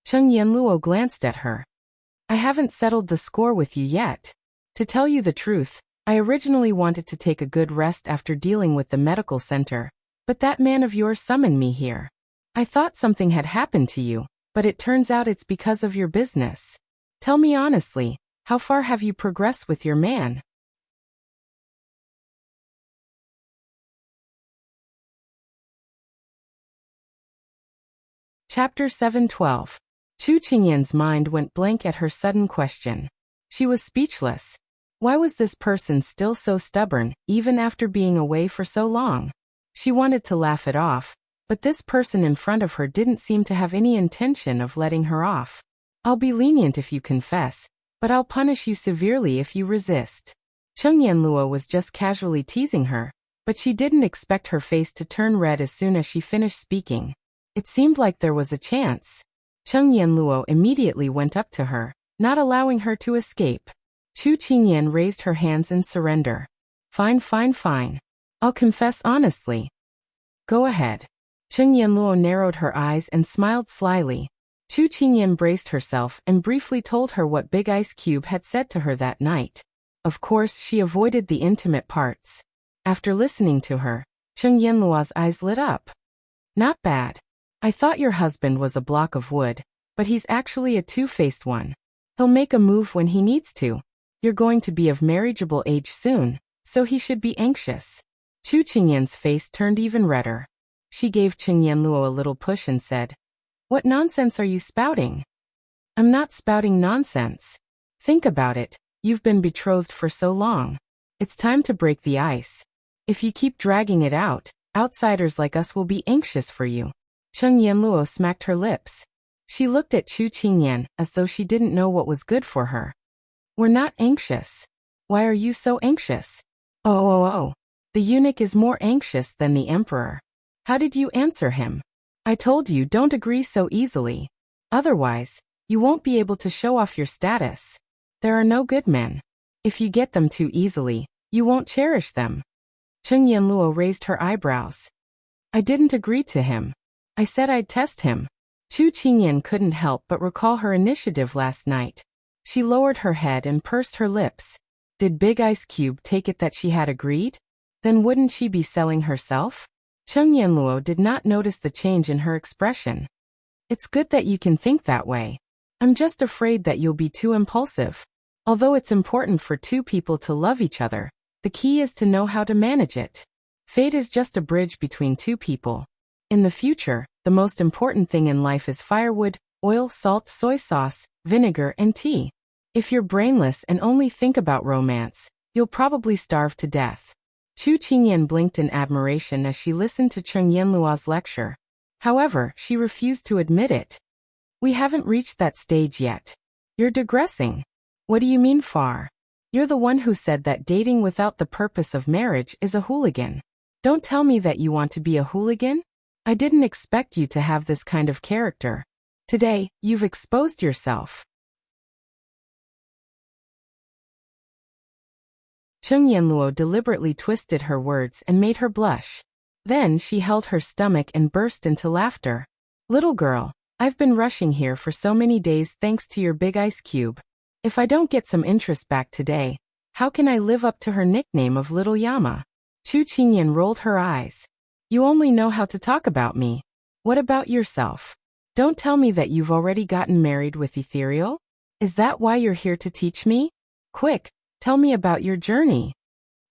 Cheng Yanluo glanced at her. I haven't settled the score with you yet. To tell you the truth, I originally wanted to take a good rest after dealing with the medical center, but that man of yours summoned me here. I thought something had happened to you, but it turns out it's because of your business. Tell me honestly, how far have you progressed with your man? Chapter 7:12. Chu Qingyan's mind went blank at her sudden question. She was speechless. Why was this person still so stubborn, even after being away for so long? She wanted to laugh it off, but this person in front of her didn't seem to have any intention of letting her off. I'll be lenient if you confess, but I'll punish you severely if you resist. Cheng Yanluo was just casually teasing her, but she didn't expect her face to turn red as soon as she finished speaking. It seemed like there was a chance. Cheng Yanluo immediately went up to her, not allowing her to escape. Chu Qingyan raised her hands in surrender. Fine, fine, fine. I'll confess honestly. Go ahead. Cheng Yanluo narrowed her eyes and smiled slyly. Chu Qingyan braced herself and briefly told her what Big Ice Cube had said to her that night. Of course, she avoided the intimate parts. After listening to her, Cheng Yanluo's eyes lit up. Not bad. I thought your husband was a block of wood, but he's actually a two-faced one. He'll make a move when he needs to. You're going to be of marriageable age soon, so he should be anxious. Chu Qingyan's face turned even redder. She gave Cheng Yanluo a little push and said, What nonsense are you spouting? I'm not spouting nonsense. Think about it, you've been betrothed for so long. It's time to break the ice. If you keep dragging it out, outsiders like us will be anxious for you. Cheng Yanluo smacked her lips. She looked at Chu Qingyan as though she didn't know what was good for her. We're not anxious. Why are you so anxious? Oh. The eunuch is more anxious than the emperor. How did you answer him? I told you don't agree so easily. Otherwise, you won't be able to show off your status. There are no good men. If you get them too easily, you won't cherish them. Cheng Yanluo raised her eyebrows. I didn't agree to him. I said I'd test him. Chu Qingyan couldn't help but recall her initiative last night. She lowered her head and pursed her lips. Did Big Ice Cube take it that she had agreed? Then wouldn't she be selling herself? Cheng Yanluo did not notice the change in her expression. It's good that you can think that way. I'm just afraid that you'll be too impulsive. Although it's important for two people to love each other, the key is to know how to manage it. Fate is just a bridge between two people. In the future, the most important thing in life is firewood, oil, salt, soy sauce, vinegar, and tea. If you're brainless and only think about romance, you'll probably starve to death. Chu Qingyan blinked in admiration as she listened to Cheng Yanluo's lecture. However, she refused to admit it. We haven't reached that stage yet. You're digressing. What do you mean far? You're the one who said that dating without the purpose of marriage is a hooligan. Don't tell me that you want to be a hooligan. I didn't expect you to have this kind of character. Today, you've exposed yourself. Cheng Yanluo deliberately twisted her words and made her blush. Then she held her stomach and burst into laughter. Little girl, I've been rushing here for so many days thanks to your Big Ice Cube. If I don't get some interest back today, how can I live up to her nickname of Little Yama? Chu Qingyan rolled her eyes. You only know how to talk about me. What about yourself? Don't tell me that you've already gotten married with Ethereal? Is that why you're here to teach me? Quick, tell me about your journey.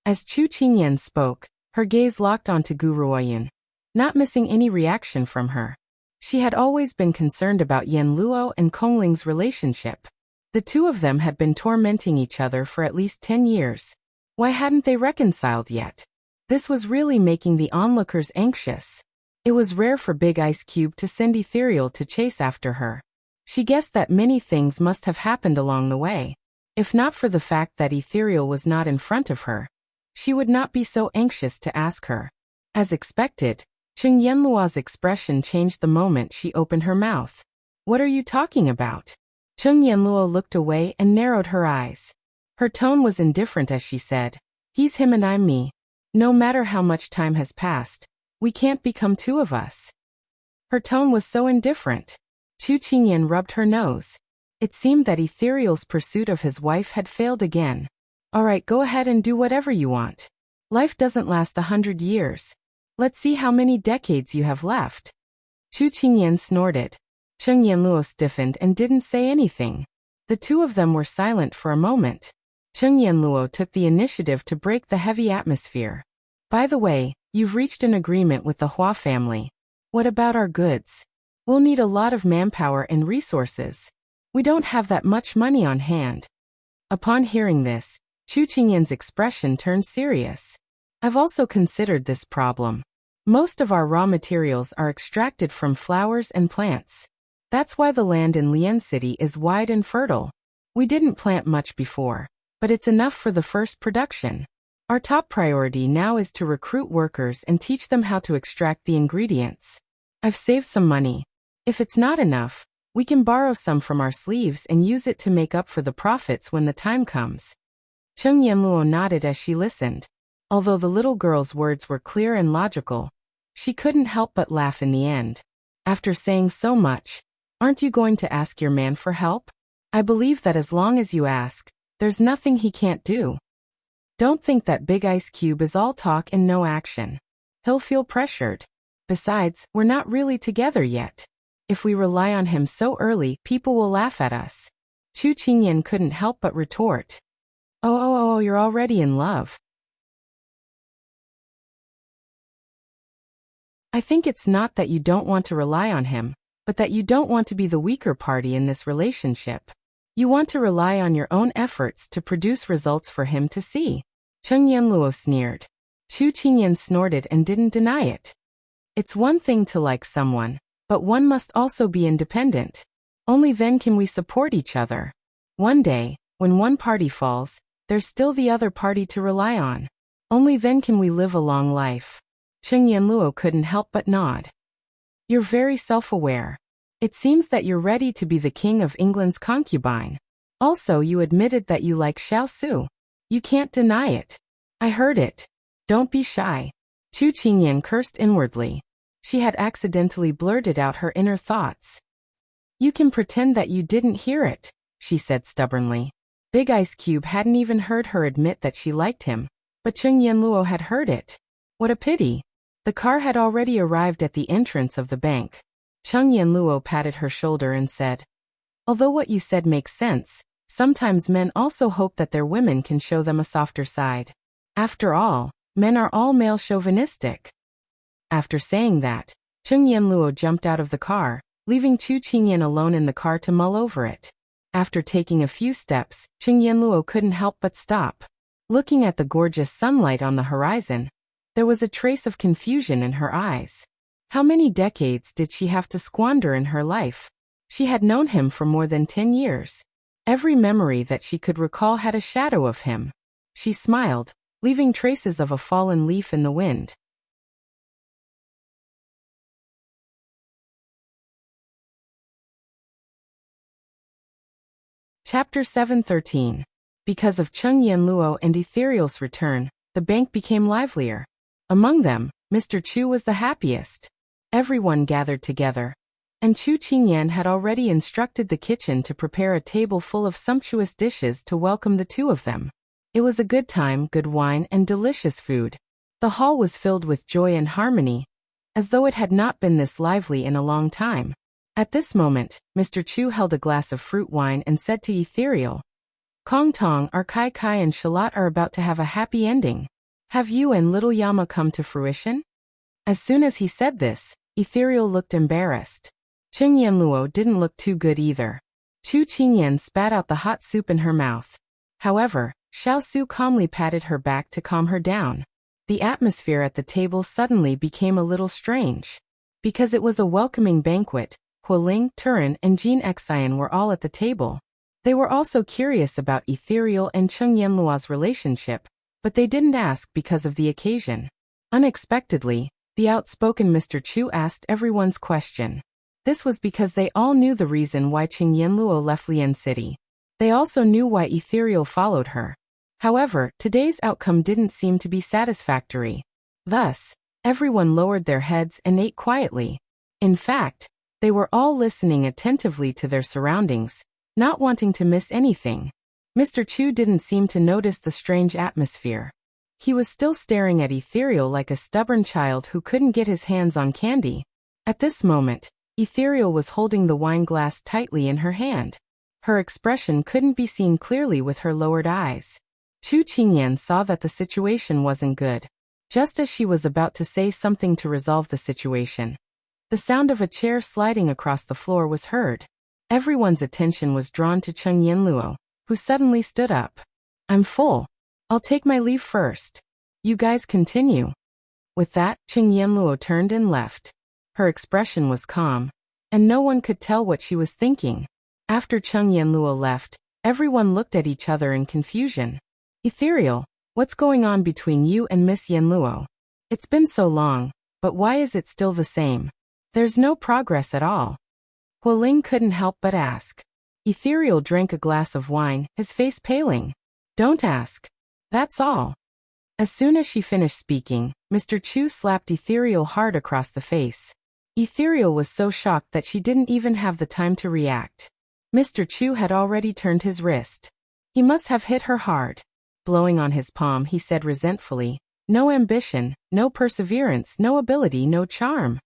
As Chu Qingyan spoke, her gaze locked onto Gu Ruoyan, not missing any reaction from her. She had always been concerned about Yan Luo and Kongling's relationship. The two of them had been tormenting each other for at least 10 years. Why hadn't they reconciled yet? This was really making the onlookers anxious. It was rare for Big Ice Cube to send Ethereal to chase after her. She guessed that many things must have happened along the way. If not for the fact that Ethereal was not in front of her, she would not be so anxious to ask her. As expected, Cheng Yanluo's expression changed the moment she opened her mouth. What are you talking about? Cheng Yanluo looked away and narrowed her eyes. Her tone was indifferent as she said, He's him and I'm me. No matter how much time has passed, we can't become two of us. Her tone was so indifferent. Chu Qingyan rubbed her nose. It seemed that Ethereal's pursuit of his wife had failed again. All right, go ahead and do whatever you want. Life doesn't last 100 years. Let's see how many decades you have left. Chu Qingyan snorted. Cheng Yanluo stiffened and didn't say anything. The two of them were silent for a moment. Cheng Yanluo took the initiative to break the heavy atmosphere. By the way, you've reached an agreement with the Hua family. What about our goods? We'll need a lot of manpower and resources. We don't have that much money on hand. Upon hearing this, Chu Qingyan's expression turned serious. I've also considered this problem. Most of our raw materials are extracted from flowers and plants. That's why the land in Lian City is wide and fertile. We didn't plant much before, but it's enough for the first production. Our top priority now is to recruit workers and teach them how to extract the ingredients. I've saved some money. If it's not enough, we can borrow some from our sleeves and use it to make up for the profits when the time comes. Cheng Yanluo nodded as she listened. Although the little girl's words were clear and logical, she couldn't help but laugh in the end. After saying so much, aren't you going to ask your man for help? I believe that as long as you ask, there's nothing he can't do. Don't think that Big Ice Cube is all talk and no action. He'll feel pressured. Besides, we're not really together yet. If we rely on him so early, people will laugh at us. Chu Qingyan couldn't help but retort. Oh, you're already in love. I think it's not that you don't want to rely on him, but that you don't want to be the weaker party in this relationship. You want to rely on your own efforts to produce results for him to see. Cheng Yanluo sneered. Chu Qingyan snorted and didn't deny it. It's one thing to like someone, but one must also be independent. Only then can we support each other. One day, when one party falls, there's still the other party to rely on. Only then can we live a long life. Cheng Yanluo couldn't help but nod. You're very self-aware. It seems that you're ready to be the King of England's concubine. Also, you admitted that you like Xiao Su. You can't deny it. I heard it. Don't be shy. Chu Qingyan cursed inwardly. She had accidentally blurted out her inner thoughts. You can pretend that you didn't hear it, she said stubbornly. Big Ice Cube hadn't even heard her admit that she liked him, but Cheng Yanluo had heard it. What a pity. The car had already arrived at the entrance of the bank. Cheng Yanluo patted her shoulder and said, although what you said makes sense, sometimes men also hope that their women can show them a softer side. After all, men are all male chauvinistic. After saying that, Cheng Yanluo jumped out of the car, leaving Chu Qingyan alone in the car to mull over it. After taking a few steps, Cheng Yanluo couldn't help but stop. Looking at the gorgeous sunlight on the horizon, there was a trace of confusion in her eyes. How many decades did she have to squander in her life? She had known him for more than 10 years. Every memory that she could recall had a shadow of him. She smiled, leaving traces of a fallen leaf in the wind. Chapter 7:13. Because of Cheng Yanluo and Ethereal's return, the bank became livelier. Among them, Mr. Chu was the happiest. Everyone gathered together, and Chu Qingyan had already instructed the kitchen to prepare a table full of sumptuous dishes to welcome the two of them. It was a good time, good wine, and delicious food. The hall was filled with joy and harmony, as though it had not been this lively in a long time. At this moment, Mr. Chu held a glass of fruit wine and said to Ethereal, Kong Tong, our Kai Kai and Shalat are about to have a happy ending. Have you and little Yama come to fruition? As soon as he said this, Ethereal looked embarrassed. Cheng Yanluo didn't look too good either. Chu Qingyan spat out the hot soup in her mouth. However, Xiao Su calmly patted her back to calm her down. The atmosphere at the table suddenly became a little strange. Because it was a welcoming banquet, Hualing, Turin, and Jean Xian were all at the table. They were also curious about Ethereal and Cheng Yanluo's relationship, but they didn't ask because of the occasion. Unexpectedly, the outspoken Mr. Chu asked everyone's question. This was because they all knew the reason why Cheng Yanluo left Lian City. They also knew why Ethereal followed her. However, today's outcome didn't seem to be satisfactory. Thus, everyone lowered their heads and ate quietly. In fact, they were all listening attentively to their surroundings, not wanting to miss anything. Mr. Chu didn't seem to notice the strange atmosphere. He was still staring at Ethereal like a stubborn child who couldn't get his hands on candy. At this moment, Ethereal was holding the wine glass tightly in her hand. Her expression couldn't be seen clearly with her lowered eyes. Chu Qingyan saw that the situation wasn't good. Just as she was about to say something to resolve the situation, the sound of a chair sliding across the floor was heard. Everyone's attention was drawn to Cheng Yanluo, who suddenly stood up. I'm full. I'll take my leave first. You guys continue. With that, Cheng Yanluo turned and left. Her expression was calm, and no one could tell what she was thinking. After Cheng Yanluo left, everyone looked at each other in confusion. Ethereal, what's going on between you and Miss Yanluo? It's been so long, but why is it still the same? There's no progress at all. Hualing couldn't help but ask. Ethereal drank a glass of wine, his face paling. Don't ask. That's all. As soon as she finished speaking, Mr. Chu slapped Ethereal hard across the face. Ethereal was so shocked that she didn't even have the time to react. Mr. Chu had already turned his wrist. He must have hit her hard. Blowing on his palm, he said resentfully, no ambition, no perseverance, no ability, no charm.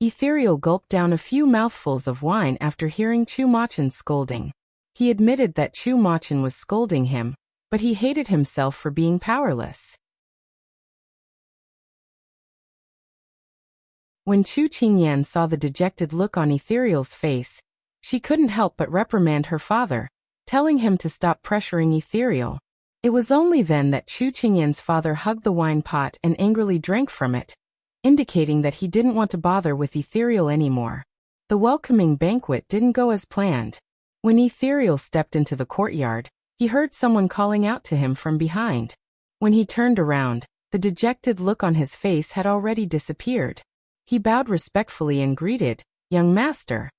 Ethereal gulped down a few mouthfuls of wine after hearing Chu Machen's scolding. He admitted that Chu Machen was scolding him, but he hated himself for being powerless. When Chu Qingyan saw the dejected look on Ethereal's face, she couldn't help but reprimand her father, telling him to stop pressuring Ethereal. It was only then that Chu Qingyan's father hugged the wine pot and angrily drank from it, indicating that he didn't want to bother with Ethereal anymore. The welcoming banquet didn't go as planned. When Ethereal stepped into the courtyard, he heard someone calling out to him from behind. When he turned around, The dejected look on his face had already disappeared. He bowed respectfully and greeted, "Young master."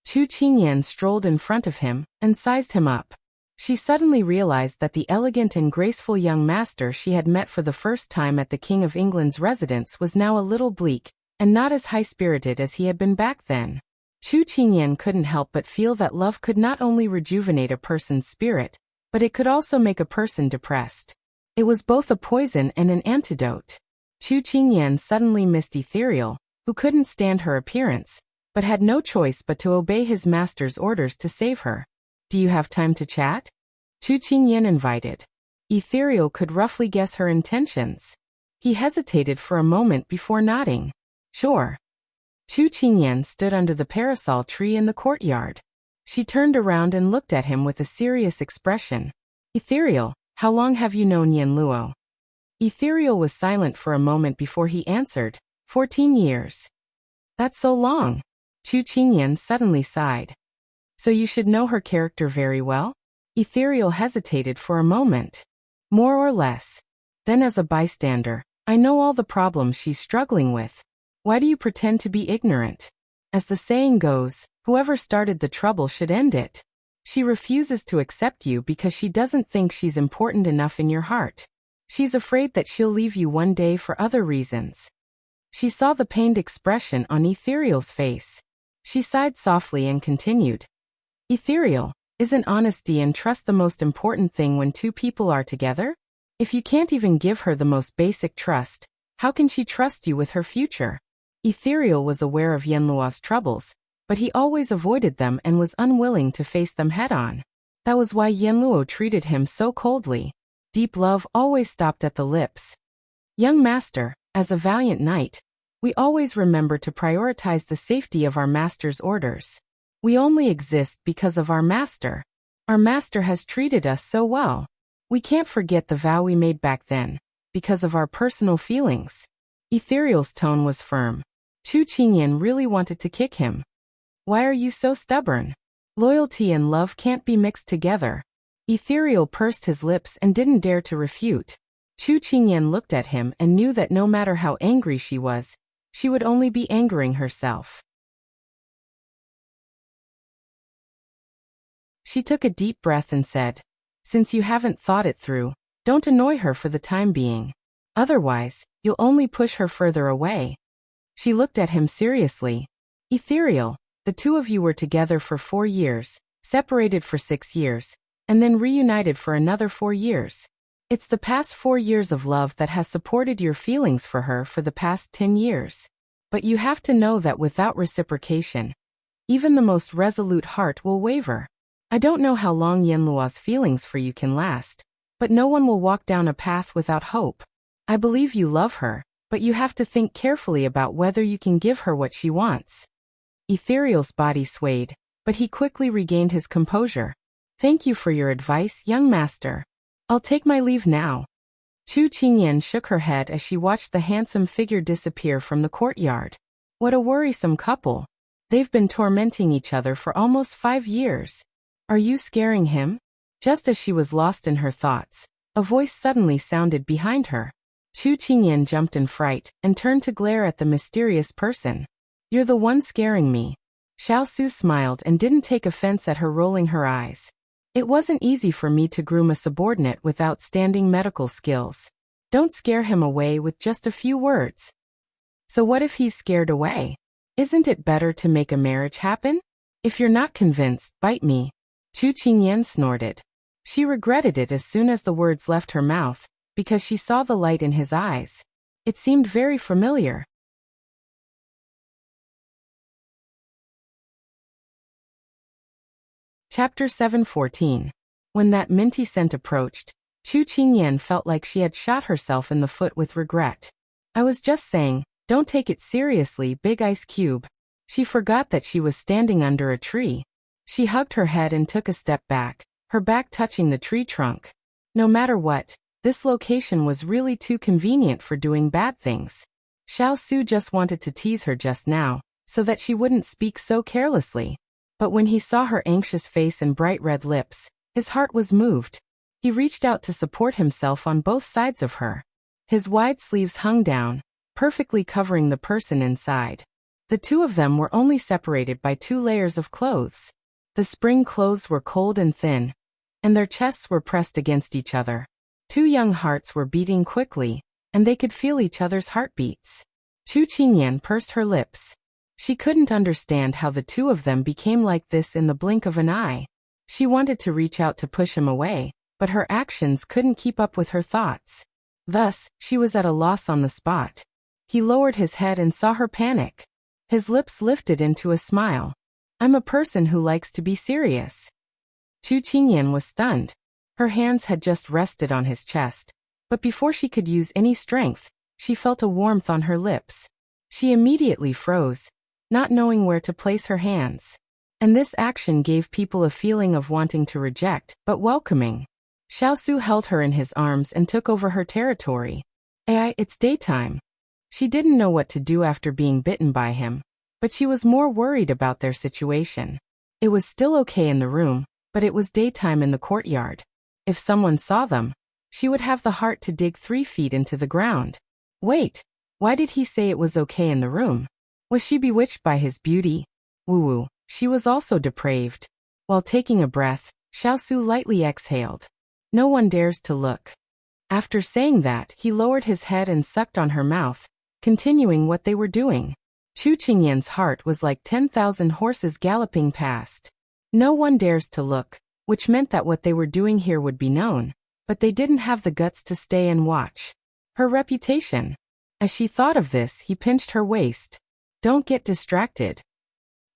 Chu Qingyan strolled in front of him and sized him up. She suddenly realized that the elegant and graceful young master she had met for the first time at the King of England's residence was now a little bleak, and not as high-spirited as he had been back then. Chu Qingyan couldn't help but feel that love could not only rejuvenate a person's spirit, but it could also make a person depressed. It was both a poison and an antidote. Chu Qingyan suddenly missed Ethereal, who couldn't stand her appearance, but had no choice but to obey his master's orders to save her. "Do you have time to chat?" Chu Qingyan invited. Ethereal could roughly guess her intentions. He hesitated for a moment before nodding. "Sure." Chu Qingyan stood under the parasol tree in the courtyard. She turned around and looked at him with a serious expression. "Ethereal, how long have you known Yin Luo?" Ethereal was silent for a moment before he answered, 14 years. "That's so long." Chu Qingyan suddenly sighed. "So you should know her character very well?" Ethereal hesitated for a moment. "More or less. Then as a bystander, I know all the problems she's struggling with. Why do you pretend to be ignorant? As the saying goes, whoever started the trouble should end it. She refuses to accept you because she doesn't think she's important enough in your heart. She's afraid that she'll leave you one day for other reasons." She saw the pained expression on Ethereal's face. She sighed softly and continued. "Ethereal, isn't honesty and trust the most important thing when two people are together? If you can't even give her the most basic trust, how can she trust you with her future?" Ethereal was aware of Yenluo's troubles, but he always avoided them and was unwilling to face them head-on. That was why Yenluo treated him so coldly. Deep love always stopped at the lips. "Young master, as a valiant knight, we always remember to prioritize the safety of our master's orders. We only exist because of our master. Our master has treated us so well. We can't forget the vow we made back then, because of our personal feelings." Ethereal's tone was firm. Chu Qingyan really wanted to kick him. "Why are you so stubborn? Loyalty and love can't be mixed together." Ethereal pursed his lips and didn't dare to refute. Chu Qingyan looked at him and knew that no matter how angry she was, she would only be angering herself. She took a deep breath and said, "Since you haven't thought it through, don't annoy her for the time being. Otherwise, you'll only push her further away." She looked at him seriously. "Ethereal, the two of you were together for 4 years, separated for 6 years, and then reunited for another 4 years. It's the past 4 years of love that has supported your feelings for her for the past 10 years. But you have to know that without reciprocation, even the most resolute heart will waver. I don't know how long Yenluo's feelings for you can last, but no one will walk down a path without hope. I believe you love her, but you have to think carefully about whether you can give her what she wants." Ethereal's body swayed, but he quickly regained his composure. "Thank you for your advice, young master. I'll take my leave now." Chu Qingyan shook her head as she watched the handsome figure disappear from the courtyard. What a worrisome couple. They've been tormenting each other for almost 5 years. "Are you scaring him?" Just as she was lost in her thoughts, a voice suddenly sounded behind her. Chu Qingyan jumped in fright and turned to glare at the mysterious person. "You're the one scaring me." Xiao Su smiled and didn't take offense at her rolling her eyes. "It wasn't easy for me to groom a subordinate with outstanding medical skills. Don't scare him away with just a few words." "So what if he's scared away? Isn't it better to make a marriage happen? If you're not convinced, bite me." Chu Qingyan snorted. She regretted it as soon as the words left her mouth, because she saw the light in his eyes. It seemed very familiar. Chapter 7:14. When that minty scent approached, Chu Qingyan felt like she had shot herself in the foot with regret. "I was just saying, don't take it seriously, Big Ice Cube." She forgot that she was standing under a tree. She hugged her head and took a step back, her back touching the tree trunk. No matter what, this location was really too convenient for doing bad things. Xiao Su just wanted to tease her just now, so that she wouldn't speak so carelessly. But when he saw her anxious face and bright red lips, his heart was moved. He reached out to support himself on both sides of her. His wide sleeves hung down, perfectly covering the person inside. The two of them were only separated by 2 layers of clothes. The spring clothes were cold and thin, and their chests were pressed against each other. 2 young hearts were beating quickly, and they could feel each other's heartbeats. Chu Qingyan pursed her lips. She couldn't understand how the two of them became like this in the blink of an eye. She wanted to reach out to push him away, but her actions couldn't keep up with her thoughts. Thus, she was at a loss on the spot. He lowered his head and saw her panic. His lips lifted into a smile. "I'm a person who likes to be serious." Chu Qingyan was stunned. Her hands had just rested on his chest, but before she could use any strength, she felt a warmth on her lips. She immediately froze, not knowing where to place her hands. And this action gave people a feeling of wanting to reject, but welcoming. Xiao held her in his arms and took over her territory. It's daytime. She didn't know what to do after being bitten by him, but she was more worried about their situation. It was still okay in the room, but it was daytime in the courtyard. If someone saw them, she would have the heart to dig 3 feet into the ground. Wait, why did he say it was okay in the room? Was she bewitched by his beauty? Woo-woo, she was also depraved. While taking a breath, Xiao lightly exhaled. "No one dares to look." After saying that, he lowered his head and sucked on her mouth, continuing what they were doing. Chu Qingyan's heart was like 10,000 horses galloping past. No one dares to look, which meant that what they were doing here would be known, but they didn't have the guts to stay and watch. Her reputation. As she thought of this, he pinched her waist. "Don't get distracted."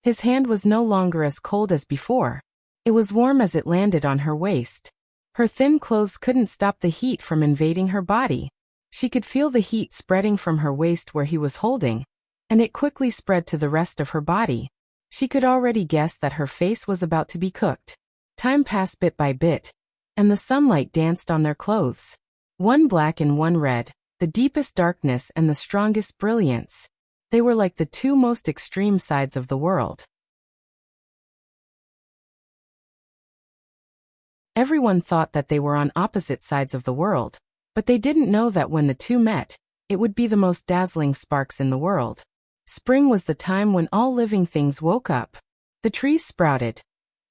His hand was no longer as cold as before. It was warm as it landed on her waist. Her thin clothes couldn't stop the heat from invading her body. She could feel the heat spreading from her waist where he was holding, and it quickly spread to the rest of her body. She could already guess that her face was about to be cooked. Time passed bit by bit, and the sunlight danced on their clothes. One black and one red, the deepest darkness and the strongest brilliance. They were like the 2 most extreme sides of the world. Everyone thought that they were on opposite sides of the world, but they didn't know that when the 2 met, it would be the most dazzling sparks in the world. Spring was the time when all living things woke up. The trees sprouted,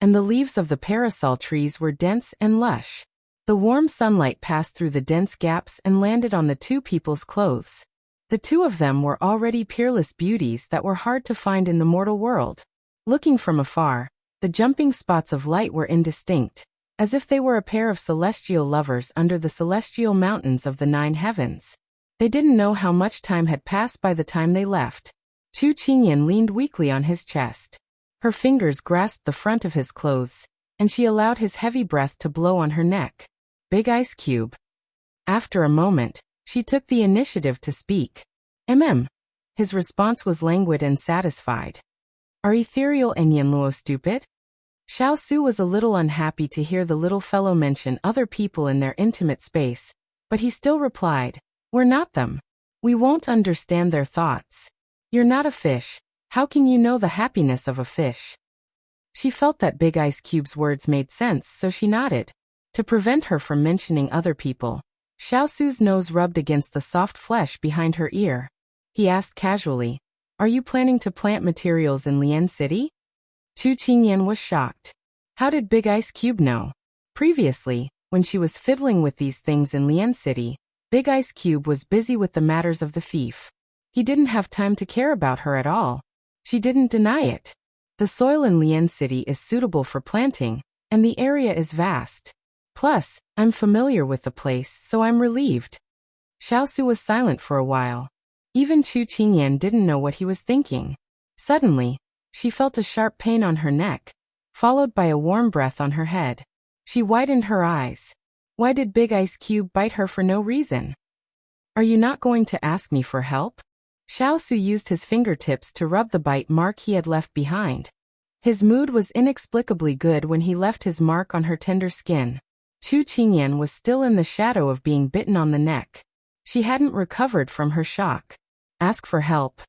and the leaves of the parasol trees were dense and lush. The warm sunlight passed through the dense gaps and landed on the 2 people's clothes. The 2 of them were already peerless beauties that were hard to find in the mortal world. Looking from afar, the jumping spots of light were indistinct, as if they were a pair of celestial lovers under the celestial mountains of the 9 heavens. They didn't know how much time had passed by the time they left. Chu Qingyan leaned weakly on his chest. Her fingers grasped the front of his clothes, and she allowed his heavy breath to blow on her neck. "Big ice cube." After a moment, she took the initiative to speak. His response was languid and satisfied. "Are ethereal and Yanluo stupid?" Xiao was a little unhappy to hear the little fellow mention other people in their intimate space, but he still replied, "We're not them. We won't understand their thoughts. You're not a fish. How can you know the happiness of a fish?" She felt that Big Ice Cube's words made sense, so she nodded. To prevent her from mentioning other people, Xiao's nose rubbed against the soft flesh behind her ear. He asked casually, "Are you planning to plant materials in Lian City?" Chu Qingyan was shocked. How did Big Ice Cube know? Previously, when she was fiddling with these things in Lian City, Big Ice Cube was busy with the matters of the fief. He didn't have time to care about her at all. She didn't deny it. The soil in Lian City is suitable for planting, and the area is vast. Plus, I'm familiar with the place, so I'm relieved. Xiao was silent for a while. Even Chu Qingyan didn't know what he was thinking. Suddenly, she felt a sharp pain on her neck, followed by a warm breath on her head. She widened her eyes. Why did Big Ice Cube bite her for no reason? "Are you not going to ask me for help?" Xiao used his fingertips to rub the bite mark he had left behind. His mood was inexplicably good when he left his mark on her tender skin. Chu Qingyan was still in the shadow of being bitten on the neck. She hadn't recovered from her shock. Ask for help.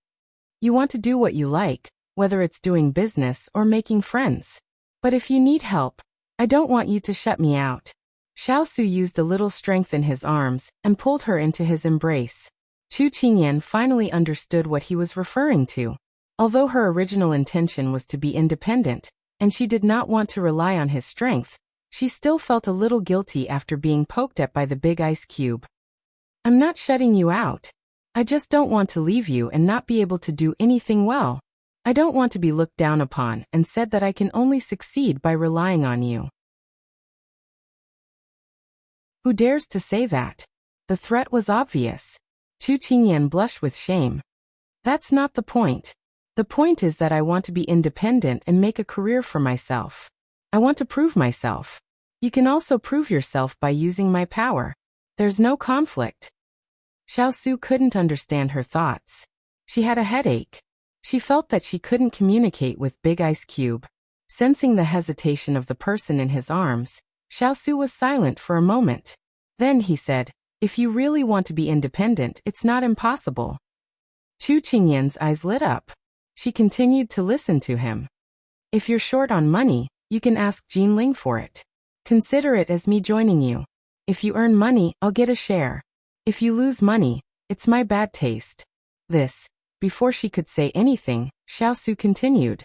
You want to do what you like, whether it's doing business or making friends. But if you need help, I don't want you to shut me out. Xiao used a little strength in his arms and pulled her into his embrace. Chu Qingyan finally understood what he was referring to. Although her original intention was to be independent, and she did not want to rely on his strength, she still felt a little guilty after being poked at by the big ice cube. I'm not shutting you out. I just don't want to leave you and not be able to do anything well. I don't want to be looked down upon and said that I can only succeed by relying on you. Who dares to say that? The threat was obvious. Chu Qingyan blushed with shame. That's not the point. The point is that I want to be independent and make a career for myself. I want to prove myself. You can also prove yourself by using my power. There's no conflict. Xiao couldn't understand her thoughts. She had a headache. She felt that she couldn't communicate with Big Ice Cube. Sensing the hesitation of the person in his arms, Xiao was silent for a moment. Then he said, if you really want to be independent, it's not impossible. Chu Qingyan's eyes lit up. She continued to listen to him. If you're short on money, you can ask Jinling for it. Consider it as me joining you. If you earn money, I'll get a share. If you lose money, it's my bad taste. Before she could say anything, Xiao continued.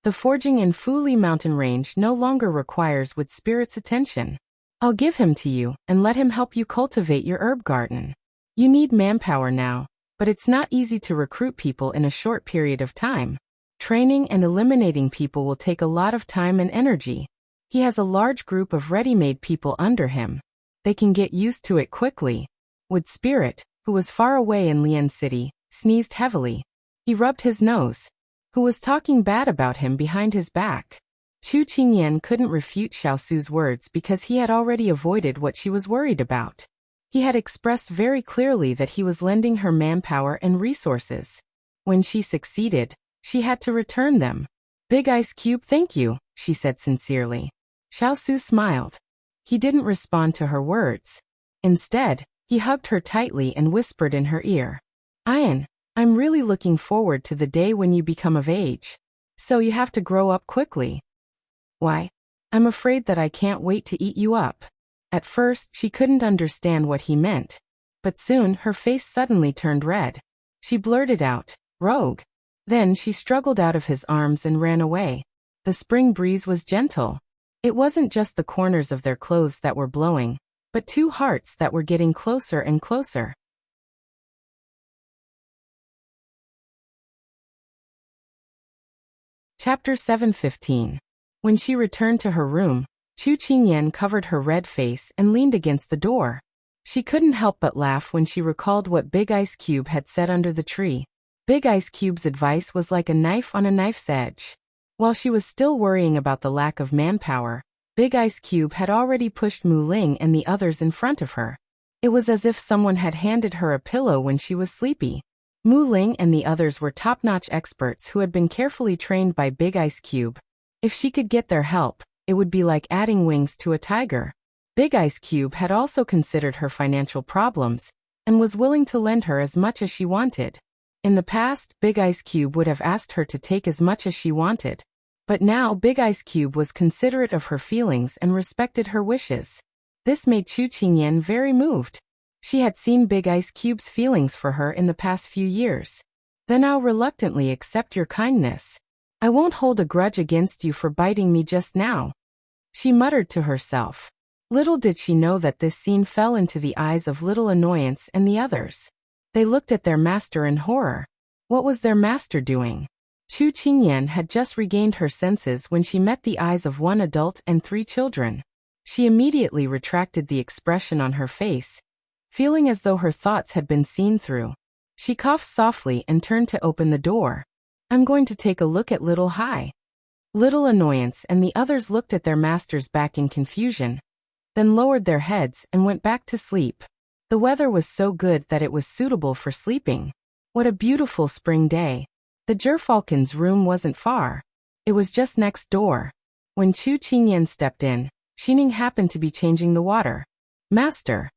The forging in Fuli mountain range no longer requires Wood Spirit's attention. I'll give him to you and let him help you cultivate your herb garden. You need manpower now, but it's not easy to recruit people in a short period of time. Training and eliminating people will take a lot of time and energy. He has a large group of ready-made people under him. They can get used to it quickly. Wood Spirit, who was far away in Lian City, sneezed heavily. He rubbed his nose. Who was talking bad about him behind his back? Chu Qingyan couldn't refute Xiaosu's words because he had already avoided what she was worried about. He had expressed very clearly that he was lending her manpower and resources. When she succeeded, she had to return them. Big Ice Cube, thank you, she said sincerely. Xiao smiled. He didn't respond to her words. Instead, he hugged her tightly and whispered in her ear. Ayan, I'm really looking forward to the day when you become of age. So you have to grow up quickly. Why? I'm afraid that I can't wait to eat you up. At first, she couldn't understand what he meant. But soon, her face suddenly turned red. She blurted out, rogue. Then she struggled out of his arms and ran away. The spring breeze was gentle. It wasn't just the corners of their clothes that were blowing, but two hearts that were getting closer and closer. Chapter 7:15. When she returned to her room, Chu Qingyan covered her red face and leaned against the door. She couldn't help but laugh when she recalled what Big Ice Cube had said under the tree. Big Ice Cube's advice was like a knife on a knife's edge. While she was still worrying about the lack of manpower, Big Ice Cube had already pushed Mu Ling and the others in front of her. It was as if someone had handed her a pillow when she was sleepy. Mu Ling and the others were top-notch experts who had been carefully trained by Big Ice Cube. If she could get their help, it would be like adding wings to a tiger. Big Ice Cube had also considered her financial problems and was willing to lend her as much as she wanted. In the past, Big Ice Cube would have asked her to take as much as she wanted. But now Big Ice Cube was considerate of her feelings and respected her wishes. This made Chu Qingyan very moved. She had seen Big Ice Cube's feelings for her in the past few years. Then I'll reluctantly accept your kindness. I won't hold a grudge against you for biting me just now. She muttered to herself. Little did she know that this scene fell into the eyes of Little Annoyance and the others. They looked at their master in horror. What was their master doing? Chu Qingyan had just regained her senses when she met the eyes of one adult and 3 children. She immediately retracted the expression on her face, feeling as though her thoughts had been seen through. She coughed softly and turned to open the door. I'm going to take a look at Little Hai. Little Annoyance and the others looked at their masters back in confusion, then lowered their heads and went back to sleep. The weather was so good that it was suitable for sleeping. What a beautiful spring day. The Gerfalcon's room wasn't far. It was just next door. When Chu Qingyan stepped in, Xining happened to be changing the water. Master!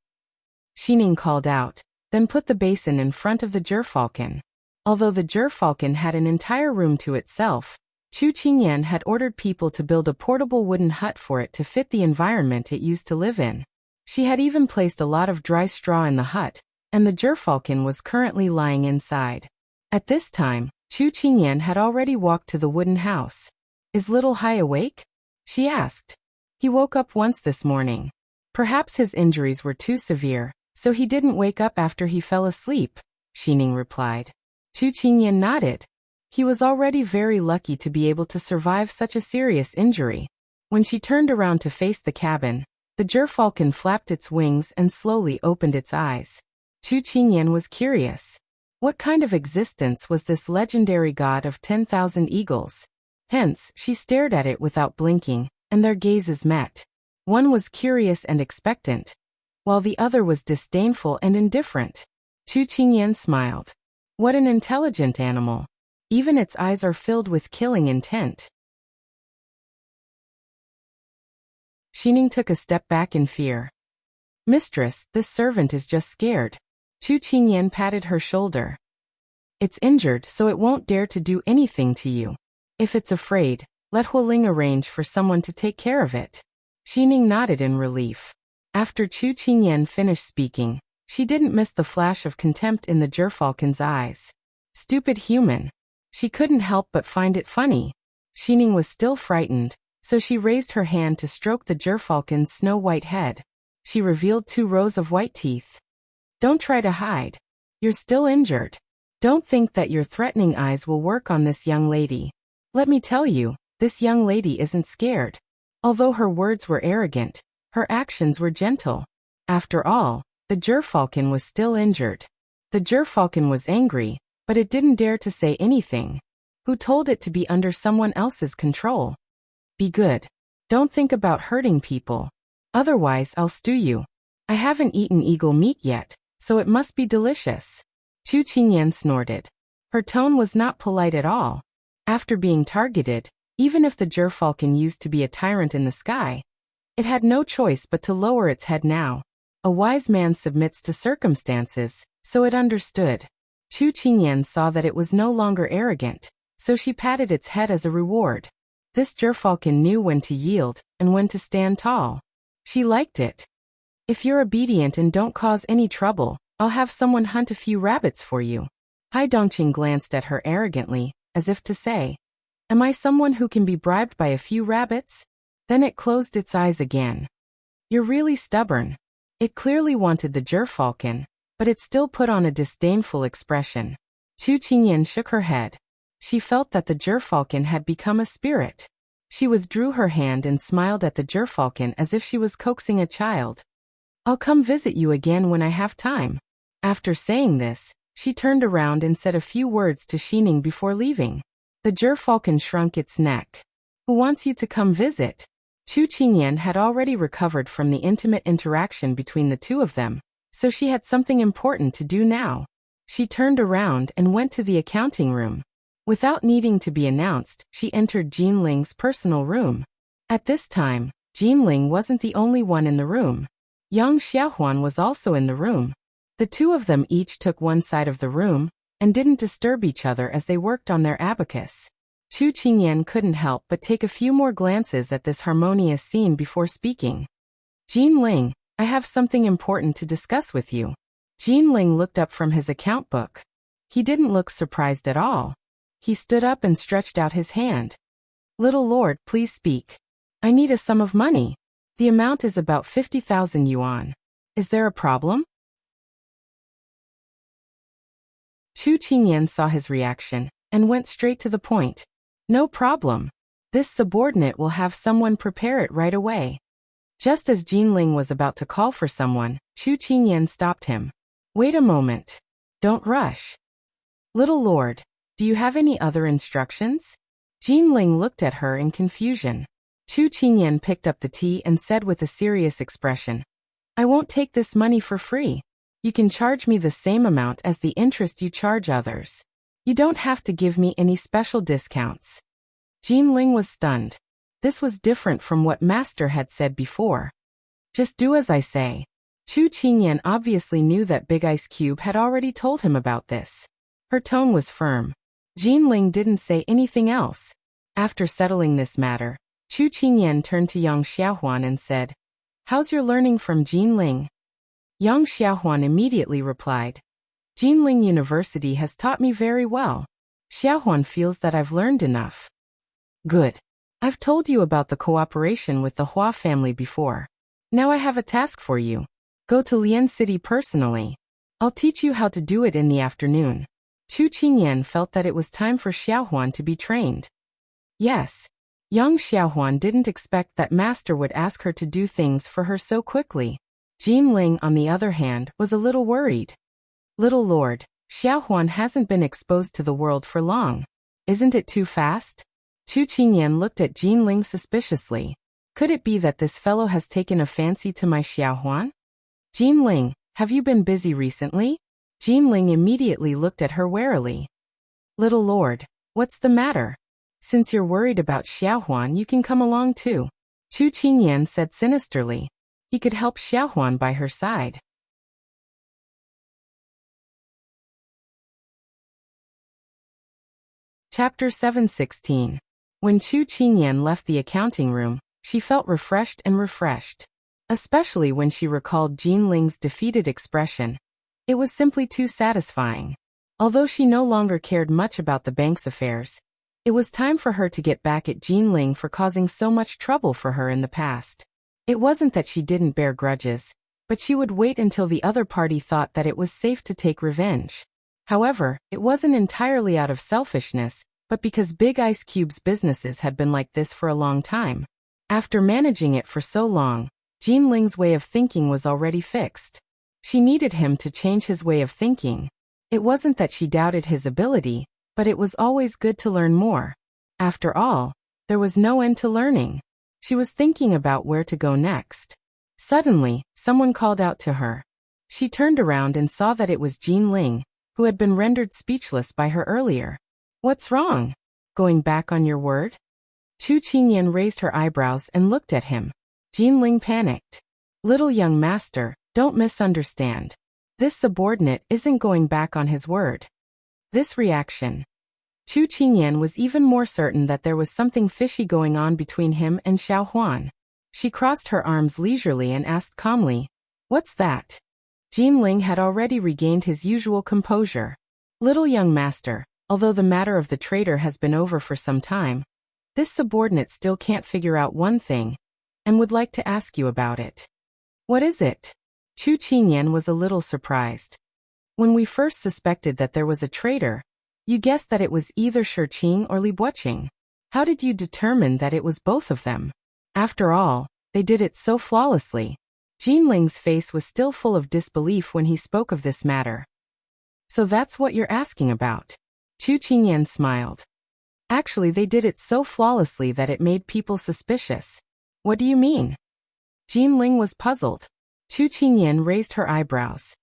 Xining called out, then put the basin in front of the Gerfalcon. Although the Gerfalcon had an entire room to itself, Chu Qingyan had ordered people to build a portable wooden hut for it to fit the environment it used to live in. She had even placed a lot of dry straw in the hut, and the gerfalcon was currently lying inside. At this time, Chu Qingyan had already walked to the wooden house. "Is little Hai awake?" she asked. "He woke up once this morning. Perhaps his injuries were too severe, so he didn't wake up after he fell asleep," Xining replied. Chu Qingyan nodded. He was already very lucky to be able to survive such a serious injury. When she turned around to face the cabin, the gerfalcon flapped its wings and slowly opened its eyes. Chu Qingyan was curious. What kind of existence was this legendary god of 10,000 eagles? Hence, she stared at it without blinking, and their gazes met. One was curious and expectant, while the other was disdainful and indifferent. Chu Qingyan smiled. What an intelligent animal. Even its eyes are filled with killing intent. Xining took a step back in fear. "Mistress, this servant is just scared." Chu Qingyan patted her shoulder. "It's injured, so it won't dare to do anything to you. If it's afraid, let Hualing arrange for someone to take care of it." Xining nodded in relief. After Chu Qingyan finished speaking, she didn't miss the flash of contempt in the gerfalcon's eyes. Stupid human. She couldn't help but find it funny. Xining was still frightened, so she raised her hand to stroke the gerfalcon's snow-white head. She revealed 2 rows of white teeth. "Don't try to hide. You're still injured. Don't think that your threatening eyes will work on this young lady. Let me tell you, this young lady isn't scared." Although her words were arrogant, her actions were gentle. After all, the gerfalcon was still injured. The gerfalcon was angry, but it didn't dare to say anything. Who told it to be under someone else's control? "Be good. Don't think about hurting people. Otherwise I'll stew you. I haven't eaten eagle meat yet, so it must be delicious." Chu Qingyan snorted. Her tone was not polite at all. After being targeted, even if the gerfalcon used to be a tyrant in the sky, it had no choice but to lower its head now. A wise man submits to circumstances, so it understood. Chu Qingyan saw that it was no longer arrogant, so she patted its head as a reward. This gerfalcon knew when to yield and when to stand tall. She liked it. "If you're obedient and don't cause any trouble, I'll have someone hunt a few rabbits for you." Hai Dongqing glanced at her arrogantly, as if to say, "Am I someone who can be bribed by a few rabbits?" Then it closed its eyes again. "You're really stubborn." It clearly wanted the gerfalcon, but it still put on a disdainful expression. Chu Qingyan shook her head. She felt that the gerfalcon had become a spirit. She withdrew her hand and smiled at the gerfalcon as if she was coaxing a child. "I'll come visit you again when I have time." After saying this, she turned around and said a few words to Xining before leaving. The gerfalcon shrunk its neck. "Who wants you to come visit?" Chu Qingyan had already recovered from the intimate interaction between the two of them, so she had something important to do now. She turned around and went to the accounting room. Without needing to be announced, she entered Jinling's personal room. At this time, Jinling wasn't the only one in the room. Yang Xiaohuan was also in the room. The two of them each took one side of the room, and didn't disturb each other as they worked on their abacus. Chu Qingyan couldn't help but take a few more glances at this harmonious scene before speaking. "Jinling, I have something important to discuss with you." Jinling looked up from his account book. He didn't look surprised at all. He stood up and stretched out his hand. "Little lord, please speak. I need a sum of money. The amount is about 50,000 yuan. Is there a problem?" Chu Qingyan saw his reaction, and went straight to the point. "No problem. This subordinate will have someone prepare it right away." Just as Jinling was about to call for someone, Chu Qingyan stopped him. "Wait a moment. Don't rush. Little lord, do you have any other instructions?" Jinling looked at her in confusion. Chu Qingyan picked up the tea and said with a serious expression, "I won't take this money for free. You can charge me the same amount as the interest you charge others. You don't have to give me any special discounts." Jinling was stunned. This was different from what Master had said before. "Just do as I say." Chu Qingyan obviously knew that Big Ice Cube had already told him about this. Her tone was firm. Jinling didn't say anything else. After settling this matter, Chu Qingyan turned to Yang Xiaohuan and said, How's your learning from Jinling? Yang Xiaohuan immediately replied. Jinling University has taught me very well. Xiaohuan feels that I've learned enough. Good. I've told you about the cooperation with the Hua family before. Now I have a task for you. Go to Lian City personally. I'll teach you how to do it in the afternoon. Chu Qingyan felt that it was time for Xiaohuan to be trained. Yes. Yang Xiaohuan didn't expect that master would ask her to do things for her so quickly. Jinling, on the other hand, was a little worried. Little lord, Xiaohuan hasn't been exposed to the world for long. Isn't it too fast? Chu Qingyan looked at Jinling suspiciously. Could it be that this fellow has taken a fancy to my Xiaohuan? Jinling, have you been busy recently? Jinling immediately looked at her warily. Little lord, what's the matter? Since you're worried about Xiaohuan, you can come along too. Chu Qingyan said sinisterly. He could help Xiaohuan by her side. Chapter 716. When Chu Qingyan left the accounting room, she felt refreshed and refreshed. Especially when she recalled Jinling's defeated expression. It was simply too satisfying. Although she no longer cared much about the bank's affairs, it was time for her to get back at Jinling for causing so much trouble for her in the past. It wasn't that she didn't bear grudges, but she would wait until the other party thought that it was safe to take revenge. However, it wasn't entirely out of selfishness, but because Big Ice Cube's businesses had been like this for a long time. After managing it for so long, Jinling's way of thinking was already fixed. She needed him to change his way of thinking. It wasn't that she doubted his ability, but it was always good to learn more. After all, there was no end to learning. She was thinking about where to go next. Suddenly, someone called out to her. She turned around and saw that it was Jinling, who had been rendered speechless by her earlier. What's wrong? Going back on your word? Chu Qingyan raised her eyebrows and looked at him. Jinling panicked. Little young master, don't misunderstand. This subordinate isn't going back on his word. This reaction. Chu Qingyan was even more certain that there was something fishy going on between him and Xiaohuan. She crossed her arms leisurely and asked calmly, "What's that?" Jinling had already regained his usual composure. Little young master, although the matter of the traitor has been over for some time, this subordinate still can't figure out one thing, and would like to ask you about it. What is it? Chu Qingyan was a little surprised. When we first suspected that there was a traitor, you guessed that it was either Shiqing or Li Buoqing. How did you determine that it was both of them? After all, they did it so flawlessly. Jinling's face was still full of disbelief when he spoke of this matter. So that's what you're asking about. Chu Qingyan smiled. Actually, they did it so flawlessly that it made people suspicious. What do you mean? Jinling was puzzled. Chu Qingyan raised her eyebrows.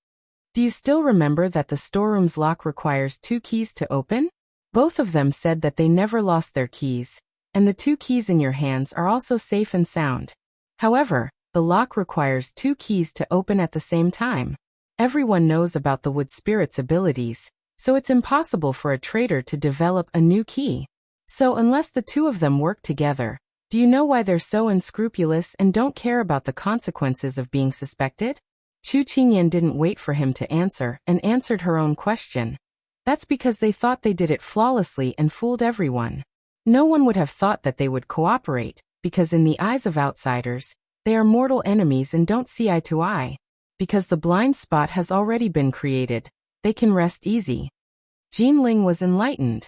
Do you still remember that the storeroom's lock requires 2 keys to open? Both of them said that they never lost their keys, and the 2 keys in your hands are also safe and sound. However, the lock requires 2 keys to open at the same time. Everyone knows about the wood spirit's abilities, so it's impossible for a traitor to develop a new key. So unless the 2 of them work together, do you know why they're so unscrupulous and don't care about the consequences of being suspected? Chu Qingyan didn't wait for him to answer and answered her own question. That's because they thought they did it flawlessly and fooled everyone. No one would have thought that they would cooperate, because in the eyes of outsiders, they are mortal enemies and don't see eye to eye. Because the blind spot has already been created, they can rest easy. Jinling was enlightened.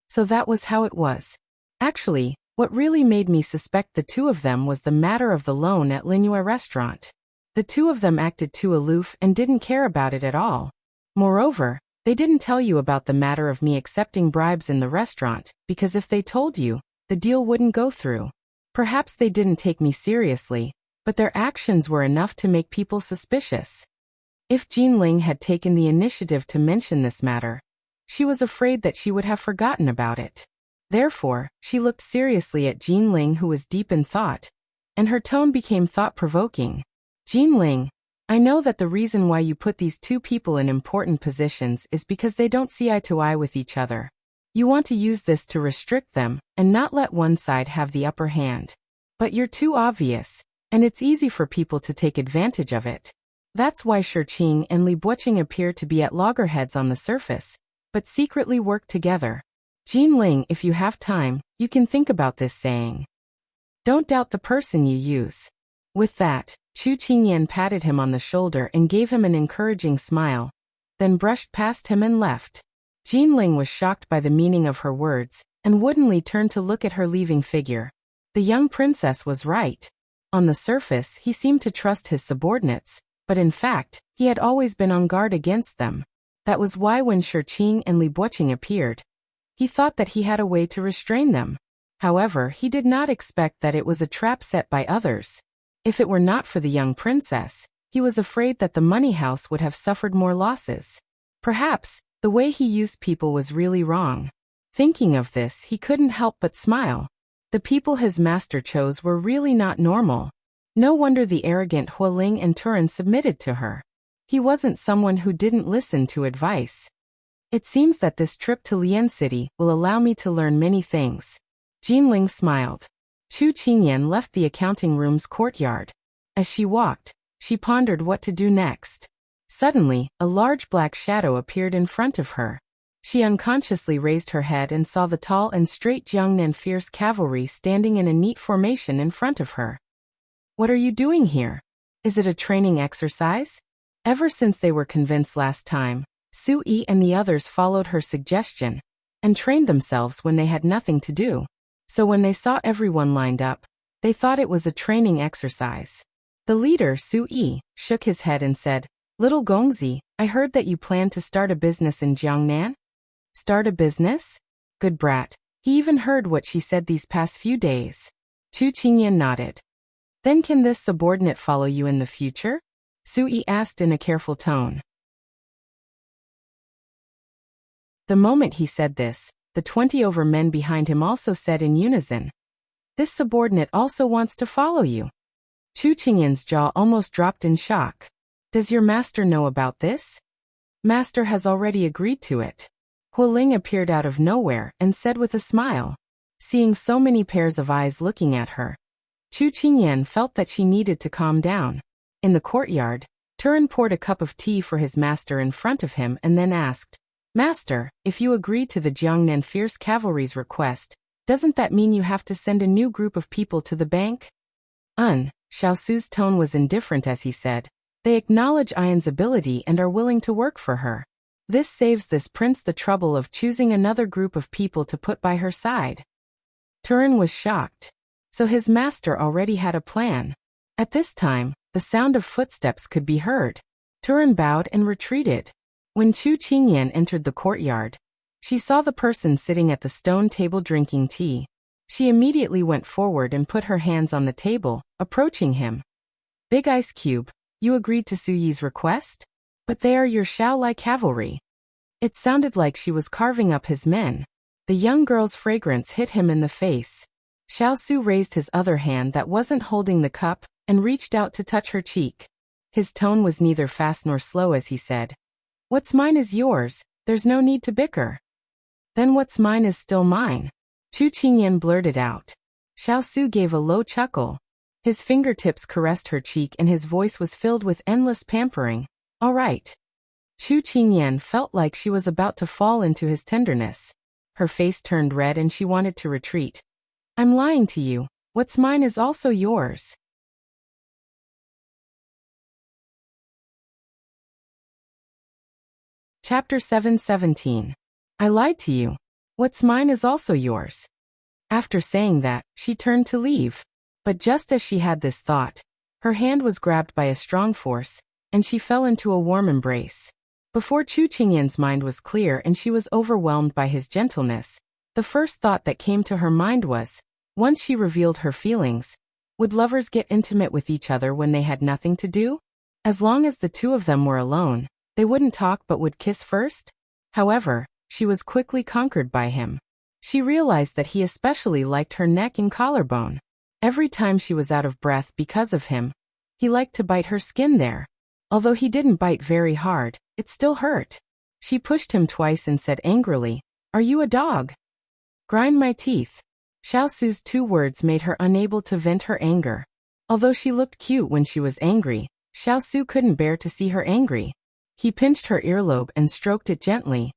So that was how it was. Actually, what really made me suspect the 2 of them was the matter of the loan at Linyue restaurant. The 2 of them acted too aloof and didn't care about it at all. Moreover, they didn't tell you about the matter of me accepting bribes in the restaurant, because if they told you, the deal wouldn't go through. Perhaps they didn't take me seriously, but their actions were enough to make people suspicious. If Jinling had taken the initiative to mention this matter, she was afraid that she would have forgotten about it. Therefore, she looked seriously at Jinling, who was deep in thought, and her tone became thought-provoking. Jinling, I know that the reason why you put these 2 people in important positions is because they don't see eye to eye with each other. You want to use this to restrict them and not let one side have the upper hand. But you're too obvious, and it's easy for people to take advantage of it. That's why Shiqing and Li Buqing appear to be at loggerheads on the surface, but secretly work together. Jinling, if you have time, you can think about this saying. Don't doubt the person you use. With that, Chu Qingyan patted him on the shoulder and gave him an encouraging smile, then brushed past him and left. Jinling was shocked by the meaning of her words, and woodenly turned to look at her leaving figure. The young princess was right. On the surface, he seemed to trust his subordinates, but in fact, he had always been on guard against them. That was why when Shiqing and Li Buqing appeared, he thought that he had a way to restrain them. However, he did not expect that it was a trap set by others. If it were not for the young princess, he was afraid that the money house would have suffered more losses. Perhaps, the way he used people was really wrong. Thinking of this, he couldn't help but smile. The people his master chose were really not normal. No wonder the arrogant Hualing and Turan submitted to her. He wasn't someone who didn't listen to advice. It seems that this trip to Lian City will allow me to learn many things. Jinling smiled. Chu Qingyan left the accounting room's courtyard. As she walked, she pondered what to do next. Suddenly, a large black shadow appeared in front of her. She unconsciously raised her head and saw the tall and straight Jiangnan fierce cavalry standing in a neat formation in front of her. What are you doing here? Is it a training exercise? Ever since they were convinced last time, Su Yi and the others followed her suggestion and trained themselves when they had nothing to do. So when they saw everyone lined up, they thought it was a training exercise. The leader, Su Yi, shook his head and said, "Little Gongzi, I heard that you plan to start a business in Jiangnan?" Start a business? Good brat. He even heard what she said these past few days. Chu Qingyan nodded. Then can this subordinate follow you in the future? Su Yi asked in a careful tone. The moment he said this, the 20 over men behind him also said in unison, "This subordinate also wants to follow you." Chu Qingyan's jaw almost dropped in shock. Does your master know about this? Master has already agreed to it. Hualing appeared out of nowhere and said with a smile. Seeing so many pairs of eyes looking at her, Chu Qingyan felt that she needed to calm down. In the courtyard, Turan poured a cup of tea for his master in front of him and then asked, "Master, if you agree to the Jiangnan Fierce Cavalry's request, doesn't that mean you have to send a new group of people to the bank?" Xiao Su's tone was indifferent as he said, "They acknowledge Ayan's ability and are willing to work for her. This saves this prince the trouble of choosing another group of people to put by her side." Turan was shocked. So his master already had a plan. At this time, the sound of footsteps could be heard. Turan bowed and retreated. When Chu Qingyan entered the courtyard, she saw the person sitting at the stone table drinking tea. She immediately went forward and put her hands on the table, approaching him. "Big Ice Cube, you agreed to Su Yi's request? But they are your Xiao cavalry." It sounded like she was carving up his men. The young girl's fragrance hit him in the face. Xiao Su raised his other hand that wasn't holding the cup and reached out to touch her cheek. His tone was neither fast nor slow as he said, "What's mine is yours, there's no need to bicker." "Then what's mine is still mine," Chu Qingyan blurted out. Xiao Su gave a low chuckle. His fingertips caressed her cheek and his voice was filled with endless pampering. "All right." Chu Qingyan felt like she was about to fall into his tenderness. Her face turned red and she wanted to retreat. "I'm lying to you. What's mine is also yours." Chapter 7:17. I lied to you. What's mine is also yours. After saying that, she turned to leave. But just as she had this thought, her hand was grabbed by a strong force, and she fell into a warm embrace. Before Chu Qingyan's mind was clear and she was overwhelmed by his gentleness, the first thought that came to her mind was, once she revealed her feelings, would lovers get intimate with each other when they had nothing to do? As long as the two of them were alone, they wouldn't talk but would kiss first? However, she was quickly conquered by him. She realized that he especially liked her neck and collarbone. Every time she was out of breath because of him, he liked to bite her skin there. Although he didn't bite very hard, it still hurt. She pushed him twice and said angrily, Are you a dog? Grind my teeth. Xiao Su's 2 words made her unable to vent her anger. Although she looked cute when she was angry, Xiao Su couldn't bear to see her angry. He pinched her earlobe and stroked it gently.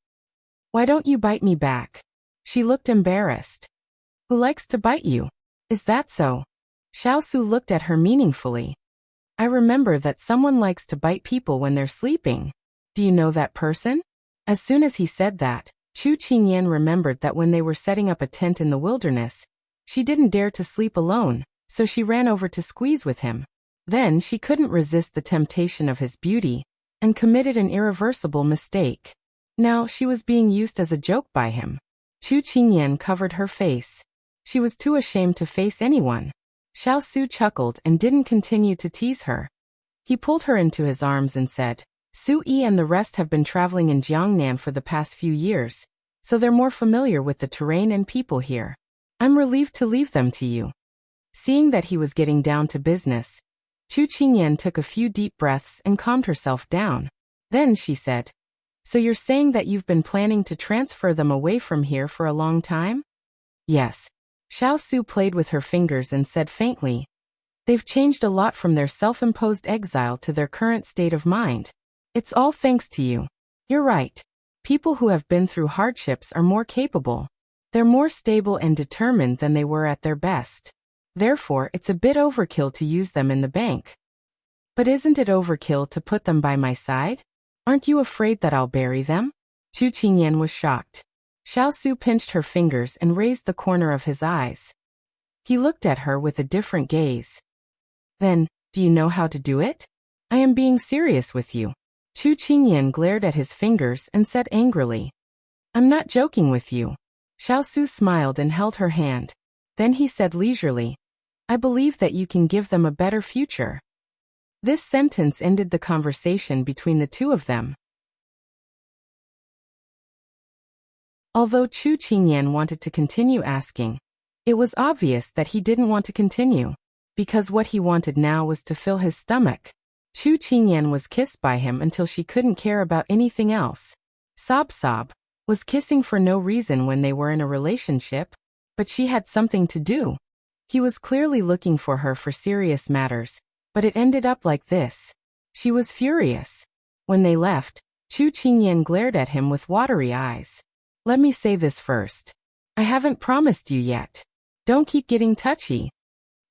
Why don't you bite me back? She looked embarrassed. Who likes to bite you? Is that so? Xiao Su looked at her meaningfully. I remember that someone likes to bite people when they're sleeping. Do you know that person? As soon as he said that, Chu Qingyan remembered that when they were setting up a tent in the wilderness, she didn't dare to sleep alone, so she ran over to squeeze with him. Then she couldn't resist the temptation of his beauty, and committed an irreversible mistake. Now she was being used as a joke by him. Chu Qingyan covered her face. She was too ashamed to face anyone. Xiao Su chuckled and didn't continue to tease her. He pulled her into his arms and said, Su Yi and the rest have been traveling in Jiangnan for the past few years, so they're more familiar with the terrain and people here. I'm relieved to leave them to you. Seeing that he was getting down to business, Chu Qingyan took a few deep breaths and calmed herself down. Then she said, So you're saying that you've been planning to transfer them away from here for a long time? Yes. Xiao Su played with her fingers and said faintly, They've changed a lot from their self-imposed exile to their current state of mind. It's all thanks to you. You're right. People who have been through hardships are more capable. They're more stable and determined than they were at their best. Therefore, it's a bit overkill to use them in the bank. But isn't it overkill to put them by my side? Aren't you afraid that I'll bury them? Chu Qingyan was shocked. Xiao Su pinched her fingers and raised the corner of his eyes. He looked at her with a different gaze. Then, do you know how to do it? I am being serious with you. Chu Qingyan glared at his fingers and said angrily, I'm not joking with you. Xiao Su smiled and held her hand. Then he said leisurely, I believe that you can give them a better future. This sentence ended the conversation between the two of them. Although Chu Qingyan wanted to continue asking, it was obvious that he didn't want to continue, because what he wanted now was to fill his stomach. Chu Qingyan was kissed by him until she couldn't care about anything else. Sob was kissing for no reason when they were in a relationship, but she had something to do. He was clearly looking for her for serious matters, but it ended up like this. She was furious. When they left, Chu Qingyan glared at him with watery eyes. Let me say this first. I haven't promised you yet. Don't keep getting touchy.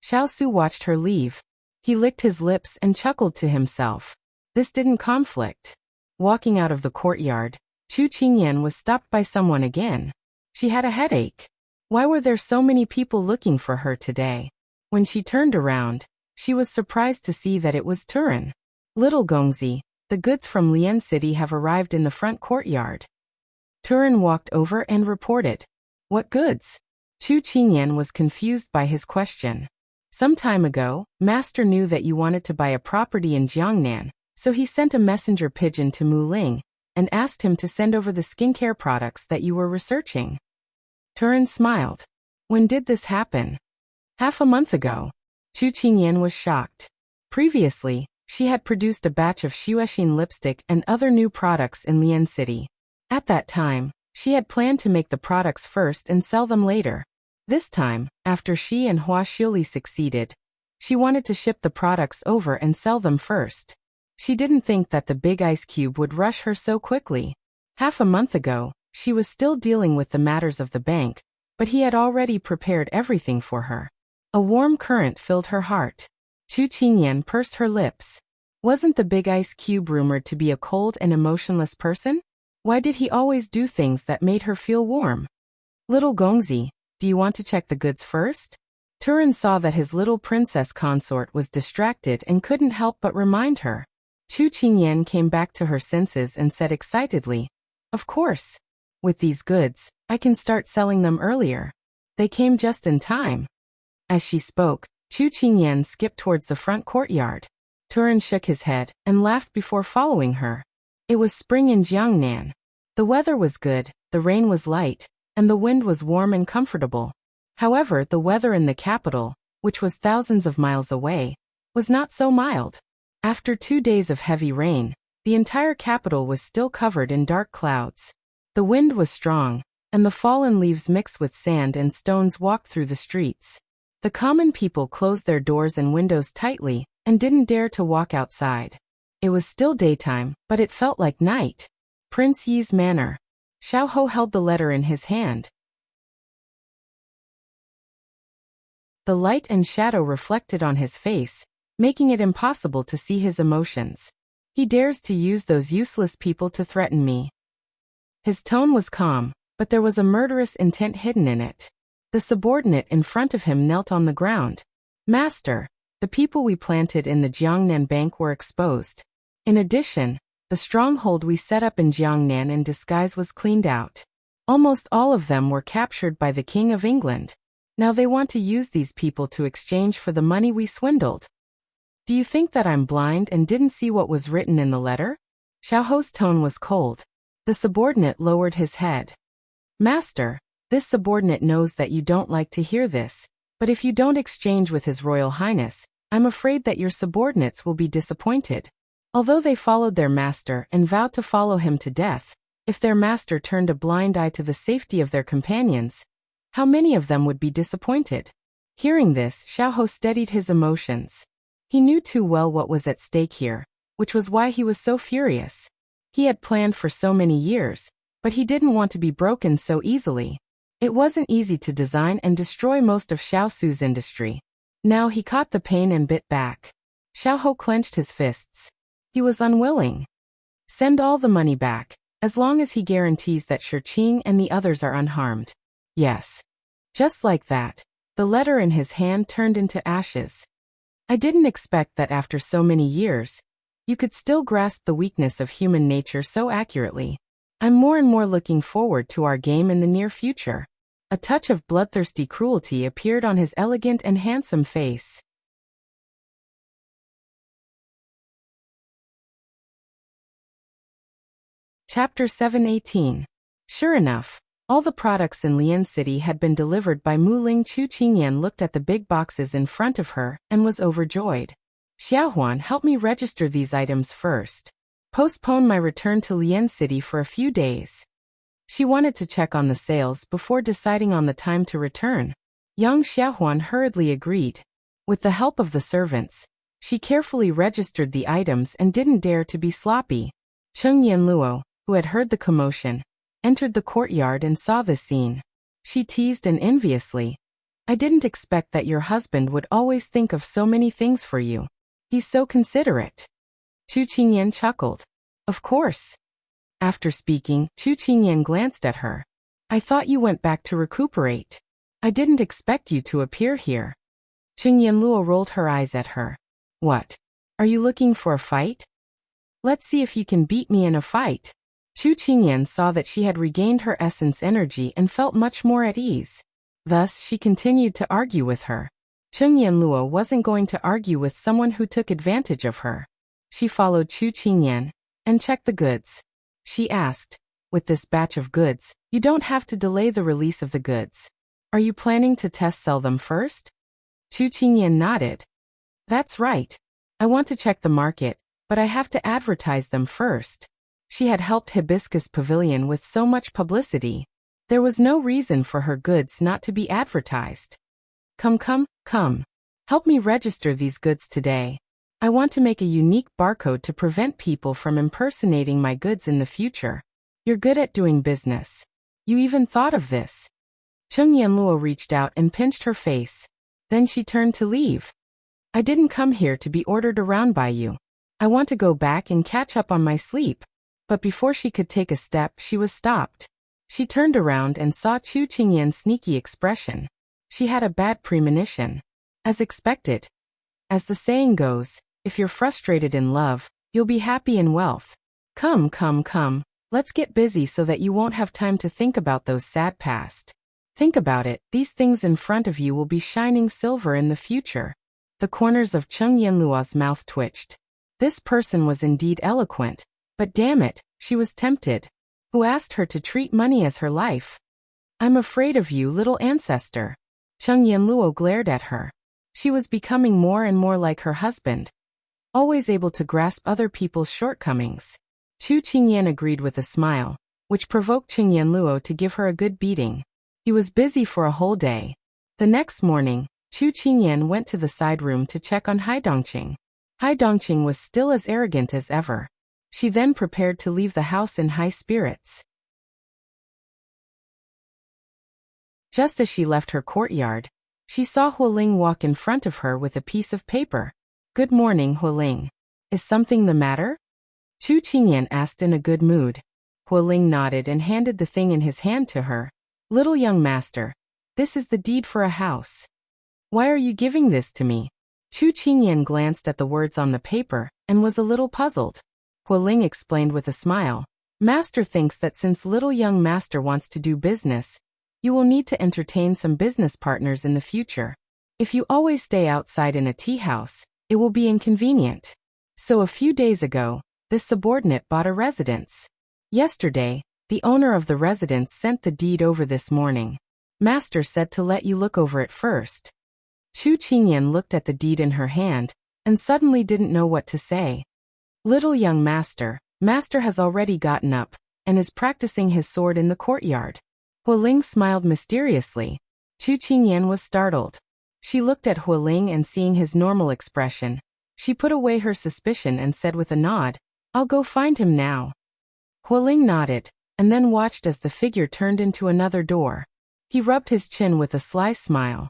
Xiao Su watched her leave. He licked his lips and chuckled to himself. This didn't conflict. Walking out of the courtyard, Chu Qingyan was stopped by someone again. She had a headache. Why were there so many people looking for her today? When she turned around, she was surprised to see that it was Turan. Little Gongzi, the goods from Lian City have arrived in the front courtyard. Turan walked over and reported. What goods? Chu Qingyan was confused by his question. Some time ago, Master knew that you wanted to buy a property in Jiangnan, so he sent a messenger pigeon to Muling and asked him to send over the skincare products that you were researching. Turan smiled. When did this happen? Half a month ago. Chu Qingyan was shocked. Previously, she had produced a batch of Xuexin lipstick and other new products in Lian City. At that time, she had planned to make the products first and sell them later. This time, after she and Hua Shili succeeded, she wanted to ship the products over and sell them first. She didn't think that the big ice cube would rush her so quickly. Half a month ago, she was still dealing with the matters of the bank, but he had already prepared everything for her. A warm current filled her heart. Chu Qingyan pursed her lips. Wasn't the big ice cube rumored to be a cold and emotionless person? Why did he always do things that made her feel warm? Little Gongzi, do you want to check the goods first? Turan saw that his little princess consort was distracted and couldn't help but remind her. Chu Qingyan came back to her senses and said excitedly, Of course. With these goods, I can start selling them earlier. They came just in time. As she spoke, Chu Qingyan skipped towards the front courtyard. Turan shook his head and laughed before following her. It was spring in Jiangnan. The weather was good, the rain was light, and the wind was warm and comfortable. However, the weather in the capital, which was thousands of miles away, was not so mild. After 2 days of heavy rain, the entire capital was still covered in dark clouds. The wind was strong, and the fallen leaves mixed with sand and stones walked through the streets. The common people closed their doors and windows tightly and didn't dare to walk outside. It was still daytime, but it felt like night. Prince Yi's manor. Xiao held the letter in his hand. The light and shadow reflected on his face, making it impossible to see his emotions. He dares to use those useless people to threaten me. His tone was calm, but there was a murderous intent hidden in it. The subordinate in front of him knelt on the ground. Master, the people we planted in the Jiangnan Bank were exposed. In addition, the stronghold we set up in Jiangnan in disguise was cleaned out. Almost all of them were captured by the King of England. Now they want to use these people to exchange for the money we swindled. Do you think that I'm blind and didn't see what was written in the letter? Xiao's tone was cold. The subordinate lowered his head. Master, this subordinate knows that you don't like to hear this, but if you don't exchange with His Royal Highness, I'm afraid that your subordinates will be disappointed. Although they followed their master and vowed to follow him to death, if their master turned a blind eye to the safety of their companions, how many of them would be disappointed? Hearing this, Xiao steadied his emotions. He knew too well what was at stake here, which was why he was so furious. He had planned for so many years, but he didn't want to be broken so easily. It wasn't easy to design and destroy most of Xiao's industry. Now he caught the pain and bit back. Xiao clenched his fists. He was unwilling. Send all the money back, as long as he guarantees that Shiqing and the others are unharmed. Yes. Just like that, the letter in his hand turned into ashes. I didn't expect that after so many years, you could still grasp the weakness of human nature so accurately. I'm more and more looking forward to our game in the near future. A touch of bloodthirsty cruelty appeared on his elegant and handsome face. Chapter 718. Sure enough, all the products in Lian City had been delivered by Mu Ling. Chu Qingyan looked at the big boxes in front of her and was overjoyed. Xiaohuan, help me register these items first. Postpone my return to Lian City for a few days. She wanted to check on the sales before deciding on the time to return. Young Xiaohuan hurriedly agreed. With the help of the servants, she carefully registered the items and didn't dare to be sloppy. Cheng Yanluo, who had heard the commotion, entered the courtyard and saw the scene. She teased and enviously, I didn't expect that your husband would always think of so many things for you. He's so considerate. Chu Qingyan chuckled. Of course. After speaking, Chu Qingyan glanced at her. I thought you went back to recuperate. I didn't expect you to appear here. Cheng Yanluo rolled her eyes at her. What? Are you looking for a fight? Let's see if you can beat me in a fight. Chu Qingyan saw that she had regained her essence energy and felt much more at ease. Thus, she continued to argue with her. Cheng Yanluo wasn't going to argue with someone who took advantage of her. She followed Chu Qingyan and checked the goods. She asked, with this batch of goods, you don't have to delay the release of the goods. Are you planning to test sell them first? Chu Qingyan nodded. That's right. I want to check the market, but I have to advertise them first. She had helped Hibiscus Pavilion with so much publicity. There was no reason for her goods not to be advertised. Come. Help me register these goods today. I want to make a unique barcode to prevent people from impersonating my goods in the future. You're good at doing business. You even thought of this. Cheng Yanluo reached out and pinched her face. Then she turned to leave. I didn't come here to be ordered around by you. I want to go back and catch up on my sleep. But before she could take a step, she was stopped. She turned around and saw Chu Qingyan's sneaky expression. She had a bad premonition. As expected. As the saying goes, if you're frustrated in love, you'll be happy in wealth. Come. Let's get busy so that you won't have time to think about those sad past. Think about it, these things in front of you will be shining silver in the future. The corners of Cheng Yanluo's mouth twitched. This person was indeed eloquent. But damn it, she was tempted. Who asked her to treat money as her life? I'm afraid of you, little ancestor. Cheng Yanluo glared at her. She was becoming more and more like her husband. Always able to grasp other people's shortcomings. Chu Qingyan agreed with a smile. which provoked Qingyan Luo to give her a good beating. He was busy for a whole day. The next morning, Chu Qingyan went to the side room to check on Hai Dongqing. Hai Dongqing was still as arrogant as ever. She then prepared to leave the house in high spirits. Just as she left her courtyard, she saw Hualing walk in front of her with a piece of paper. "Good morning, Hualing. Is something the matter?" Chu Qingyan asked in a good mood. Hualing nodded and handed the thing in his hand to her. "Little young master, this is the deed for a house. Why are you giving this to me?" Chu Qingyan glanced at the words on the paper and was a little puzzled. Hualing explained with a smile. "Master thinks that since little young master wants to do business, you will need to entertain some business partners in the future. If you always stay outside in a tea house, it will be inconvenient. So a few days ago, this subordinate bought a residence. Yesterday, the owner of the residence sent the deed over this morning. Master said to let you look over it first." Chu Qingyan looked at the deed in her hand and suddenly didn't know what to say. "Little young master, master has already gotten up and is practicing his sword in the courtyard." Hualing smiled mysteriously. Chu Qingyan was startled. She looked at Hualing and seeing his normal expression, she put away her suspicion and said with a nod, "I'll go find him now." Hualing nodded, and then watched as the figure turned into another door. He rubbed his chin with a sly smile.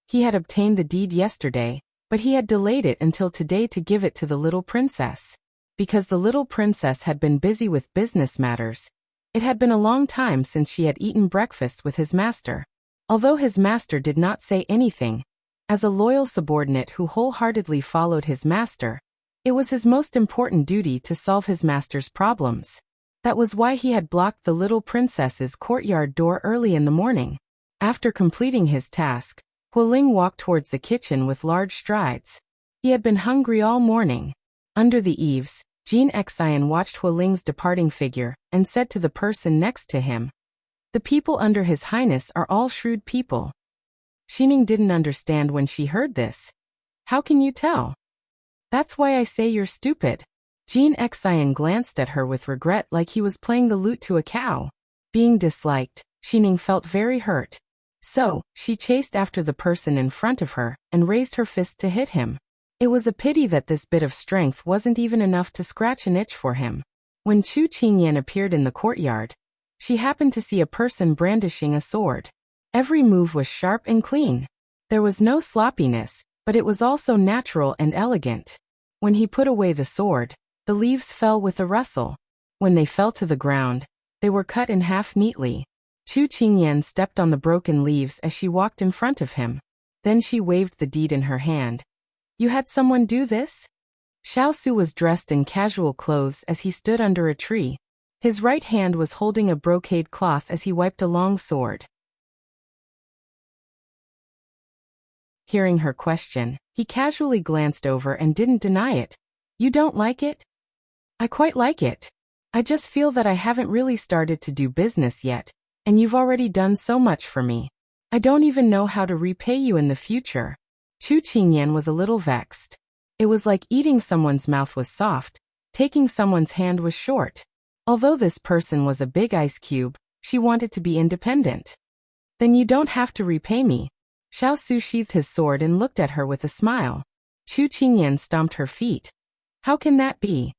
He had obtained the deed yesterday, but he had delayed it until today to give it to the little princess. Because the little princess had been busy with business matters, it had been a long time since she had eaten breakfast with his master. Although his master did not say anything, as a loyal subordinate who wholeheartedly followed his master, it was his most important duty to solve his master's problems. That was why he had blocked the little princess's courtyard door early in the morning. After completing his task, Hualing walked towards the kitchen with large strides. He had been hungry all morning. Under the eaves, Jin Xian watched Hualing's departing figure and said to the person next to him, "The people under His Highness are all shrewd people." Xining didn't understand when she heard this. "How can you tell?" "That's why I say you're stupid." Jin Xian glanced at her with regret like he was playing the lute to a cow. Being disliked, Xining felt very hurt. So, she chased after the person in front of her and raised her fist to hit him. It was a pity that this bit of strength wasn't even enough to scratch an itch for him. When Chu Qingyan appeared in the courtyard, she happened to see a person brandishing a sword. Every move was sharp and clean. There was no sloppiness, but it was also natural and elegant. When he put away the sword, the leaves fell with a rustle. When they fell to the ground, they were cut in half neatly. Chu Qingyan stepped on the broken leaves as she walked in front of him. Then she waved the deed in her hand. "You had someone do this?" Xiao Su was dressed in casual clothes as he stood under a tree. His right hand was holding a brocade cloth as he wiped a long sword. Hearing her question, he casually glanced over and didn't deny it. "You don't like it?" "I quite like it. I just feel that I haven't really started to do business yet, and you've already done so much for me. I don't even know how to repay you in the future." Chu Qingyan was a little vexed. It was like eating someone's mouth was soft, taking someone's hand was short. Although this person was a big ice cube, she wanted to be independent. "Then you don't have to repay me." Xiao Su sheathed his sword and looked at her with a smile. Chu Qingyan stomped her feet. "How can that be?"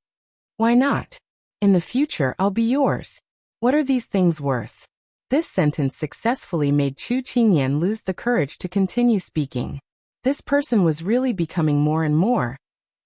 "Why not? In the future I'll be yours. What are these things worth?" This sentence successfully made Chu Qingyan lose the courage to continue speaking. This person was really becoming more and more.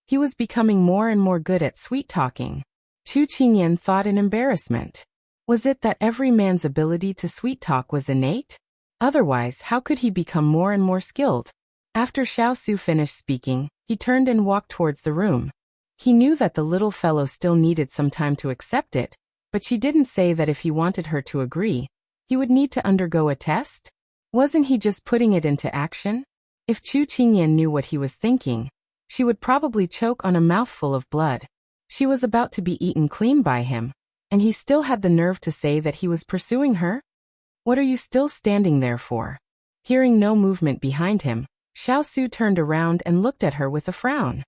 He was becoming more and more good at sweet-talking. Chu Qingyan thought in embarrassment. Was it that every man's ability to sweet-talk was innate? Otherwise, how could he become more and more skilled? After Xiao Su finished speaking, he turned and walked towards the room. He knew that the little fellow still needed some time to accept it, but she didn't say that if he wanted her to agree, he would need to undergo a test? Wasn't he just putting it into action? If Chu Qingyan knew what he was thinking, she would probably choke on a mouthful of blood. She was about to be eaten clean by him, and he still had the nerve to say that he was pursuing her? "What are you still standing there for?" Hearing no movement behind him, Xiao Su turned around and looked at her with a frown.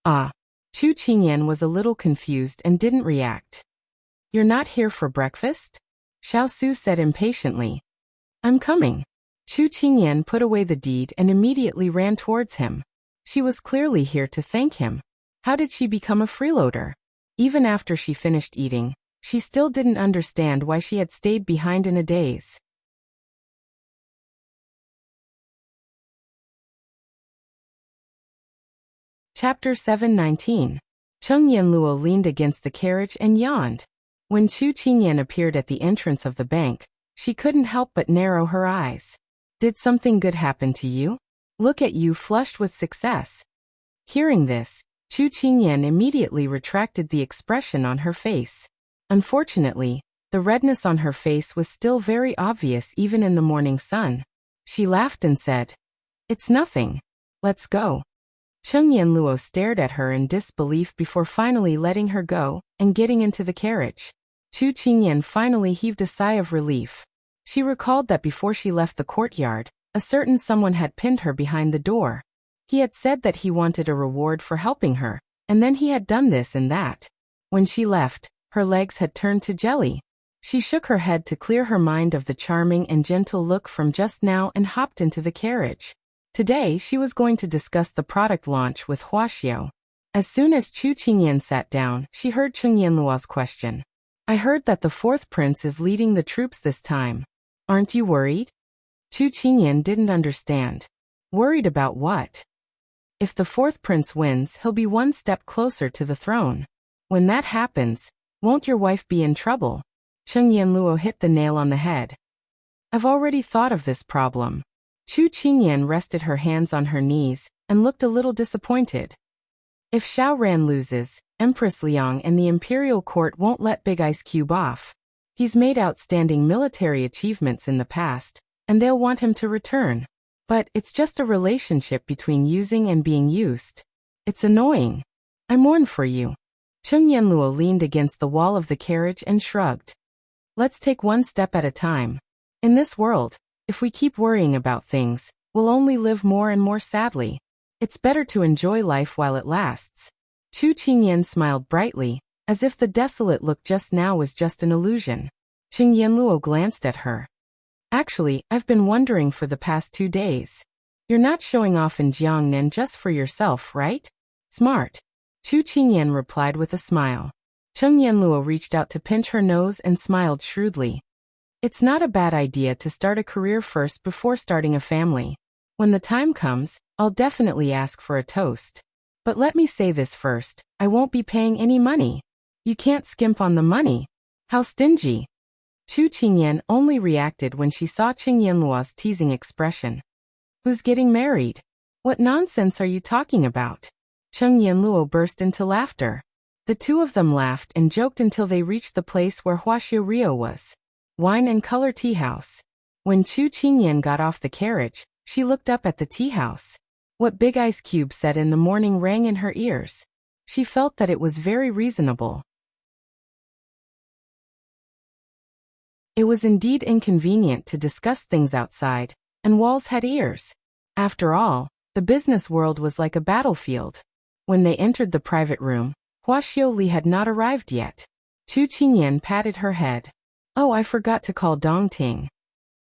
"Ah." Chu Qingyan was a little confused and didn't react. You're not here for breakfast? Xiao Su said impatiently. I'm coming. Chu Qingyan put away the deed and immediately ran towards him. She was clearly here to thank him. How did she become a freeloader? Even after she finished eating, she still didn't understand why she had stayed behind in a daze. Chapter 719. Cheng Yanluo leaned against the carriage and yawned. When Chu Qingyan appeared at the entrance of the bank, she couldn't help but narrow her eyes. Did something good happen to you? Look at you flushed with success. Hearing this, Chu Qingyan immediately retracted the expression on her face. Unfortunately, the redness on her face was still very obvious even in the morning sun. She laughed and said, It's nothing. Let's go. Cheng Yanluo stared at her in disbelief before finally letting her go and getting into the carriage. Chu Qingyan finally heaved a sigh of relief. She recalled that before she left the courtyard, a certain someone had pinned her behind the door. He had said that he wanted a reward for helping her, and then he had done this and that. When she left, her legs had turned to jelly. She shook her head to clear her mind of the charming and gentle look from just now and hopped into the carriage. Today she was going to discuss the product launch with Wuxia. As soon as Chu Qingyan sat down, she heard Cheng Yanluo's question. I heard that the fourth prince is leading the troops this time. Aren't you worried? Chu Qingyan didn't understand. Worried about what? If the fourth prince wins, he'll be one step closer to the throne. When that happens, won't your wife be in trouble? Cheng Yanluo hit the nail on the head. I've already thought of this problem. Chu Qingyan rested her hands on her knees and looked a little disappointed. If Xiao Ran loses, Empress Liang and the imperial court won't let Big Ice Cube off. He's made outstanding military achievements in the past, and they'll want him to return. But it's just a relationship between using and being used. It's annoying. I mourn for you. Cheng Yanluo leaned against the wall of the carriage and shrugged. Let's take one step at a time. In this world, if we keep worrying about things, we'll only live more and more sadly. It's better to enjoy life while it lasts. Chu Qingyan smiled brightly, as if the desolate look just now was just an illusion. Cheng Yanluo glanced at her. Actually, I've been wondering for the past 2 days. You're not showing off in Jiangnan just for yourself, right? Smart. Chu Qingyan replied with a smile. Cheng Yanluo reached out to pinch her nose and smiled shrewdly. It's not a bad idea to start a career first before starting a family. When the time comes, I'll definitely ask for a toast. But let me say this first, I won't be paying any money. You can't skimp on the money. How stingy. Chu Qingyan only reacted when she saw Cheng Yanluo's teasing expression. Who's getting married? What nonsense are you talking about? Cheng Yanluo burst into laughter. The two of them laughed and joked until they reached the place where Huaxiu Rio was. Wine and color tea house. When Chu Qingyan got off the carriage, she looked up at the tea house. What Big Ice Cube said in the morning rang in her ears. She felt that it was very reasonable. It was indeed inconvenient to discuss things outside, and walls had ears. After all, the business world was like a battlefield. When they entered the private room, Huaxiu Li had not arrived yet. Chu Qingyan patted her head. Oh, I forgot to call Dongting.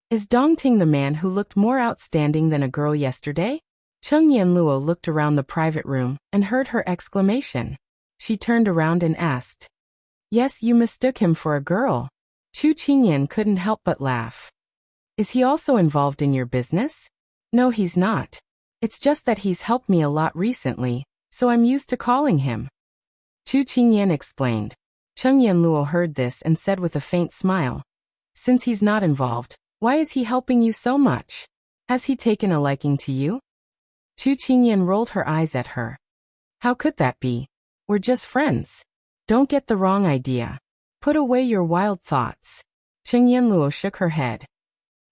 Is Dongting the man who looked more outstanding than a girl yesterday? Cheng Yanluo looked around the private room and heard her exclamation. She turned around and asked. Yes, you mistook him for a girl. Chu Qingyan couldn't help but laugh. Is he also involved in your business? No, he's not. It's just that he's helped me a lot recently, so I'm used to calling him. Chu Qingyan explained. Cheng Yanluo heard this and said with a faint smile. Since he's not involved, why is he helping you so much? Has he taken a liking to you? Chu Qingyan rolled her eyes at her. How could that be? We're just friends. Don't get the wrong idea. Put away your wild thoughts. Cheng Yanluo shook her head.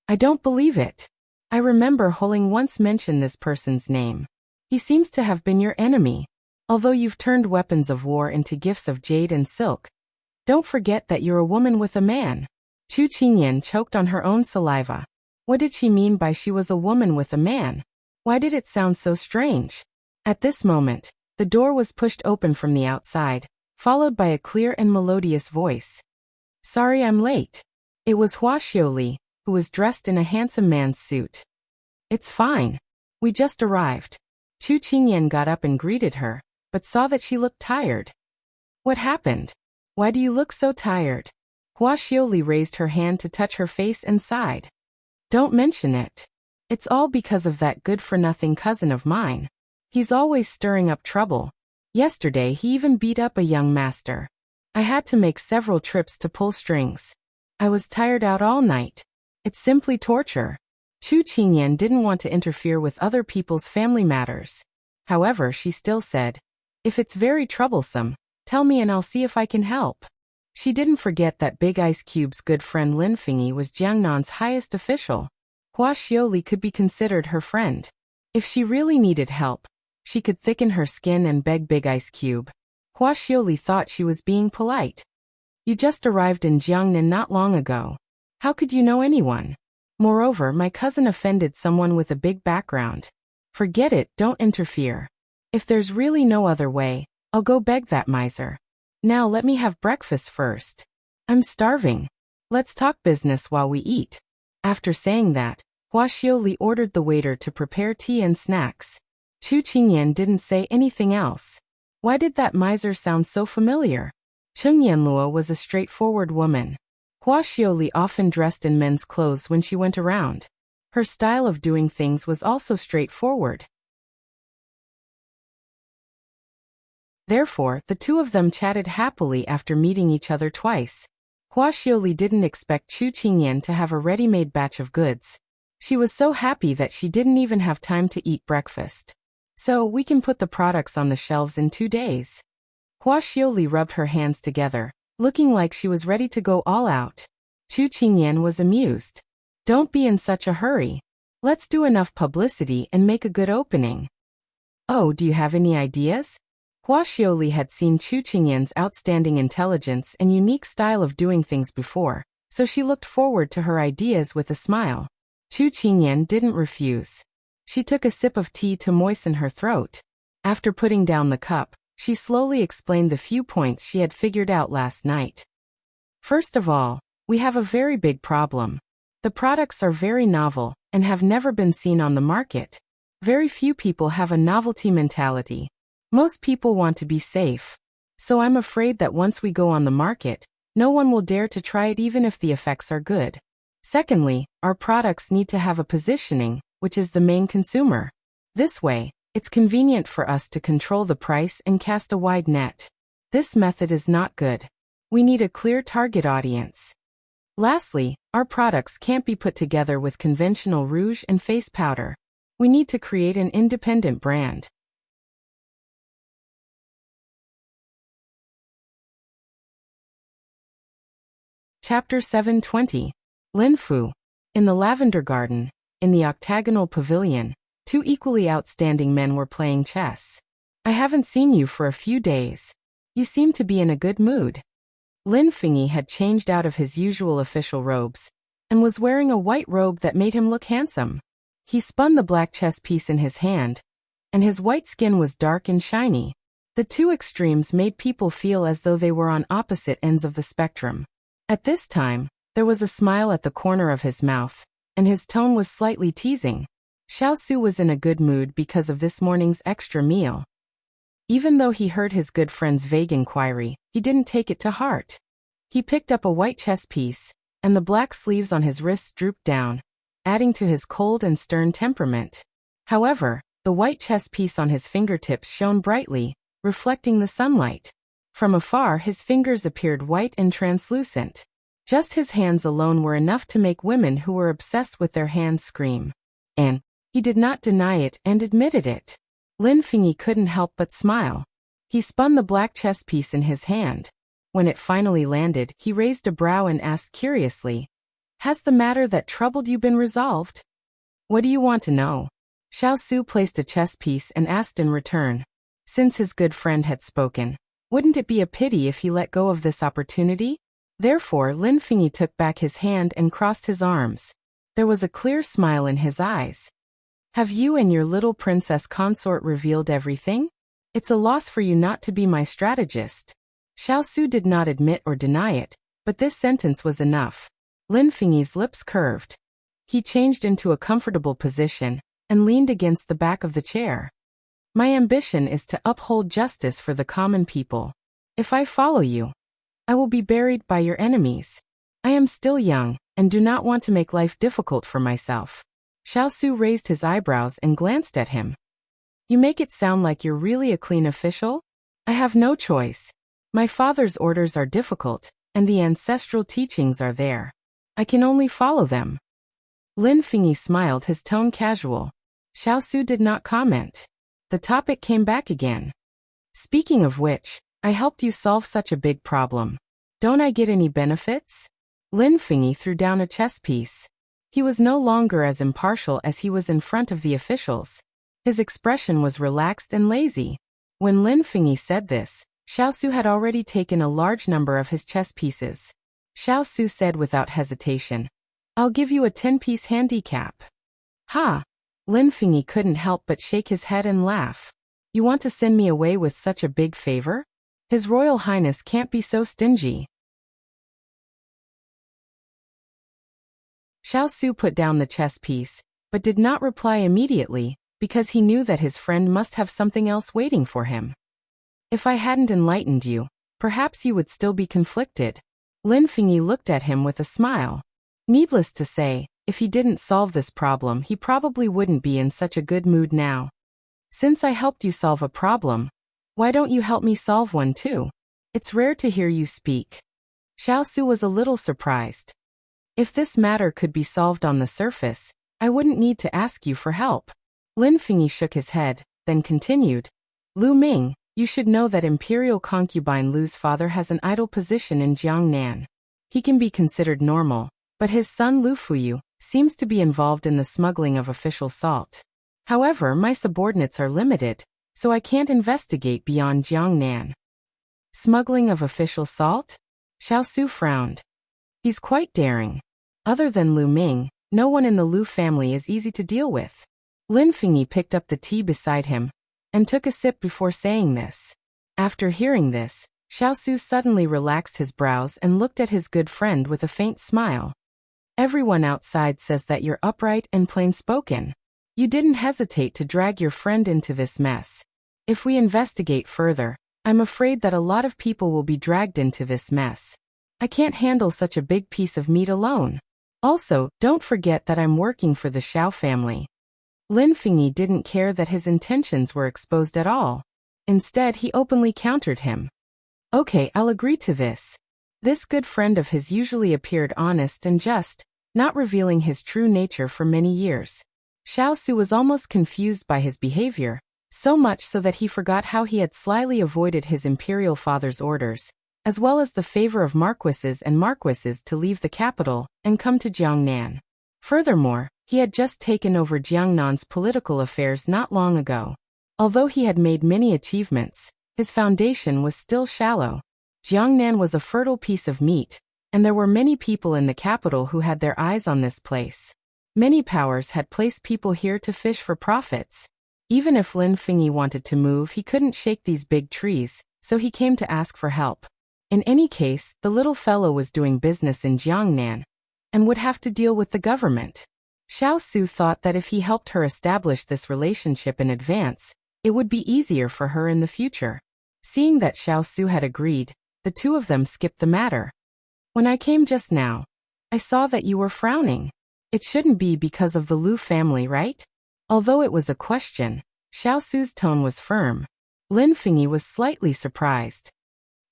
I don't believe it. I remember Holing once mentioned this person's name. He seems to have been your enemy. Although you've turned weapons of war into gifts of jade and silk. Don't forget that you're a woman with a man. Chu Qingyan choked on her own saliva. What did she mean by she was a woman with a man? Why did it sound so strange? At this moment, the door was pushed open from the outside, followed by a clear and melodious voice. Sorry I'm late. It was Xiao, who was dressed in a handsome man's suit. It's fine. We just arrived. Chu Qingyan got up and greeted her, but saw that she looked tired. What happened? Why do you look so tired? Xiao raised her hand to touch her face and sighed. Don't mention it. It's all because of that good-for-nothing cousin of mine. He's always stirring up trouble. Yesterday he even beat up a young master. I had to make several trips to pull strings. I was tired out all night. It's simply torture. Chu Qingyan didn't want to interfere with other people's family matters. However, she still said, if it's very troublesome, tell me and I'll see if I can help. She didn't forget that Big Ice Cube's good friend Lin Fingyi was Jiangnan's highest official. Xiao could be considered her friend. If she really needed help, she could thicken her skin and beg Big Ice Cube. Xiao thought she was being polite. You just arrived in Jiangnan not long ago. How could you know anyone? Moreover, my cousin offended someone with a big background. Forget it, don't interfere. If there's really no other way, I'll go beg that miser. Now let me have breakfast first. I'm starving. Let's talk business while we eat. After saying that, Xiao ordered the waiter to prepare tea and snacks. Chu Qingyan didn't say anything else. Why did that miser sound so familiar? Cheng Yanluo was a straightforward woman. Xiao often dressed in men's clothes when she went around. Her style of doing things was also straightforward. Therefore, the two of them chatted happily after meeting each other twice. Xiao didn't expect Chu Qingyan to have a ready-made batch of goods. She was so happy that she didn't even have time to eat breakfast. So, we can put the products on the shelves in 2 days. Xiao rubbed her hands together, looking like she was ready to go all out. Chu Qingyan was amused. Don't be in such a hurry. Let's do enough publicity and make a good opening. Oh, do you have any ideas? Xiao had seen Chu Qingyan's outstanding intelligence and unique style of doing things before, so she looked forward to her ideas with a smile. Chu Qingyan didn't refuse. She took a sip of tea to moisten her throat. After putting down the cup, she slowly explained the few points she had figured out last night. First of all, we have a very big problem. The products are very novel and have never been seen on the market. Very few people have a novelty mentality. Most people want to be safe. So I'm afraid that once we go on the market, no one will dare to try it even if the effects are good. Secondly, our products need to have a positioning, which is the main consumer. This way, it's convenient for us to control the price and cast a wide net. This method is not good. We need a clear target audience. Lastly, our products can't be put together with conventional rouge and face powder. We need to create an independent brand. Chapter 720. Lin Fu. In the lavender garden, in the octagonal pavilion, 2 equally outstanding men were playing chess. I haven't seen you for a few days. You seem to be in a good mood. Lin Fingyi had changed out of his usual official robes, and was wearing a white robe that made him look handsome. He spun the black chess piece in his hand, and his white skin was dark and shiny. The two extremes made people feel as though they were on opposite ends of the spectrum. At this time, there was a smile at the corner of his mouth, and his tone was slightly teasing. Xiao was in a good mood because of this morning's extra meal. Even though he heard his good friend's vague inquiry, he didn't take it to heart. He picked up a white chess piece, and the black sleeves on his wrists drooped down, adding to his cold and stern temperament. However, the white chess piece on his fingertips shone brightly, reflecting the sunlight. From afar his fingers appeared white and translucent. Just his hands alone were enough to make women who were obsessed with their hands scream. And he did not deny it and admitted it. Lin Fingyi couldn't help but smile. He spun the black chess piece in his hand. When it finally landed, he raised a brow and asked curiously, "Has the matter that troubled you been resolved?" "What do you want to know?" Xiao placed a chess piece and asked in return. Since his good friend had spoken, wouldn't it be a pity if he let go of this opportunity? Therefore, Lin Fingyi took back his hand and crossed his arms. There was a clear smile in his eyes. "Have you and your little princess consort revealed everything? It's a loss for you not to be my strategist." Xiao did not admit or deny it, But this sentence was enough. Lin Fengyi's lips curved. He changed into a comfortable position and leaned against the back of the chair. My ambition is to uphold justice for the common people. If I follow you, I will be buried by your enemies. I am still young and do not want to make life difficult for myself. Xiao raised his eyebrows and glanced at him. You make it sound like you're really a clean official? I have no choice. My father's orders are difficult, and the ancestral teachings are there. I can only follow them. Lin Fengyi smiled, his tone casual. Xiao did not comment. The topic came back again. Speaking of which, I helped you solve such a big problem. Don't I get any benefits? Lin Fengyi threw down a chess piece. He was no longer as impartial as he was in front of the officials. His expression was relaxed and lazy. When Lin Fengyi said this, Xiao had already taken a large number of his chess pieces. Xiao said without hesitation, I'll give you a 10-piece handicap. Ha! Lin Fengyi couldn't help but shake his head and laugh. You want to send me away with such a big favor? His Royal Highness can't be so stingy. Xiao put down the chess piece, but did not reply immediately, because he knew that his friend must have something else waiting for him. If I hadn't enlightened you, perhaps you would still be conflicted. Lin Fengyi looked at him with a smile. Needless to say, if he didn't solve this problem, he probably wouldn't be in such a good mood now. Since I helped you solve a problem, why don't you help me solve one too? It's rare to hear you speak. Xiao was a little surprised. If this matter could be solved on the surface, I wouldn't need to ask you for help. Lin Fengyi shook his head, then continued. Lu Ming, you should know that imperial concubine Lu's father has an idle position in Jiangnan. He can be considered normal, but his son Lu Fuyu seems to be involved in the smuggling of official salt. However, my subordinates are limited, so I can't investigate beyond Jiangnan. Smuggling of official salt? Xiao frowned. He's quite daring. Other than Lu Ming, no one in the Lu family is easy to deal with. Lin Fengyi picked up the tea beside him and took a sip before saying this. After hearing this, Xiao suddenly relaxed his brows and looked at his good friend with a faint smile. Everyone outside says that you're upright and plain-spoken. You didn't hesitate to drag your friend into this mess. If we investigate further, I'm afraid that a lot of people will be dragged into this mess. I can't handle such a big piece of meat alone. Also, don't forget that I'm working for the Xiao family. Lin Fengyi didn't care that his intentions were exposed at all. Instead, he openly countered him. Okay, I'll agree to this. This good friend of his usually appeared honest and just, not revealing his true nature for many years. Xiao was almost confused by his behavior, so much so that he forgot how he had slyly avoided his imperial father's orders, as well as the favor of marquises and marquises to leave the capital and come to Jiangnan. Furthermore, he had just taken over Jiangnan's political affairs not long ago. Although he had made many achievements, his foundation was still shallow. Jiangnan was a fertile piece of meat, and there were many people in the capital who had their eyes on this place. Many powers had placed people here to fish for profits. Even if Lin Fengyi wanted to move, he couldn't shake these big trees, so he came to ask for help. In any case, the little fellow was doing business in Jiangnan and would have to deal with the government. Xiao thought that if he helped her establish this relationship in advance, it would be easier for her in the future. Seeing that Xiao had agreed, the two of them skipped the matter. When I came just now, I saw that you were frowning. It shouldn't be because of the Lu family, right? Although it was a question, Xiao's tone was firm. Lin Fengyi was slightly surprised.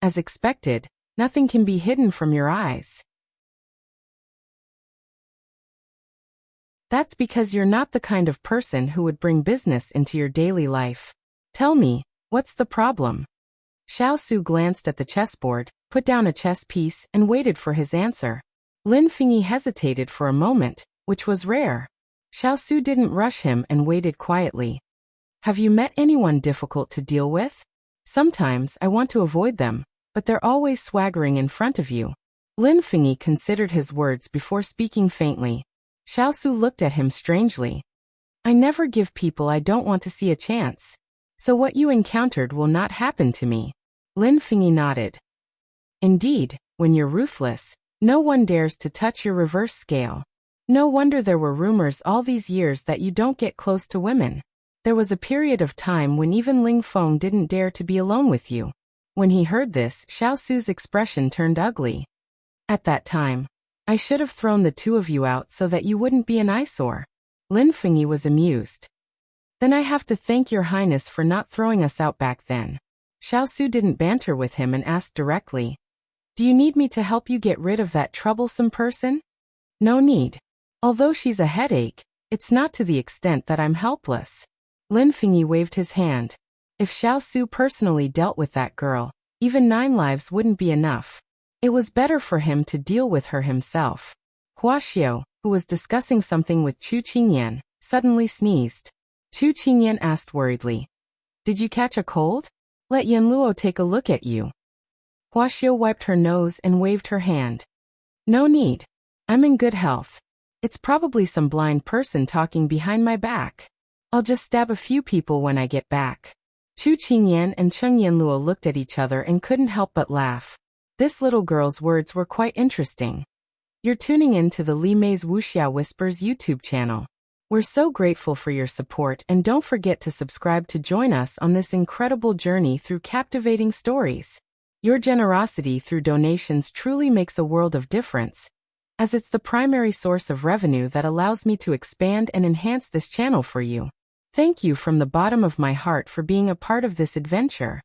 As expected, nothing can be hidden from your eyes. That's because you're not the kind of person who would bring business into your daily life. Tell me, what's the problem? Xiao glanced at the chessboard, put down a chess piece, and waited for his answer. Lin Fengyi hesitated for a moment, which was rare. Xiao didn't rush him and waited quietly. Have you met anyone difficult to deal with? Sometimes I want to avoid them, but they're always swaggering in front of you. Lin Fengyi considered his words before speaking faintly. Xiao looked at him strangely. I never give people I don't want to see a chance. So what you encountered will not happen to me. Lin Fengyi nodded. Indeed, When you're ruthless, no one dares to touch your reverse scale. No wonder there were rumors all these years that you don't get close to women. There was a period of time when even Ling Feng didn't dare to be alone with you. When he heard this, Xiao Su's expression turned ugly. At that time, I should have thrown the two of you out so that you wouldn't be an eyesore. Lin Fengyi was amused. Then I have to thank your highness for not throwing us out back then. Xiao Su didn't banter with him and asked directly. Do you need me to help you get rid of that troublesome person? No need. Although she's a headache, it's not to the extent that I'm helpless. Lin Fengyi waved his hand. If Xiao Su personally dealt with that girl, even 9 lives wouldn't be enough. It was better for him to deal with her himself. Xiao, who was discussing something with Chu Qingyan, suddenly sneezed. Chu Qingyan asked worriedly. Did you catch a cold? Let Yanluo take a look at you. Xiao wiped her nose and waved her hand. No need. I'm in good health. It's probably some blind person talking behind my back. I'll just stab a few people when I get back. Chu Qingyan and Cheng Yanluo looked at each other and couldn't help but laugh. This little girl's words were quite interesting. You're tuning in to the Li Mei's Wuxia Whispers YouTube channel. We're so grateful for your support, and don't forget to subscribe to join us on this incredible journey through captivating stories. Your generosity through donations truly makes a world of difference, as it's the primary source of revenue that allows me to expand and enhance this channel for you. Thank you from the bottom of my heart for being a part of this adventure.